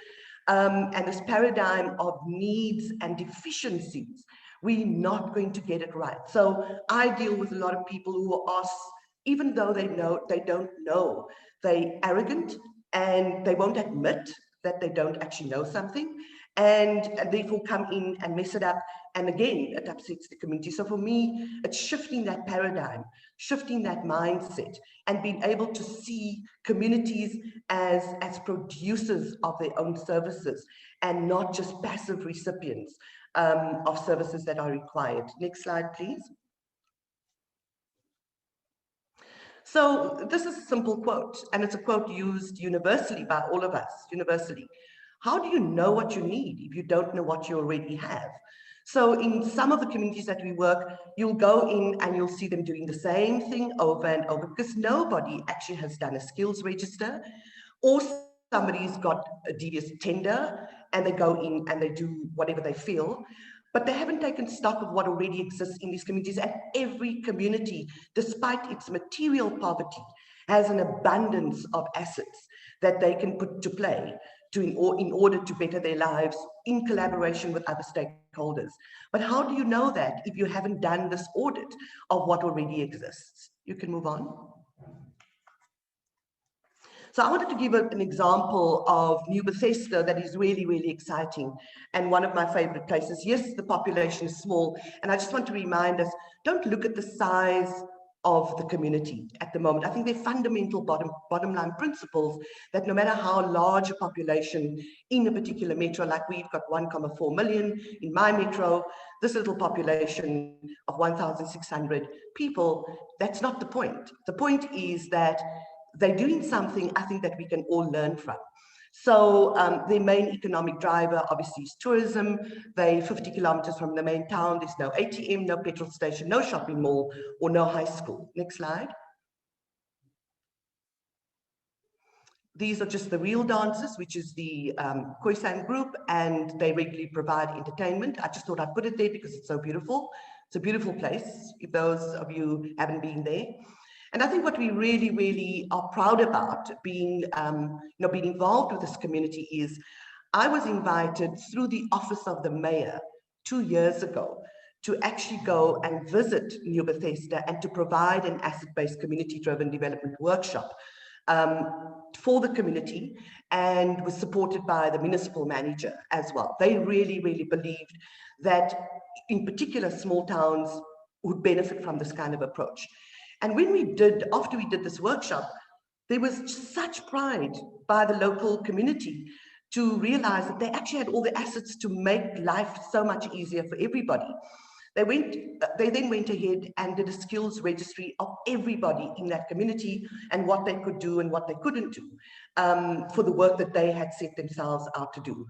and this paradigm of needs and deficiencies, we're not going to get it right. So I deal with a lot of people who are, even though they don't know, they're arrogant, and they won't admit that they don't actually know something, and therefore come in and mess it up. And again, it upsets the community. So for me, it's shifting that paradigm, shifting that mindset, and being able to see communities as producers of their own services and not just passive recipients of services that are required. Next slide, please. So this is a simple quote, and it's a quote used universally by all of us, universally. How do you know what you need if you don't know what you already have? So in some of the communities that we work, you'll go in and you'll see them doing the same thing over and over, because nobody actually has done a skills register, or somebody's got a devious tender and they go in and they do whatever they feel. But they haven't taken stock of what already exists in these communities. And every community, despite its material poverty, has an abundance of assets that they can put to play in order to better their lives in collaboration with other stakeholders. But how do you know that if you haven't done this audit of what already exists? You can move on. So I wanted to give an example of New Bethesda that is really, really exciting and one of my favorite places. Yes, the population is small, and I just want to remind us, don't look at the size of the community at the moment. I think they're fundamental bottom line principles that no matter how large a population in a particular metro, like we've got 1.4 million in my metro, this little population of 1,600 people, that's not the point. The point is that they're doing something, I think, that we can all learn from. So their main economic driver obviously is tourism. They're 50 kilometers from the main town. There's no ATM, no petrol station, no shopping mall, or no high school. Next slide. These are just the real dancers, which is the Khoisan group, and they regularly provide entertainment. I just thought I'd put it there because it's so beautiful. It's a beautiful place, if those of you haven't been there. And I think what we really, really are proud about being, being involved with this community is I was invited through the office of the mayor 2 years ago to actually go and visit New Bethesda and to provide an asset-based community-driven development workshop for the community, and was supported by the municipal manager as well. They really, really believed that in particular small towns would benefit from this kind of approach. And after we did this workshop, there was such pride by the local community to realize that they actually had all the assets to make life so much easier for everybody. They then went ahead and did a skills registry of everybody in that community and what they could do and what they couldn't do for the work that they had set themselves out to do.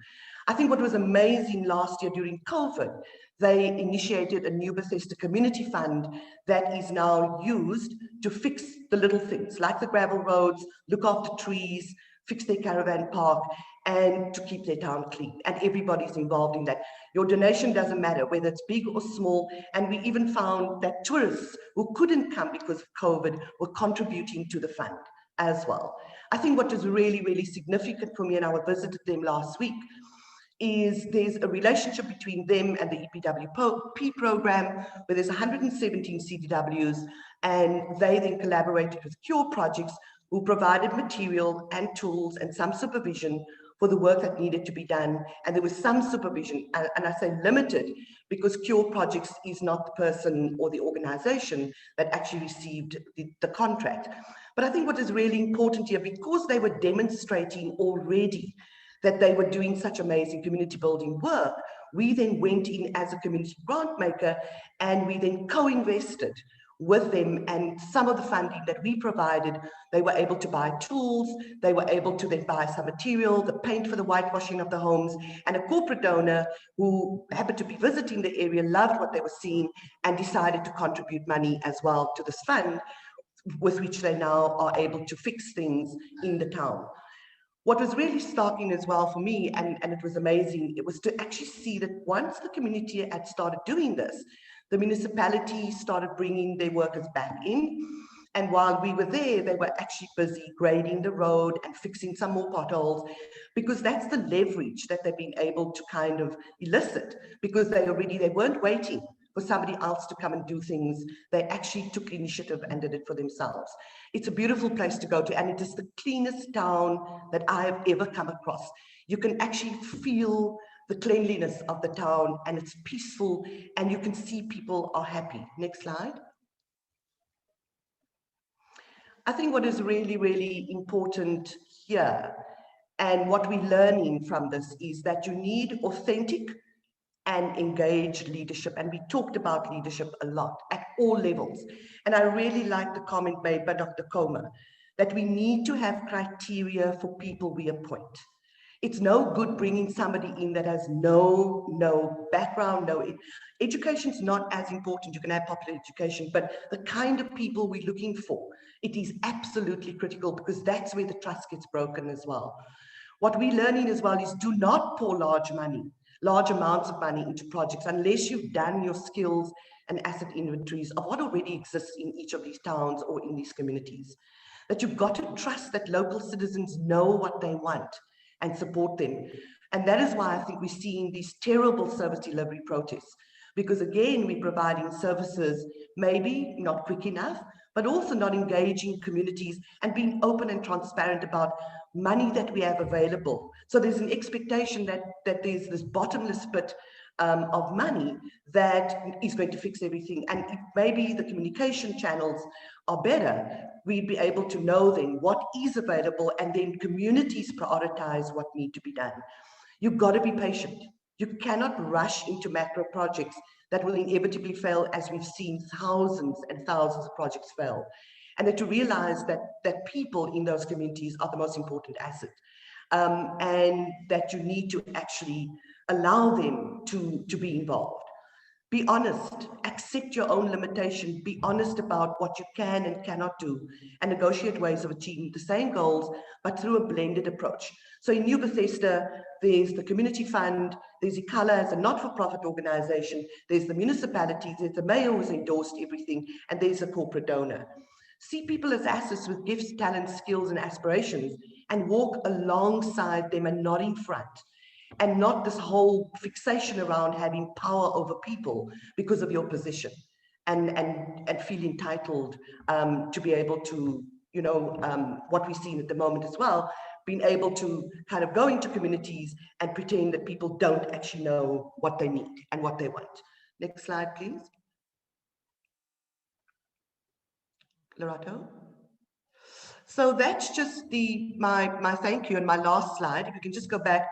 I think what was amazing last year during COVID, they initiated a New Bethesda community fund that is now used to fix the little things like the gravel roads, look after trees, fix their caravan park, and to keep their town clean. And everybody's involved in that. Your donation doesn't matter, whether it's big or small. And we even found that tourists who couldn't come because of COVID were contributing to the fund as well. I think what was really, really significant for me, and I visited them last week, is there's a relationship between them and the EPWP program, where there's 117 CDWs, and they then collaborated with Cure Projects, who provided material and tools and some supervision for the work that needed to be done. And there was some supervision, and I say limited, because Cure Projects is not the person or the organization that actually received the contract. But I think what is really important here, because they were demonstrating already that they were doing such amazing community building work, we then went in as a community grant maker, and we then co-invested with them, and some of the funding that we provided, they were able to buy tools, they were able to then buy some material, the paint for the whitewashing of the homes, and a corporate donor who happened to be visiting the area loved what they were seeing and decided to contribute money as well to this fund, with which they now are able to fix things in the town. What was really startling as well for me, and it was amazing, it was to actually see that once the community had started doing this, the municipality started bringing their workers back in. And while we were there, they were actually busy grading the road and fixing some more potholes, because that's the leverage that they've been able to kind of elicit, because they weren't waiting for somebody else to come and do things. They actually took initiative and did it for themselves. It's a beautiful place to go to, and it is the cleanest town that I have ever come across. You can actually feel the cleanliness of the town, and it's peaceful, and you can see people are happy. Next slide. I think what is really, really important here, and what we're learning from this, is that you need authentic and engaged leadership. And we talked about leadership a lot at all levels. And I really like the comment made by Dr. Koma, that we need to have criteria for people we appoint. It's no good bringing somebody in that has no background, education's not as important. You can have popular education, but the kind of people we're looking for, it is absolutely critical, because that's where the trust gets broken as well. What we're learning as well is, do not pour large amounts of money into projects unless you've done your skills and asset inventories of what already exists in each of these towns or in these communities. That you've got to trust that local citizens know what they want and support them. And that is why I think we're seeing these terrible service delivery protests, because again, we're providing services maybe not quick enough, but also not engaging communities and being open and transparent about money that we have available. So there's an expectation that there's this bottomless pit of money that is going to fix everything. And if maybe the communication channels are better, we'd be able to know then what is available, and then communities prioritize what need to be done. You've got to be patient. You cannot rush into macro projects that will inevitably fail, as we've seen thousands and thousands of projects fail. And that to realize that people in those communities are the most important asset, and that you need to actually allow them to be involved. Be honest, accept your own limitation, be honest about what you can and cannot do, and negotiate ways of achieving the same goals, but through a blended approach. So in New Bethesda, there's the community fund, there's Ikhala as a not-for-profit organization, there's the municipalities, there's the mayor who's endorsed everything, and there's a corporate donor. See people as assets with gifts, talents, skills, and aspirations, and walk alongside them and not in front. And not this whole fixation around having power over people because of your position, and feel entitled to be able to, what we're seeing at the moment as well, being able to kind of go into communities and pretend that people don't actually know what they need and what they want. Next slide, please. Lorato. So that's just my thank you, and my last slide. If you can just go back.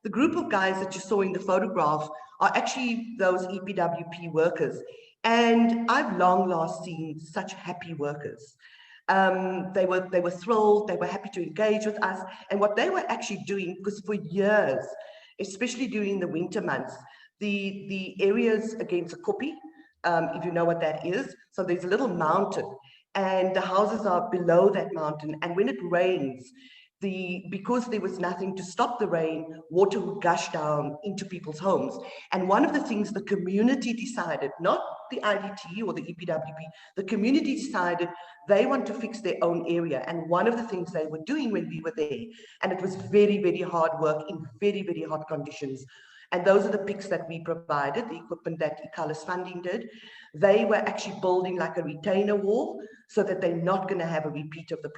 The group of guys that you saw in the photograph are actually those EPWP workers. And I've long last seen such happy workers. They were thrilled, they were happy to engage with us. And what they were actually doing, because for years, especially during the winter months, the areas against a koppie, if you know what that is, so there's a little mountain, and the houses are below that mountain. And when it rains, because there was nothing to stop the rain, water would gush down into people's homes. And one of the things the community decided, not the IDT or the EPWP, the community decided they want to fix their own area. And one of the things they were doing when we were there, and it was very, very hard work in very, very hot conditions. And those are the pics that we provided, the equipment that Ikhala's funding did. They were actually building like a retainer wall so that they're not going to have a repeat of the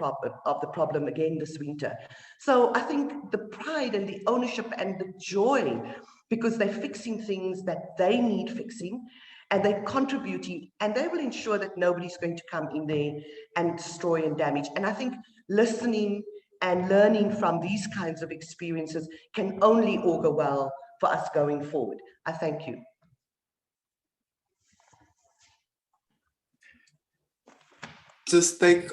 problem again this winter. So I think the pride and the ownership and the joy, because they're fixing things that they need fixing, and they're contributing, and they will ensure that nobody's going to come in there and destroy and damage. And I think listening and learning from these kinds of experiences can only augur well for us going forward. I thank you. Just take,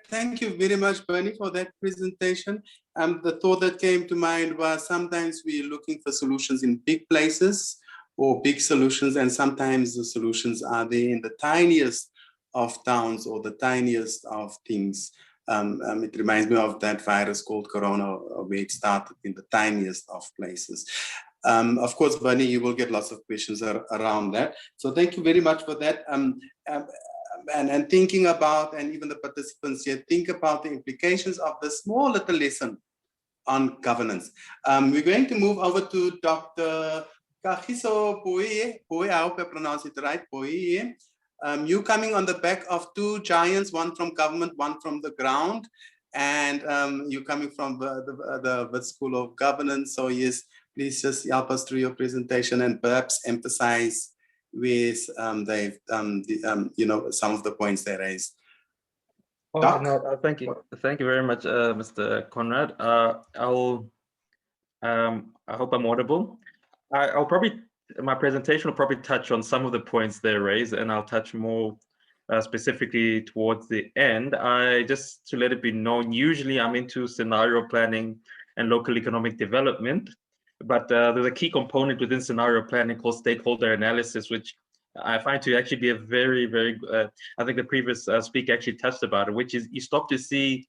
thank you very much, Bernie, for that presentation. The thought that came to mind was sometimes we're looking for solutions in big places or big solutions, and sometimes the solutions are there in the tiniest of towns or the tiniest of things. It reminds me of that virus called Corona, where it started in the tiniest of places. Of course, Bernie, you will get lots of questions around that. So thank you very much for that. And thinking about, and even the participants here, think about the implications of the small little lesson on governance. We're going to move over to Dr. Kagiso Pooe, I hope I pronounce it right, Pooe. You coming on the back of two giants, one from government, one from the ground. and you're coming from the Wits School of Governance. So yes, please just help us through your presentation and perhaps emphasize with you know, some of the points they raised. Oh, no, thank you very much, Mr. Conrad. I hope I'm audible. My presentation will probably touch on some of the points they raised, and I'll touch more specifically towards the end. Just to let it be known, usually I'm into scenario planning and local economic development, but there's a key component within scenario planning called stakeholder analysis, which I find to actually be a very, very, I think the previous speaker actually touched about it, which is you stop to see,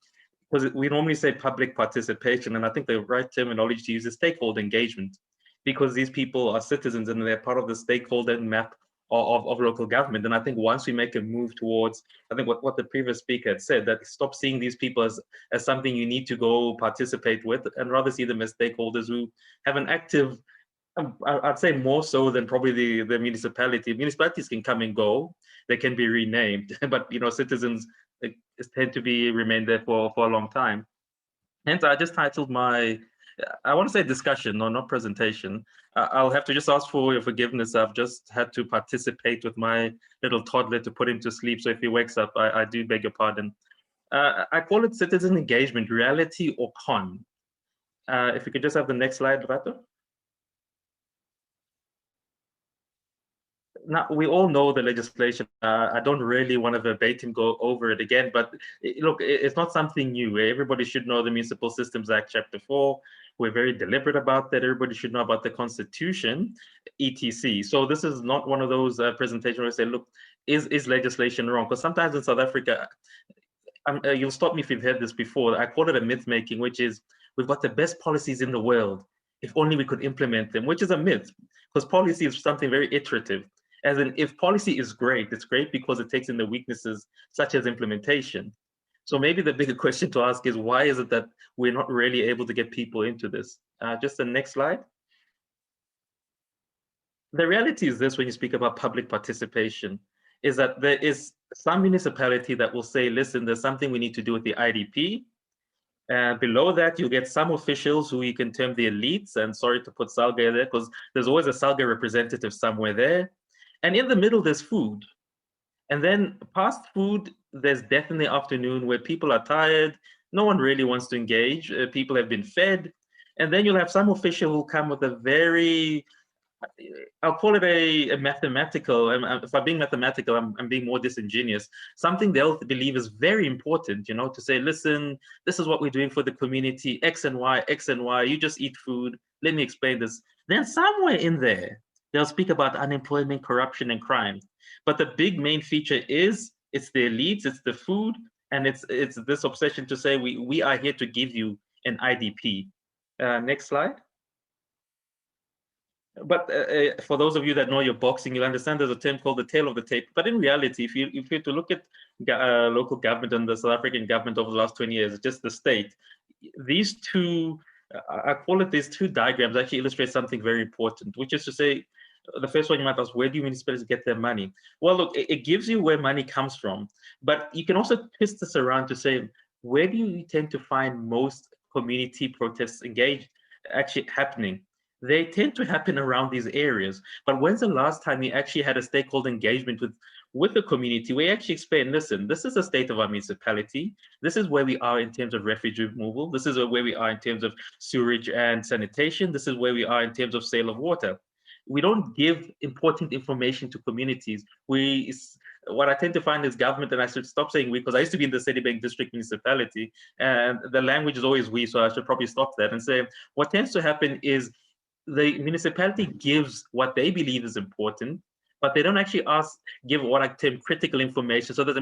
because we normally say public participation, and I think the right terminology to use is stakeholder engagement, because these people are citizens and they're part of the stakeholder map of local government. And I think once we make a move towards, I think what the previous speaker had said, that stop seeing these people as something you need to go participate with, and rather see them as stakeholders who have an active, I'd say more so than probably the municipality. Municipalities can come and go, they can be renamed, but you know, citizens tend to remain there for a long time. Hence, I just titled my, I want to say discussion, no, not presentation. I'll have to just ask for your forgiveness. I've just had to participate with my little toddler to put him to sleep. So if he wakes up, I do beg your pardon. I call it citizen engagement, reality or con. If we could just have the next slide, Rato. Now, we all know the legislation. I don't really want to verbatim go over it again, but look, it's not something new. Everybody should know the Municipal Systems Act, Chapter 4. We're very deliberate about that. Everybody should know about the Constitution, etc. So this is not one of those presentations where I say, look, is legislation wrong? Because sometimes in South Africa, you'll stop me if you've heard this before, I call it a myth making, which is we've got the best policies in the world, if only we could implement them, which is a myth, because policy is something very iterative. As in, if policy is great, it's great because it takes in the weaknesses such as implementation. So maybe the bigger question to ask is, why is it that we're not really able to get people into this? Just the next slide. The reality is this, when you speak about public participation, is that there is some municipality that will say, listen, there's something we need to do with the IDP. Below that, you get some officials who you can term the elites, and sorry to put SALGA there, because there's always a SALGA representative somewhere there. And in the middle, there's food. And then past food, there's death in the afternoon where people are tired. No one really wants to engage. People have been fed. And then you'll have some official who come with a very, I'll call it a mathematical, if I'm being mathematical, I'm being more disingenuous. Something they'll believe is very important, you know, to say, listen, this is what we're doing for the community, X and Y, you just eat food. Let me explain this. Then somewhere in there, they'll speak about unemployment, corruption, and crime. But the big main feature is it's the elites, it's the food, and it's this obsession to say we are here to give you an IDP. Next slide. But for those of you that know your boxing, you'll understand there's a term called the tail of the tape. But in reality, if you're to look at local government and the South African government over the last 20 years, just the state, these two, I call it these two diagrams actually illustrate something very important, which is to say, the first one you might ask, where do municipalities get their money? Well, look, it gives you where money comes from, but you can also twist this around to say, where do you tend to find most community protests actually happening? They tend to happen around these areas. But when's the last time you actually had a stakeholder engagement with the community where you actually explain, listen, this is the state of our municipality. This is where we are in terms of refuse removal. This is where we are in terms of sewerage and sanitation. This is where we are in terms of sale of water. We don't give important information to communities. What I tend to find is government, and I should stop saying we, because I used to be in the Citibank district municipality, and the language is always we, so I should probably stop that and say, what tends to happen is the municipality gives what they believe is important, but they don't actually give what I term critical information, so that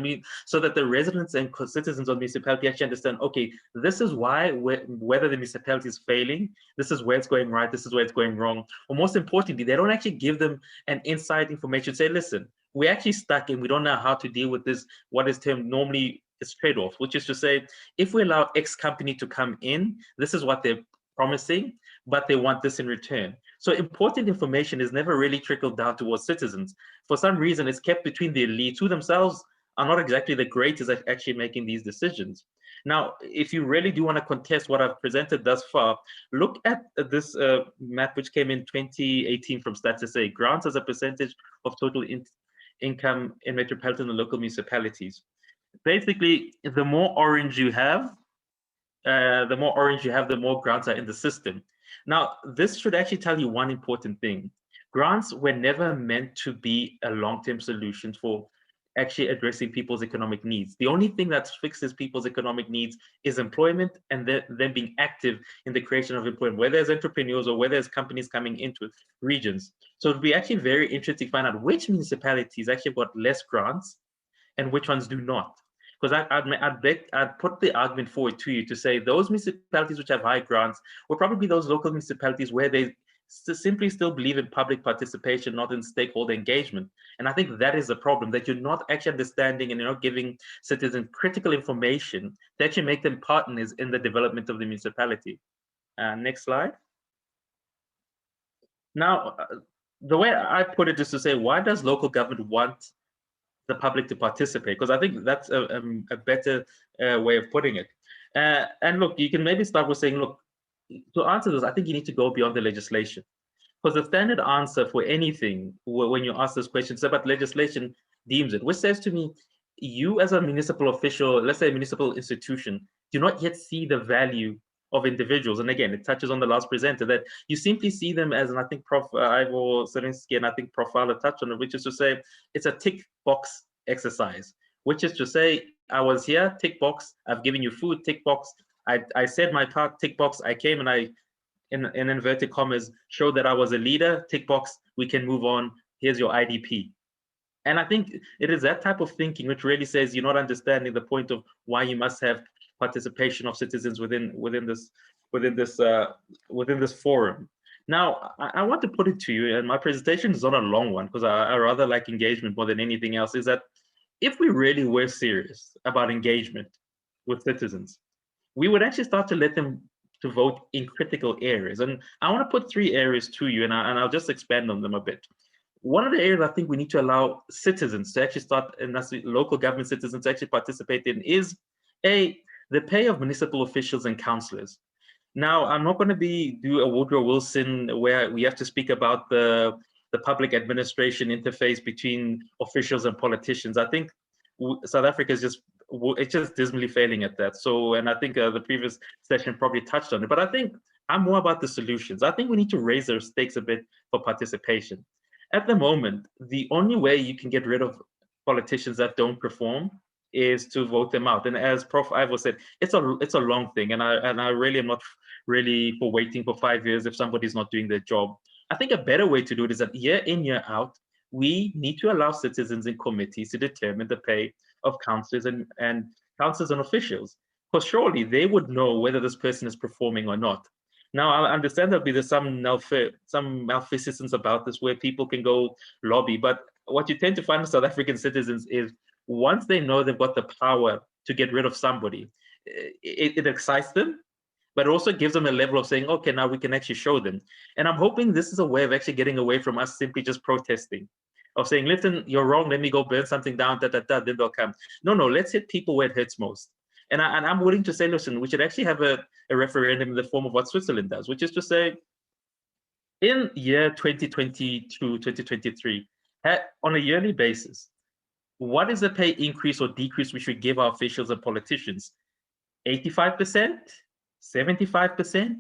the residents and citizens of the municipality actually understand, okay, this is why, whether the municipality is failing, this is where it's going right, this is where it's going wrong. Or most importantly, they don't actually give them an inside information, say, listen, we're actually stuck and we don't know how to deal with this, what is termed normally is trade-off, which is to say, if we allow X company to come in, this is what they're promising, but they want this in return. So important information is never really trickled down towards citizens. For some reason, it's kept between the elites, who themselves are not exactly the greatest at actually making these decisions. Now, if you really do want to contest what I've presented thus far, look at this map which came in 2018 from Stats SA, grants as a percentage of total income in metropolitan and local municipalities. Basically, the more orange you have, the more grants are in the system. Now, this should actually tell you one important thing. Grants were never meant to be a long-term solution for actually addressing people's economic needs. The only thing that fixes people's economic needs is employment, and then being active in the creation of employment, whether there's entrepreneurs or whether there's companies coming into regions. So it'd be actually very interesting to find out which municipalities actually got less grants and which ones do not. Because I'd put the argument forward to you to say those municipalities which have high grants were probably those local municipalities where they simply still believe in public participation, not in stakeholder engagement. And I think that is the problem, that you're not actually understanding and you're not giving citizens critical information to actually make them partners in the development of the municipality. Next slide. Now, the way I put it is to say, why does local government want the public to participate? Because I think that's a better way of putting it. And look, you can maybe start with saying, look, to answer this, I think you need to go beyond the legislation. Because the standard answer for anything, when you ask this question, is about legislation deems it, which says to me, you as a municipal official, let's say a municipal institution, do not yet see the value of individuals. And again, it touches on the last presenter, that you simply see them as, and I think Prof. Ivor, Sarakinsky, and I think Prof. Fowler touched on it, which is to say, it's a tick box exercise, which is to say, I was here, tick box, I've given you food, tick box, I said my part, tick box, I came and I, in inverted commas, showed that I was a leader, tick box, we can move on, here's your IDP. And I think it is that type of thinking which really says you're not understanding the point of why you must have participation of citizens within this forum. Now, I want to put it to you, and my presentation is not a long one because I rather like engagement more than anything else, is that if we really were serious about engagement with citizens, we would actually start to let them to vote in critical areas. And I want to put 3 areas to you, and I'll just expand on them a bit. One of the areas I think we need to allow citizens to actually start, and that's local government citizens to actually participate in, is the pay of municipal officials and councillors. Now, I'm not going to do a Woodrow Wilson where we have to speak about the public administration interface between officials and politicians. I think South Africa is just dismally failing at that. So, and I think the previous session probably touched on it, but I think I'm more about the solutions. I think we need to raise our stakes a bit for participation. At the moment, the only way you can get rid of politicians that don't perform is to vote them out. And as Prof. Ivor said, it's a long thing, and I really am not really for waiting for 5 years if somebody's not doing their job. I think a better way to do it is that year in, year out, we need to allow citizens in committees to determine the pay of councillors and councillors and officials, because surely they would know whether this person is performing or not. Now, I understand there's some malfeasance about this where people can go lobby, but what you tend to find with South African citizens is once they know they've got the power to get rid of somebody, it excites them, but it also gives them a level of saying, okay, now we can actually show them. And I'm hoping this is a way of actually getting away from us simply just protesting, of saying, listen, you're wrong, let me go burn something down, then they'll come. No, let's hit people where it hurts most. And I'm willing to say, listen, we should actually have a referendum in the form of what Switzerland does, which is to say, in year 2022, 2023, on a yearly basis, what is the pay increase or decrease we should give our officials and politicians? 85%, 75%,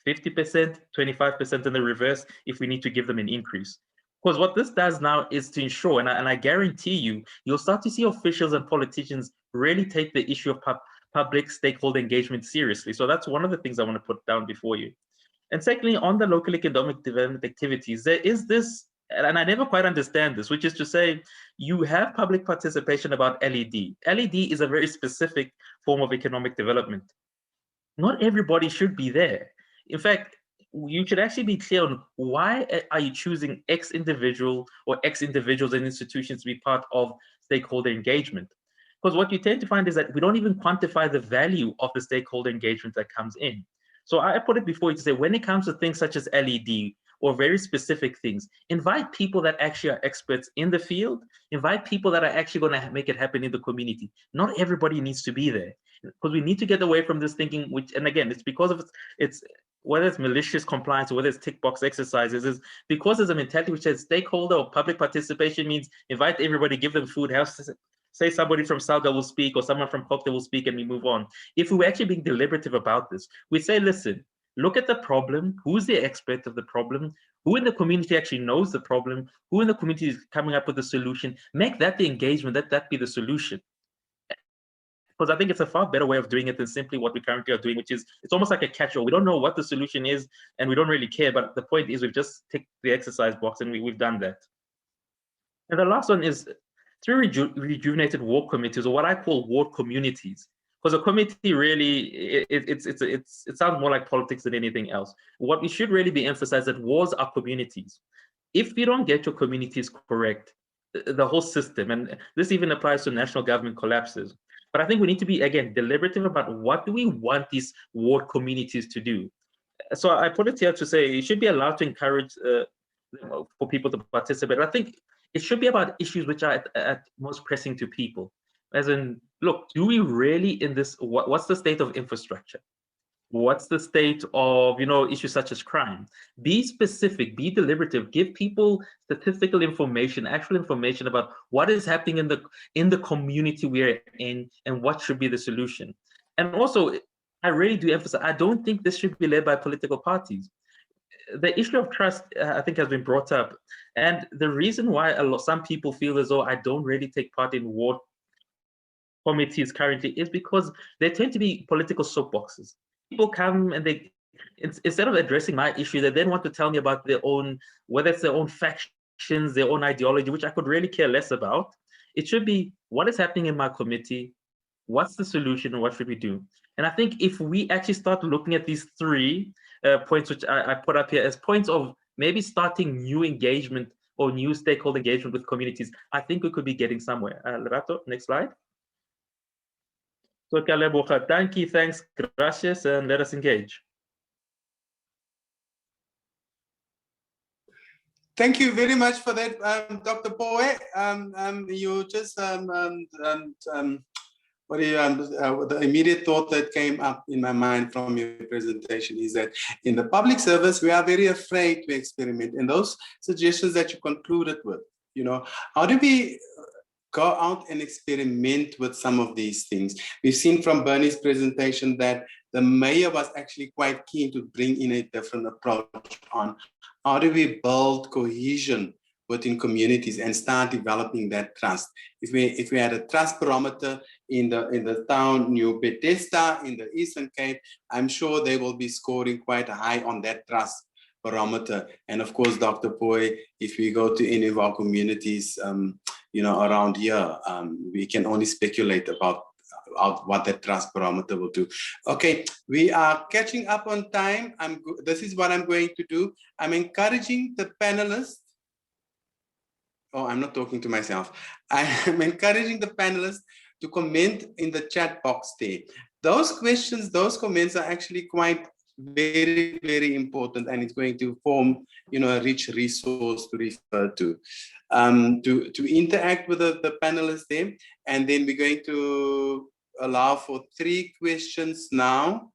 50%, 25%, and the reverse if we need to give them an increase. Because what this does now is to ensure, and I guarantee you'll start to see officials and politicians really take the issue of public stakeholder engagement seriously. So that's one of the things I want to put down before you. And secondly, on the local economic development activities, there is this, and I never quite understand this, which is to say, you have public participation about LED. LED is a very specific form of economic development. Not everybody should be there. In fact, you should actually be clear on why are you choosing X individual or X individuals and institutions to be part of stakeholder engagement. Because what you tend to find is that we don't even quantify the value of the stakeholder engagement that comes in. So I put it before you to say, when it comes to things such as LED or very specific things, invite people that actually are experts in the field, invite people that are actually going to make it happen in the community. Not everybody needs to be there. because we need to get away from this thinking, which, and again, it's because of it's whether it's malicious compliance or whether it's tick box exercises, is because there's a mentality which says stakeholder or public participation means invite everybody, give them food, say somebody from SALGA will speak or someone from COGTA will speak, and we move on. If we were actually being deliberative about this, we say, listen, look at the problem, who's the expert of the problem, who in the community actually knows the problem, who in the community is coming up with a solution, make that the engagement, that be the solution. Because I think it's a far better way of doing it than simply what we currently are doing, which is, it's almost like a catch-all. We don't know what the solution is, and we don't really care, but the point is we've just ticked the exercise box and we've done that. And the last one is through rejuvenated ward committees, or what I call ward communities. Because a committee really, it sounds more like politics than anything else. What we should really be emphasized that wards are communities. If you don't get your communities correct, the whole system, and this even applies to national government, collapses. But I think we need to be, again, deliberative about what do we want these ward communities to do. So I put it here to say it should be allowed to encourage for people to participate. I think it should be about issues which are at most pressing to people. As in, look, do we really in this, what's the state of infrastructure? What's the state of, issues such as crime? Be specific, be deliberative, give people statistical information, actual information about what is happening in the community we're in and what should be the solution. And also, I really do emphasize, I don't think this should be led by political parties. The issue of trust, I think, has been brought up. And the reason why some people feel as though I don't really take part in ward committees currently is because they tend to be political soapboxes. People come and instead of addressing my issue, they then want to tell me about their own, whether it's their own factions, their own ideology, which I could really care less about. It should be, what is happening in my committee? What's the solution and what should we do? And I think if we actually start looking at these 3 points, which I put up here as points of maybe starting new engagement or new stakeholder engagement with communities, I think we could be getting somewhere. Lerato, next slide. So Kalebocha, thank you, thanks, gracias, and let us engage. Thank you very much for that, Dr. Pooe. You just the immediate thought that came up in my mind from your presentation is that in the public service we are very afraid to experiment. And those suggestions that you concluded with, how do we go out and experiment with some of these things? We've seen from Bernie's presentation that the mayor was actually quite keen to bring in a different approach on how do we build cohesion within communities and start developing that trust. If we had a trust barometer in the town New Bethesda in the Eastern Cape, I'm sure they will be scoring quite high on that trust barometer. And of course, Dr. Pooe, if we go to any of our communities, around here, we can only speculate about what that trust barometer will do. Okay, we are catching up on time. This is what I'm going to do. I'm encouraging the panelists. Oh, I'm not talking to myself. I'm encouraging the panelists to comment in the chat box there. Those questions, those comments are actually quite very, very important, and it's going to form, a rich resource to refer to interact with the panelists there. And then we're going to allow for 3 questions now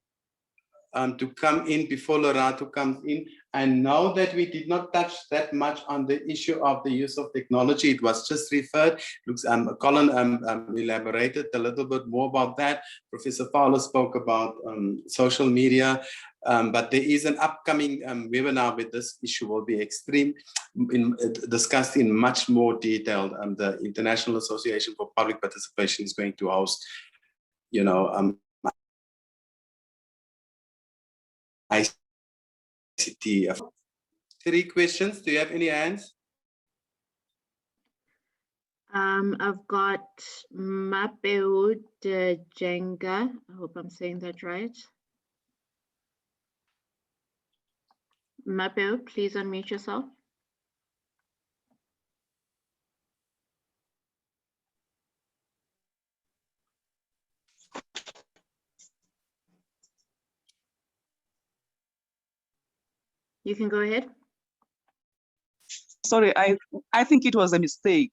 to come in before Lerato comes in. And now that we did not touch that much on the issue of the use of technology, it was just referred. Looks, Collen elaborated a little bit more about that. Professor Fowler spoke about social media, but there is an upcoming webinar where this issue will be discussed in much more detail. The International Association for Public Participation is going to host, ICT. 3 questions. Do you have any hands? I've got Mapeu de Jenga. I hope I'm saying that right. Mapeu, please unmute yourself. You can go ahead. Sorry, I think it was a mistake.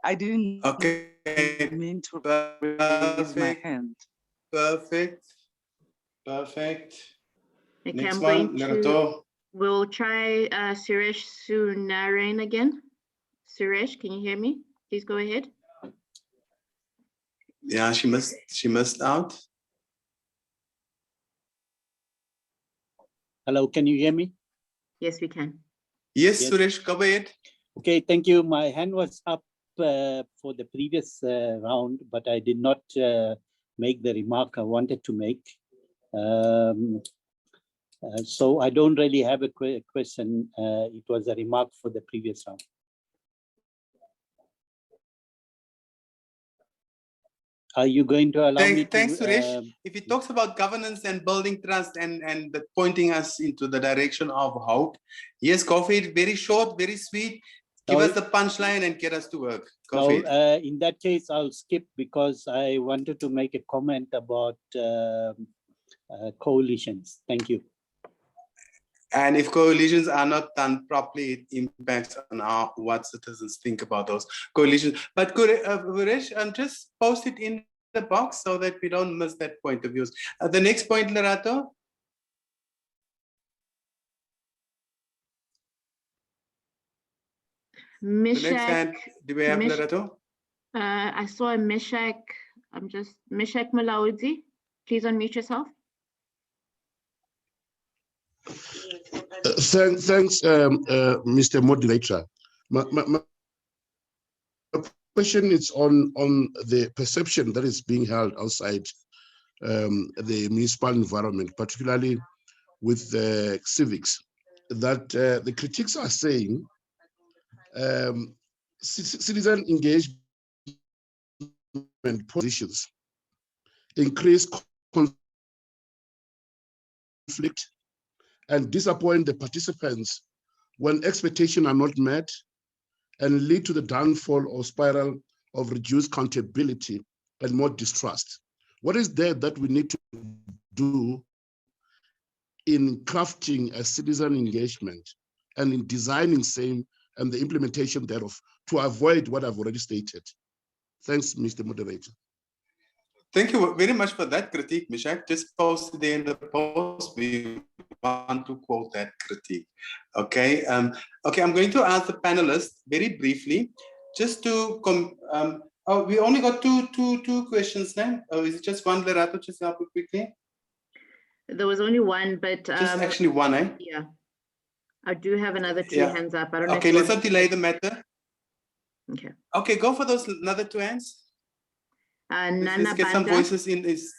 I didn't mean to raise my hand. Perfect. Perfect. Okay, Next I'm one, going Lerato. We'll try Suresh Sunarain again. Suresh, can you hear me? Please go ahead. Yeah, she missed out. Hello, can you hear me? Yes, we can. Yes, Yes. Suresh, go ahead. Okay, thank you. My hand was up for the previous round, but I did not make the remark I wanted to make. So I don't really have a question. It was a remark for the previous round. Are you going to allow me to? Thanks, Suresh. If it talks about governance and building trust and pointing us into the direction of hope, yes, go for it. Very short, very sweet. Give us the punchline and get us to work. Go for it. In that case, I'll skip because I wanted to make a comment about coalitions. Thank you. And if coalitions are not done properly, it impacts on what citizens think about those coalitions. But Suresh, just post it in the box so that we don't miss that point of view. The next point, Lerato. Mishak. Do we have Lerato? I saw a Mishak. Mishak Malaudi. Please unmute yourself. Thanks, Mr. Moderator. My question is on the perception that is being held outside the municipal environment, particularly with the civics, that the critics are saying citizen engagement positions increase conflict and disappoint the participants when expectations are not met and lead to the downfall or spiral of reduced accountability and more distrust. What is there that we need to do in crafting a citizen engagement and in designing same and the implementation thereof to avoid what I've already stated? Thanks, Mr. Moderator. Thank you very much for that critique, Mishak. Just post it there in the post. We want to quote that critique. Okay. Okay, I'm going to ask the panelists very briefly, just to we only got two questions now. Is it just one, Lerato? Just help me quickly. There was only one, but just actually one, eh? Yeah. I do have another two hands up. I don't know. Okay, let's not delay the matter. Okay. Okay, go for those another two hands. Let's get some voices in. Is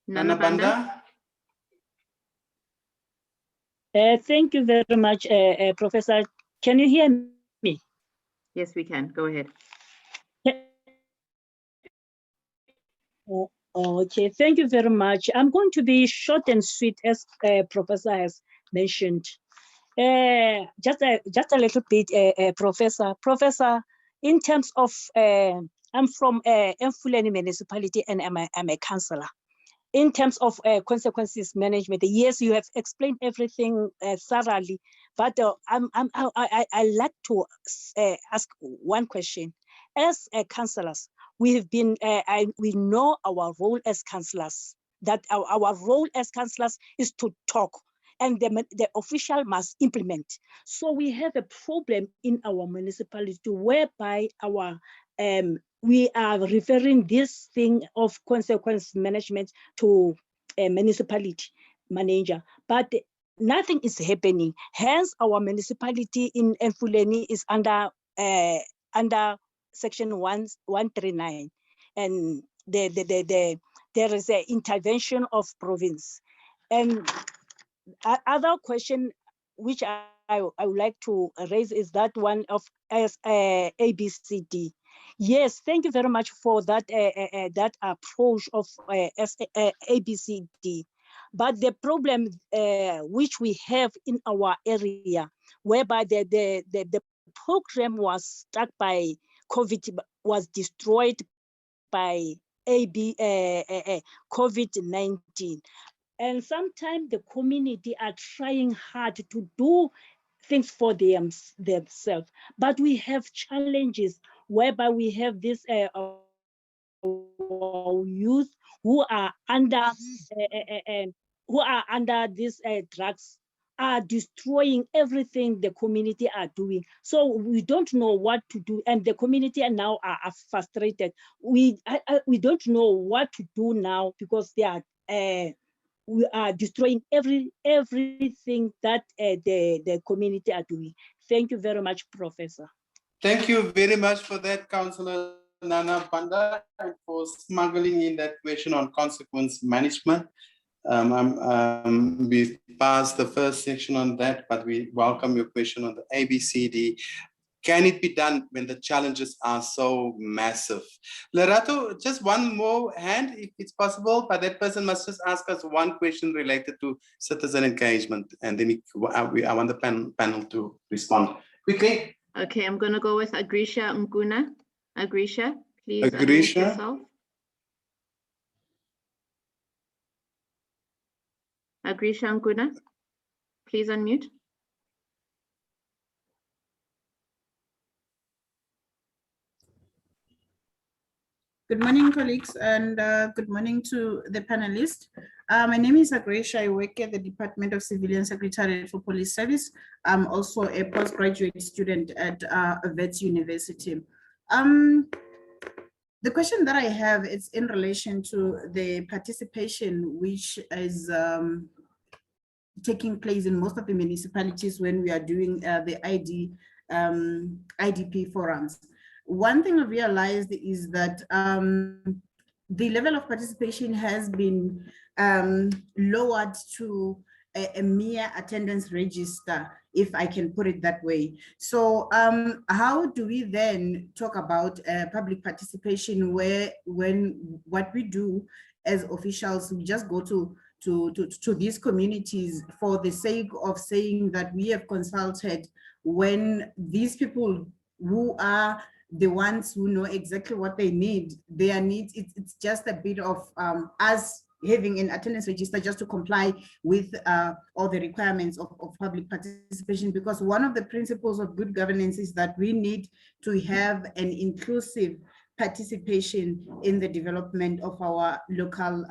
Nana Banda? Thank you very much, Professor. Can you hear me? Yes, we can. Go ahead. Okay, thank you very much. I'm going to be short and sweet, as Professor has mentioned. Just a little bit, Professor, in terms of, I'm from Mfuleni municipality and I'm a councillor. In terms of consequences management, yes, you have explained everything thoroughly, but I like to ask one question. As councillors, we have been, we know our role as councillors, that our role as councillors is to talk, and the official must implement. So we have a problem in our municipality whereby our we are referring this thing of consequence management to a municipality manager, but nothing is happening. Hence, our municipality in Mfuleni is under Section 139, and there is an intervention of province. And other question which I would like to raise is that one of ABCD. Yes, thank you very much for that that approach of ABCD. But the problem which we have in our area, whereby the program was stuck by COVID, was destroyed by COVID-19. And sometimes the community are trying hard to do things for themselves, but we have challenges whereby we have this our youth who are under these drugs are destroying everything the community are doing. So we don't know what to do, and the community now are frustrated. We don't know what to do now because they are we are destroying everything that the community are doing. Thank you very much, Professor. Thank you very much for that, Councillor Nana Banda, and for smuggling in that question on consequence management. We've passed the first section on that, but we welcome your question on the ABCD. Can it be done when the challenges are so massive? Lerato, just one more hand, if it's possible, but that person must just ask us one question related to citizen engagement, and then I want the panel to respond quickly. Okay, I'm going to go with Agrisha Mguna. Agrisha, please unmute yourself. Agrisha Mguna, please unmute. Good morning, colleagues, and good morning to the panelists. My name is Agrisha. I work at the Department of Civilian Secretariat for Police Service. I'm also a postgraduate student at Wits University. The question that I have is in relation to the participation which is taking place in most of the municipalities when we are doing the IDP forums. One thing I realized is that the level of participation has been lowered to a mere attendance register, if I can put it that way. So how do we then talk about public participation when what we do as officials, we just go to these communities for the sake of saying that we have consulted, when these people who are the ones who know exactly what they need, their needs, it's just a bit of us having an attendance register just to comply with all the requirements of public participation, because one of the principles of good governance is that we need to have an inclusive participation in the development of our local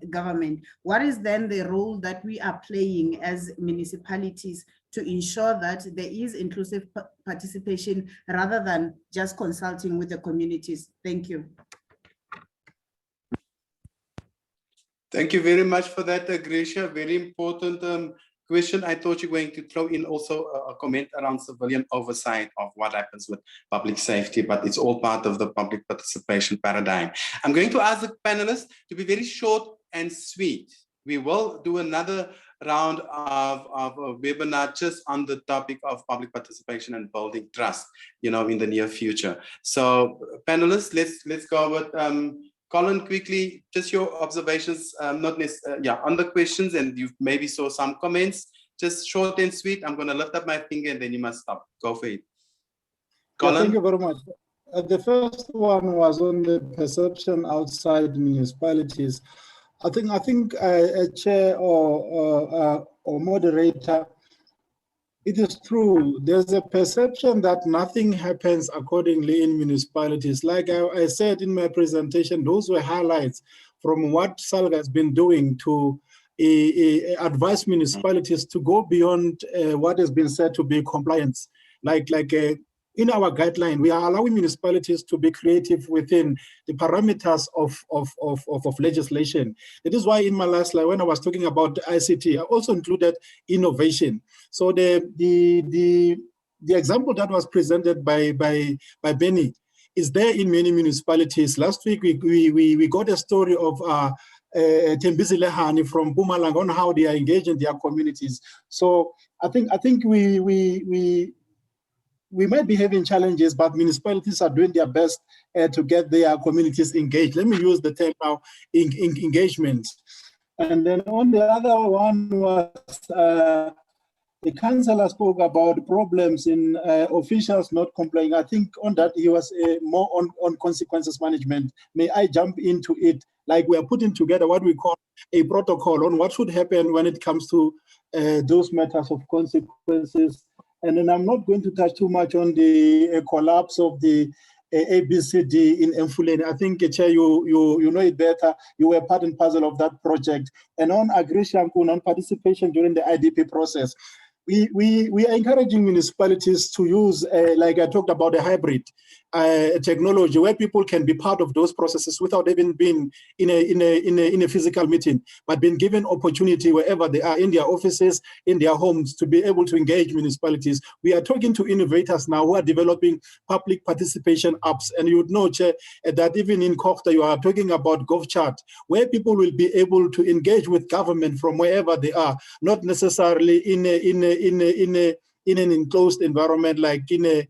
government. What is then the role that we are playing as municipalities to ensure that there is inclusive participation rather than just consulting with the communities? Thank you. Thank you very much for that, Agrisha. Very important question. I thought you were going to throw in also a comment around civilian oversight of what happens with public safety, but it's all part of the public participation paradigm. I'm going to ask the panelists to be very short and sweet. We will do another round of a webinar just on the topic of public participation and building trust, in the near future. So panelists, let's go with Collen, quickly, just your observations, not necessarily, on the questions, and you maybe saw some comments, just short and sweet. I'm going to lift up my finger and then you must stop. Go for it. Collen? Yeah, thank you very much. The first one was on the perception outside municipalities. I think a chair or moderator, it is true. There's a perception that nothing happens accordingly in municipalities. Like I said in my presentation, those were highlights from what SALGA has been doing to advise municipalities to go beyond what has been said to be compliance. In our guideline, we are allowing municipalities to be creative within the parameters of legislation. That is why in my last slide, when I was talking about ICT, I also included innovation. So the example that was presented by Benny is there in many municipalities. Last week, we got a story of Tembisi Lehani from Mpumalanga on how they are engaging their communities. So I think we might be having challenges, but municipalities are doing their best to get their communities engaged. Let me use the term now, engagement. And then on the other one was the councillor spoke about problems in officials not complying. I think on that he was more on consequences management. May I jump into it? Like we are putting together what we call a protocol on what should happen when it comes to those matters of consequences. And then I'm not going to touch too much on the collapse of the ABCD in Mfuleni. I think, Chair, you know it better. You were part and parcel of that project. And on Agri-Shanku, non-participation during the IDP process, we are encouraging municipalities to use, like I talked about, a hybrid technology where people can be part of those processes without even being in a physical meeting, but being given opportunity wherever they are, in their offices, in their homes, to be able to engage municipalities. We are talking to innovators now who are developing public participation apps, and you would know, Chair, that even in COGTA you are talking about GovChat, where people will be able to engage with government from wherever they are, not necessarily in an enclosed environment, like in a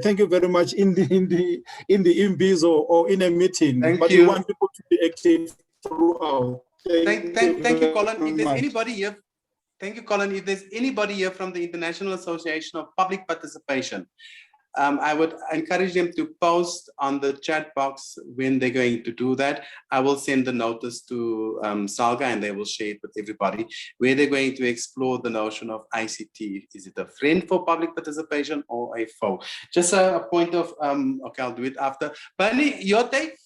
thank you very much, in the IMBs or in a meeting. Thank you. We want people to be active throughout. Thank you, Collen. If there's anybody here, thank you, Collen. If there's anybody here from the International Association of Public Participation, I would encourage them to post on the chat box when they're going to do that. I will send the notice to SALGA and they will share it with everybody, where they're going to explore the notion of ICT. Is it a friend for public participation or a foe? Just a point of, okay, I'll do it after. Bernie, your take?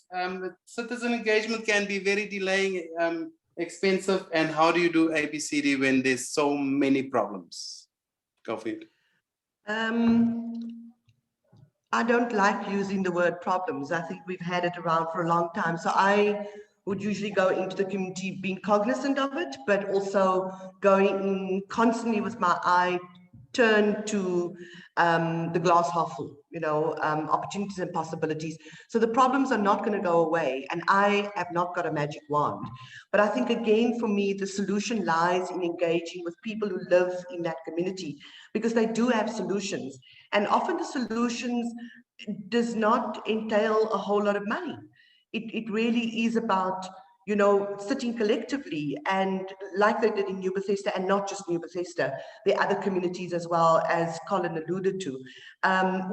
Citizen engagement can be very delaying, expensive, and how do you do ABCD when there's so many problems? Go for it. I don't like using the word problems. I think we've had it around for a long time. So I would usually go into the community being cognizant of it, but also going in constantly with my eye turned to the glass half full, opportunities and possibilities. So the problems are not going to go away. And I have not got a magic wand. But I think, again, for me, the solution lies in engaging with people who live in that community, because they do have solutions. And often the solutions does not entail a whole lot of money. It really is about, sitting collectively, and like they did in New Bethesda, and not just New Bethesda, the other communities as well, as Collen alluded to,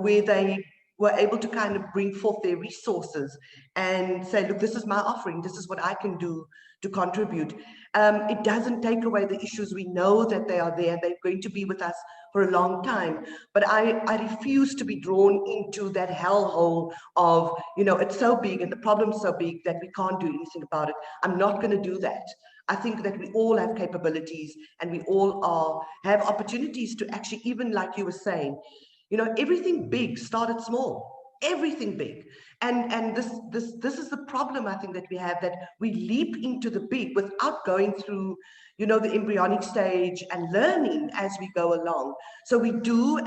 where they were able to kind of bring forth their resources and say, look, this is my offering, this is what I can do to contribute. It doesn't take away the issues. We know that they are there. They're going to be with us for a long time. But I refuse to be drawn into that hellhole of, it's so big and the problem's so big that we can't do anything about it. I'm not going to do that. I think that we all have capabilities and we all have opportunities to actually, even like you were saying, everything big started small. Everything big, and this is the problem, I think, that we have, that we leap into the big without going through the embryonic stage and learning as we go along. So we do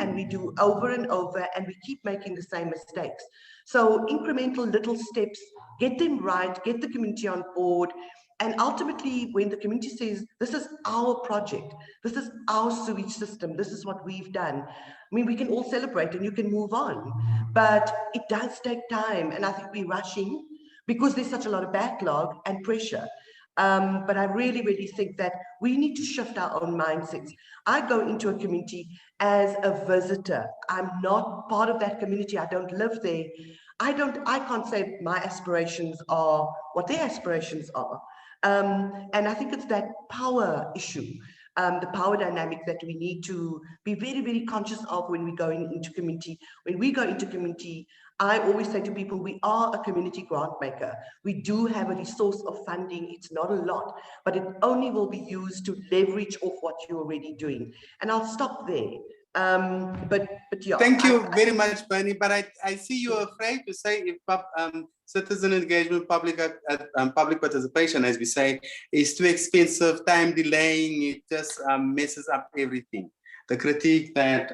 over and over, and we keep making the same mistakes. So incremental little steps, get them right, get the community on board. And ultimately, when the community says, this is our project, this is our sewage system, this is what we've done, I mean, we can all celebrate and you can move on. But it does take time. And I think we're rushing because there's such a lot of backlog and pressure. But I really, really think that we need to shift our own mindsets. I go into a community as a visitor. I'm not part of that community. I don't live there. I can't say my aspirations are what their aspirations are. And I think it's that power issue, the power dynamic that we need to be very, very conscious of when we're going into community. When we go into community, I always say to people, we are a community grant maker. We do have a resource of funding. It's not a lot, but it only will be used to leverage off what you're already doing. And I'll stop there. But yeah. Thank you very much, Bernie. But I see you're afraid to say if citizen engagement, public participation, as we say, is too expensive, time delaying, it just messes up everything. The critique that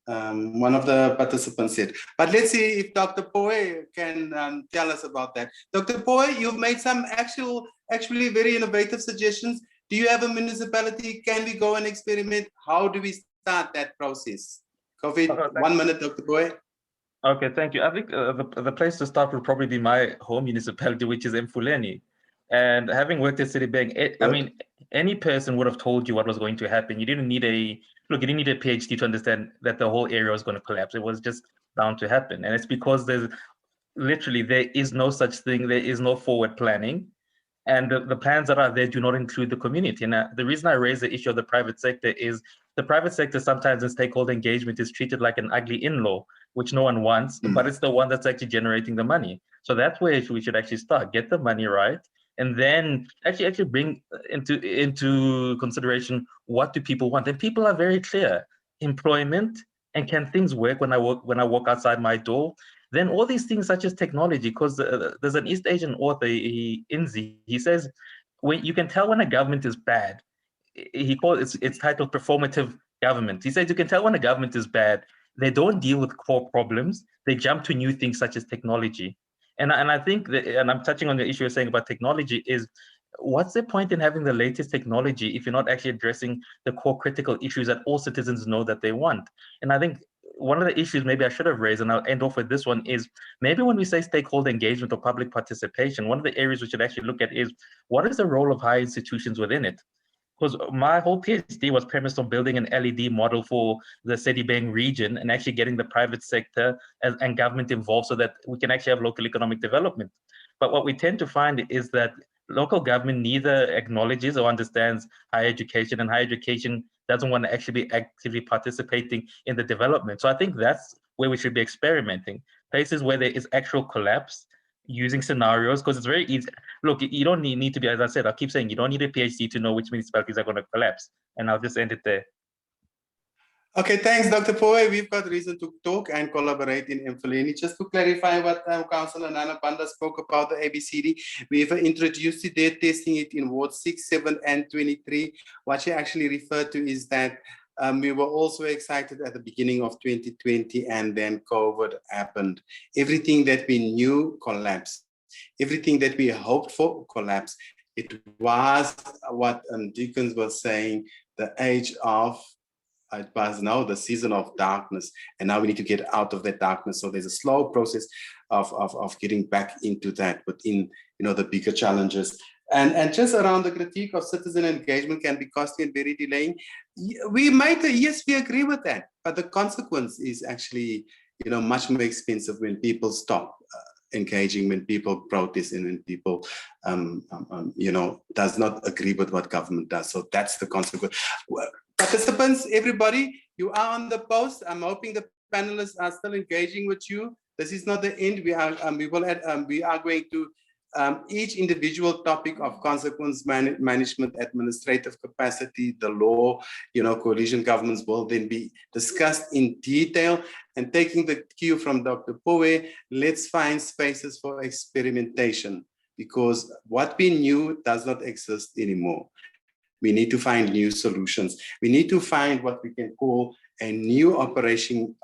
one of the participants said. But let's see if Dr. Pooe can tell us about that. Dr. Pooe, you've made some actually very innovative suggestions. Do you have a municipality? Can we go and experiment? How do we start that process? COVID, 1 minute, Dr. Pooe. Okay, thank you. I think the place to start would probably be my home municipality, which is Mfuleni. And having worked at Citibank, I mean, any person would have told you what was going to happen. You didn't need a PhD to understand that the whole area was going to collapse. It was just bound to happen. And it's because there is no such thing. There is no forward planning. And the plans that are there do not include the community. And the reason I raise the issue of the private sector is the private sector sometimes in stakeholder engagement is treated like an ugly in-law, which no one wants, but it's the one that's actually generating the money. So that's where we should actually start, get the money right, and then actually bring into consideration what do people want. And people are very clear: employment, and can things work when I walk outside my door? Then all these things such as technology, because there's an East Asian author, Inzi, he says, when you can tell when a government is bad, he calls it's titled performative government. He says you can tell when a government is bad, they don't deal with core problems, they jump to new things such as technology. And I think that, and I'm touching on the issue you're saying about technology, is what's the point in having the latest technology if you're not actually addressing the core critical issues that all citizens know that they want? And I think one of the issues maybe I should have raised, and I'll end off with this one, is maybe when we say stakeholder engagement or public participation, one of the areas we should actually look at is what is the role of higher institutions within it? Because my whole PhD was premised on building an LED model for the Sedibeng region and actually getting the private sector and government involved so that we can actually have local economic development. But what we tend to find is that local government neither acknowledges or understands higher education, and higher education doesn't want to actually be actively participating in the development. So I think that's where we should be experimenting. Places where there is actual collapse, using scenarios, because it's very easy. Look, you don't need to be, as I said, I'll keep saying, you don't need a PhD to know which municipalities are going to collapse. And I'll just end it there. Okay, thanks, Dr. Pooe. We've got reason to talk and collaborate in Mfuleni. Just to clarify what Councillor Nana Banda spoke about the ABCD, we've introduced it there, testing it in Ward 6, 7, and 23. What she actually referred to is that we were also excited at the beginning of 2020, and then COVID happened. Everything that we knew collapsed. Everything that we hoped for collapsed. It was what Deacons was saying, the age of, it was now the season of darkness, and now we need to get out of that darkness. So there's a slow process of getting back into that within, the bigger challenges. And just around the critique of citizen engagement can be costly and very delaying. We might, yes, we agree with that, but the consequence is actually, much more expensive when people stop engaging, when people protest, and when people, does not agree with what government does. So that's the consequence. Participants, everybody, you are on the post. I'm hoping the panelists are still engaging with you. This is not the end. We are going to each individual topic of consequence management, administrative capacity, the law, coalition governments will then be discussed in detail. And taking the cue from Dr. Pooe, let's find spaces for experimentation, because what we knew does not exist anymore. We need to find new solutions. We need to find what we can call a new operational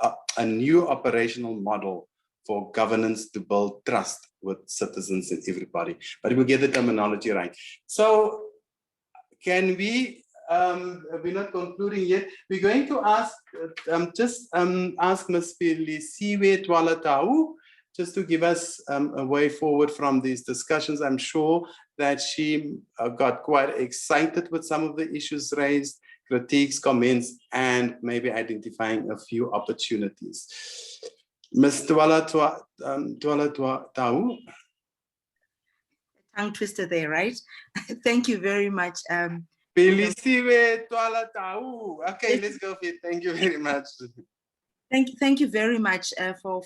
model for governance to build trust with citizens and everybody. But we'll get the terminology right. So can we, we're not concluding yet. We're going to ask, ask Ms. Pelisiwe Twalatau just to give us a way forward from these discussions. I'm sure that she got quite excited with some of the issues raised, critiques, comments, and maybe identifying a few opportunities. Ms. Twalatau. Tongue twister there, right? Thank you very much. Pelisiwe Twalatau. Okay, let's go for it. Thank you very much. Thank you very much for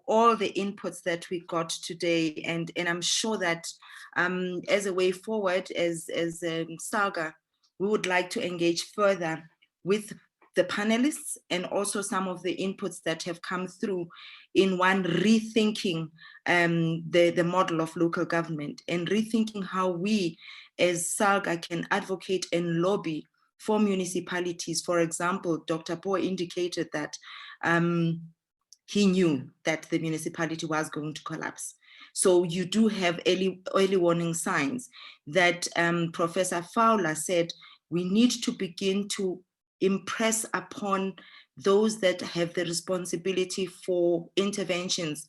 all the inputs that we got today, and I'm sure that as a way forward, as SALGA, we would like to engage further with the panelists and also some of the inputs that have come through in one rethinking the model of local government and rethinking how we as SALGA can advocate and lobby for municipalities. For example, Dr. Pooe indicated that he knew that the municipality was going to collapse. So you do have early warning signs that Professor Fowler said we need to begin to impress upon those that have the responsibility for interventions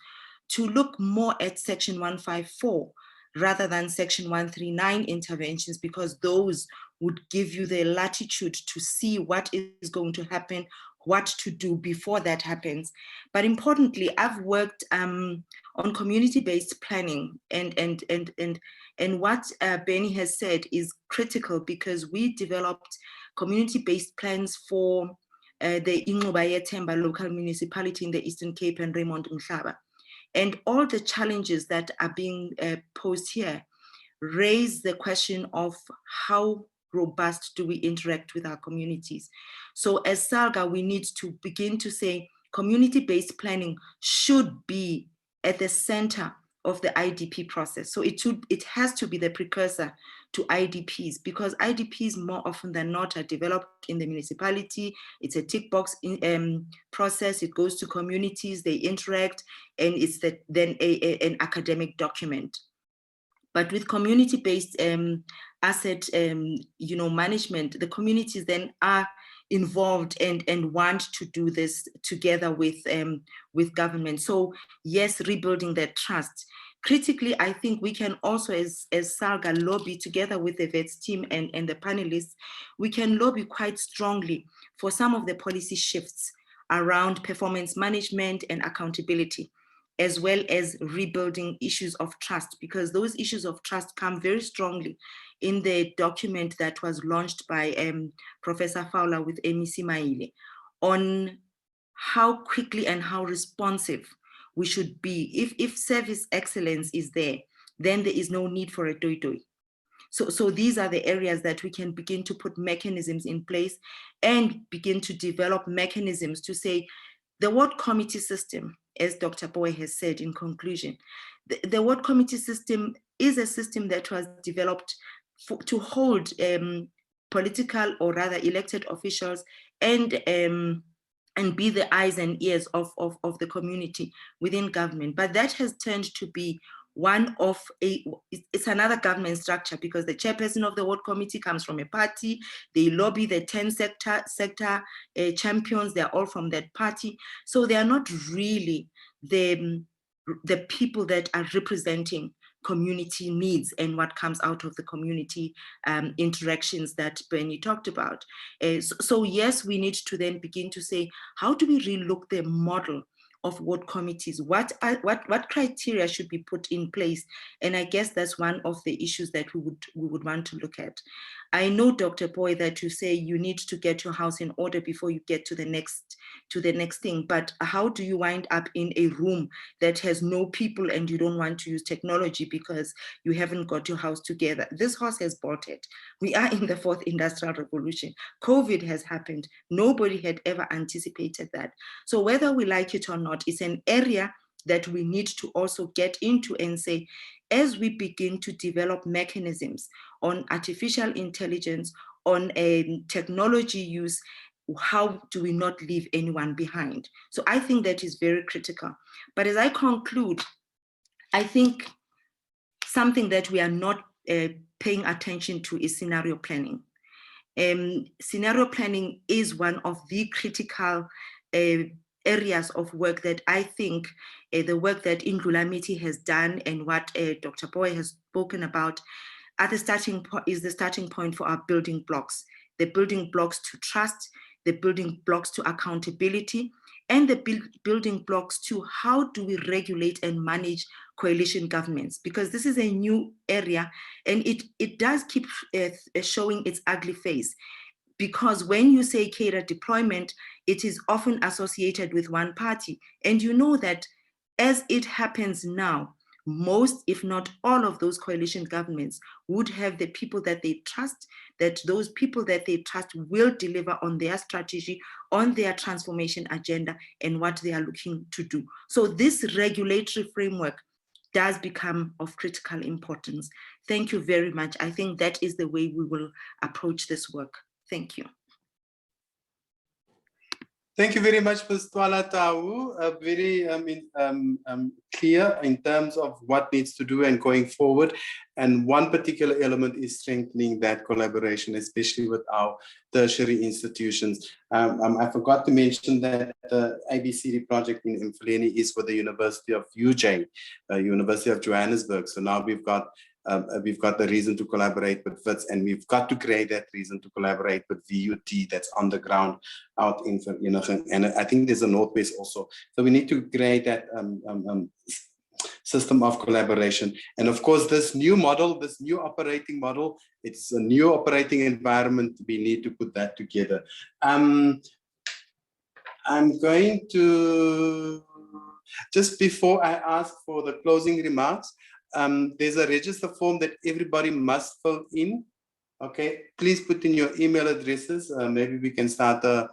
to look more at Section 154 rather than Section 139 interventions, because those would give you the latitude to see what is going to happen, what to do before that happens. But importantly, I've worked on community-based planning, and what Benny has said is critical, because we developed community-based plans for the Ingcuba Themba local municipality in the Eastern Cape and Raymond Mhlaba. And all the challenges that are being posed here raise the question of how robust do we interact with our communities. So as SALGA, we need to begin to say community-based planning should be at the center of the IDP process. So it has to be the precursor to IDPs, because IDPs more often than not are developed in the municipality. It's a tick box process. It goes to communities, they interact, and it's then an academic document. But with community-based asset management, the communities then are involved and want to do this together with government. So yes, rebuilding that trust. Critically, I think we can also, as SALGA, lobby together with the Wits team and the panelists, we can lobby quite strongly for some of the policy shifts around performance management and accountability, as well as rebuilding issues of trust, because those issues of trust come very strongly in the document that was launched by Professor Fowler with MEC Maile on how quickly and how responsive we should be. If service excellence is there, then there is no need for a doi-doi. So these are the areas that we can begin to put mechanisms in place and begin to develop mechanisms to say the ward committee system, as Dr. Pooe has said in conclusion, the ward committee system is a system that was developed to hold political, or rather elected officials, and be the eyes and ears of the community within government. But that has turned to be it's another government structure, because the chairperson of the ward committee comes from a party, they lobby the 10 sector champions, they're all from that party. So they are not really the people that are representing community needs and what comes out of the community interactions that Bernie talked about. So yes, we need to then begin to say, how do we relook the model of ward committees? What criteria should be put in place? And I guess that's one of the issues that we would want to look at. I know, Dr. Pooe, that you say you need to get your house in order before you get to the next thing, but how do you wind up in a room that has no people and you don't want to use technology because you haven't got your house together? This horse has bolted. We are in the 4th industrial revolution. COVID has happened. Nobody had ever anticipated that. So whether we like it or not, it's an area that we need to also get into and say, as we begin to develop mechanisms on artificial intelligence, on technology use, how do we not leave anyone behind? So I think that is very critical. But as I conclude, I think something that we are not paying attention to is scenario planning. Scenario planning is one of the critical areas of work that I think the work that Indlulamiti has done and what Dr. Pooe has spoken about is the starting point for our building blocks. The building blocks to trust, the building blocks to accountability, and the building blocks to how do we regulate and manage coalition governments, because this is a new area and it does keep showing its ugly face. Because when you say cadre deployment, it is often associated with one party. And you know that as it happens now, most, if not all of those coalition governments would have the people that they trust, that those people that they trust will deliver on their strategy, on their transformation agenda, and what they are looking to do. So this regulatory framework does become of critical importance. Thank you very much. I think that is the way we will approach this work. Thank you. Thank you very much, Ms. Twala Tau. Very clear in terms of what needs to do and going forward. And one particular element is strengthening that collaboration, especially with our tertiary institutions. I forgot to mention that the ABCD project in Mfuleni is with the University of UJ, University of Johannesburg. So now we've got the reason to collaborate with Wits, and we've got to create that reason to collaborate with VUT that's on the ground out in and I think there's a Northwest also. So we need to create that system of collaboration. And of course, this new model, this new operating model, it's a new operating environment. We need to put that together. I'm going to, just before I ask for the closing remarks, there's a register form that everybody must fill in. Okay, please put in your email addresses. Maybe we can start a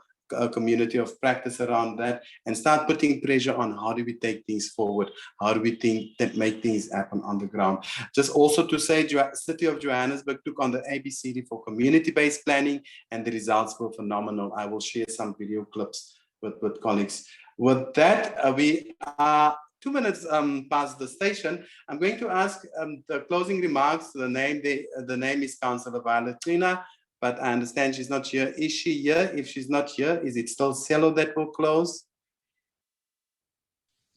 community of practice around that and start putting pressure on how do we take things forward? How do we think that make things happen on the ground? Just also to say, City of Johannesburg took on the ABCD for community-based planning and the results were phenomenal. I will share some video clips with colleagues. With that, we are 2 minutes past the station. I'm going to ask the closing remarks. The name is Councillor Valentina, but I understand she's not here. Is she here? If she's not here, is it still Cello that will close?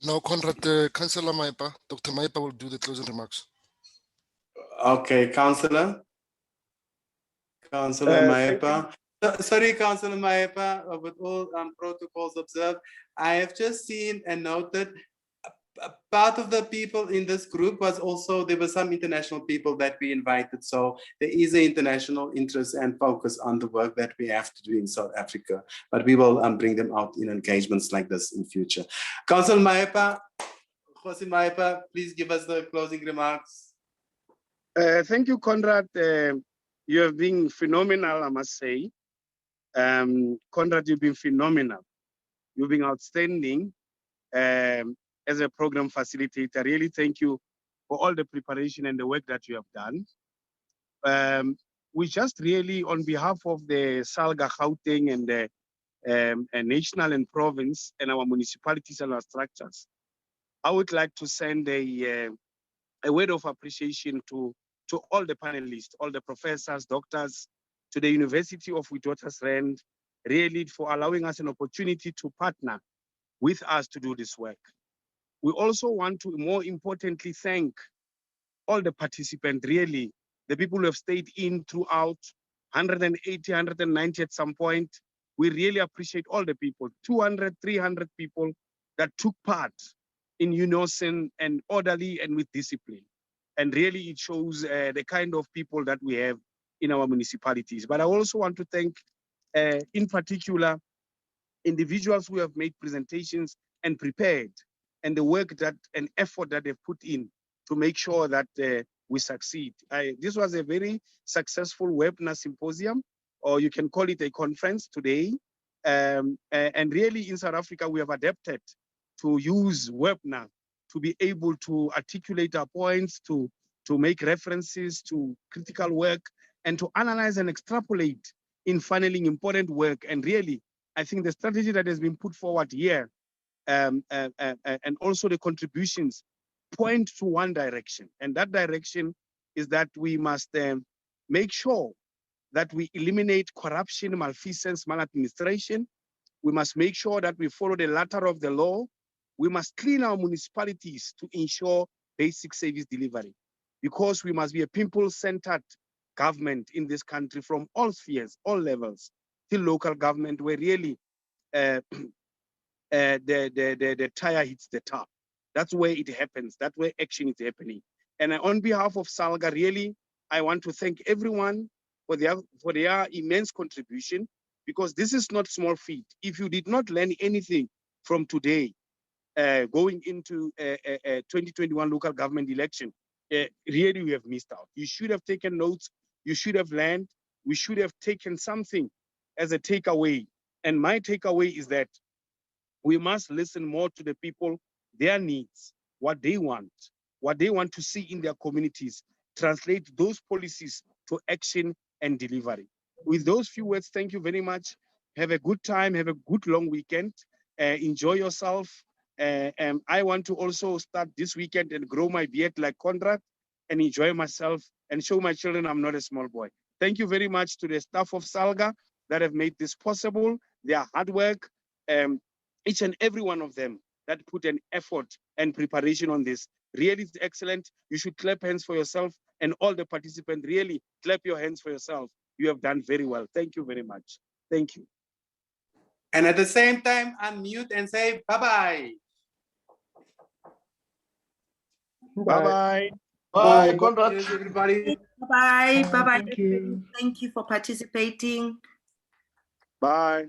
No, Conrad, Councillor Maepa, Dr. Maepa will do the closing remarks. Okay, Councillor. Councillor Maepa. Sorry, Councillor Maepa, with all protocols observed, I have just seen and noted part of the people in this group was also, there were some international people that we invited. So there is an international interest and focus on the work that we have to do in South Africa. But we will bring them out in engagements like this in future. Councillor Maepa, Kgoši Maepa, please give us the closing remarks. Thank you, Conrad. You have been phenomenal, I must say. Conrad, you've been phenomenal. You've been outstanding. As a program facilitator, really thank you for all the preparation and the work that you have done. We just really, on behalf of the SALGA, Gauteng, and the national and province and our municipalities and our structures, I would like to send a word of appreciation to all the panelists, all the professors, doctors, to the University of Witwatersrand, really for allowing us an opportunity to partner with us to do this work. We also want to, more importantly, thank all the participants, really, the people who have stayed in throughout, 180, 190 at some point. We really appreciate all the people, 200, 300 people that took part in unison and orderly and with discipline. And really it shows the kind of people that we have in our municipalities. But I also want to thank, in particular, individuals who have made presentations and prepared, and the work that and effort that they've put in to make sure that we succeed. This was a very successful webinar symposium, or you can call it a conference today. And really in South Africa, we have adapted to use webinar to be able to articulate our points, to make references to critical work, and to analyze and extrapolate in funneling important work. And really, I think the strategy that has been put forward here and also the contributions point to one direction. And that direction is that we must make sure that we eliminate corruption, malfeasance, maladministration. We must make sure that we follow the letter of the law. We must clean our municipalities to ensure basic service delivery, because we must be a people-centered government in this country from all spheres, all levels, till local government, where really the tire hits the top. That's where it happens. That's where action is happening. And on behalf of SALGA, really, I want to thank everyone for their immense contribution, because this is not small feat. If you did not learn anything from today, going into 2021 local government election, really we have missed out. You should have taken notes. You should have learned. We should have taken something as a takeaway. And my takeaway is that we must listen more to the people, their needs, what they want to see in their communities, translate those policies to action and delivery. With those few words, thank you very much. Have a good time, have a good long weekend, enjoy yourself. I want to also start this weekend and grow my beard like Conrad and enjoy myself and show my children I'm not a small boy. Thank you very much to the staff of SALGA that have made this possible, their hard work, each and every one of them that put an effort and preparation on this. Really excellent. You should clap hands for yourself, and all the participants, really clap your hands for yourself. You have done very well. Thank you very much. Thank you. And at the same time, unmute and say bye-bye. Bye-bye. Bye, Conrad. Cheers, everybody. Bye. Bye-bye. Thank you. Thank you for participating. Bye.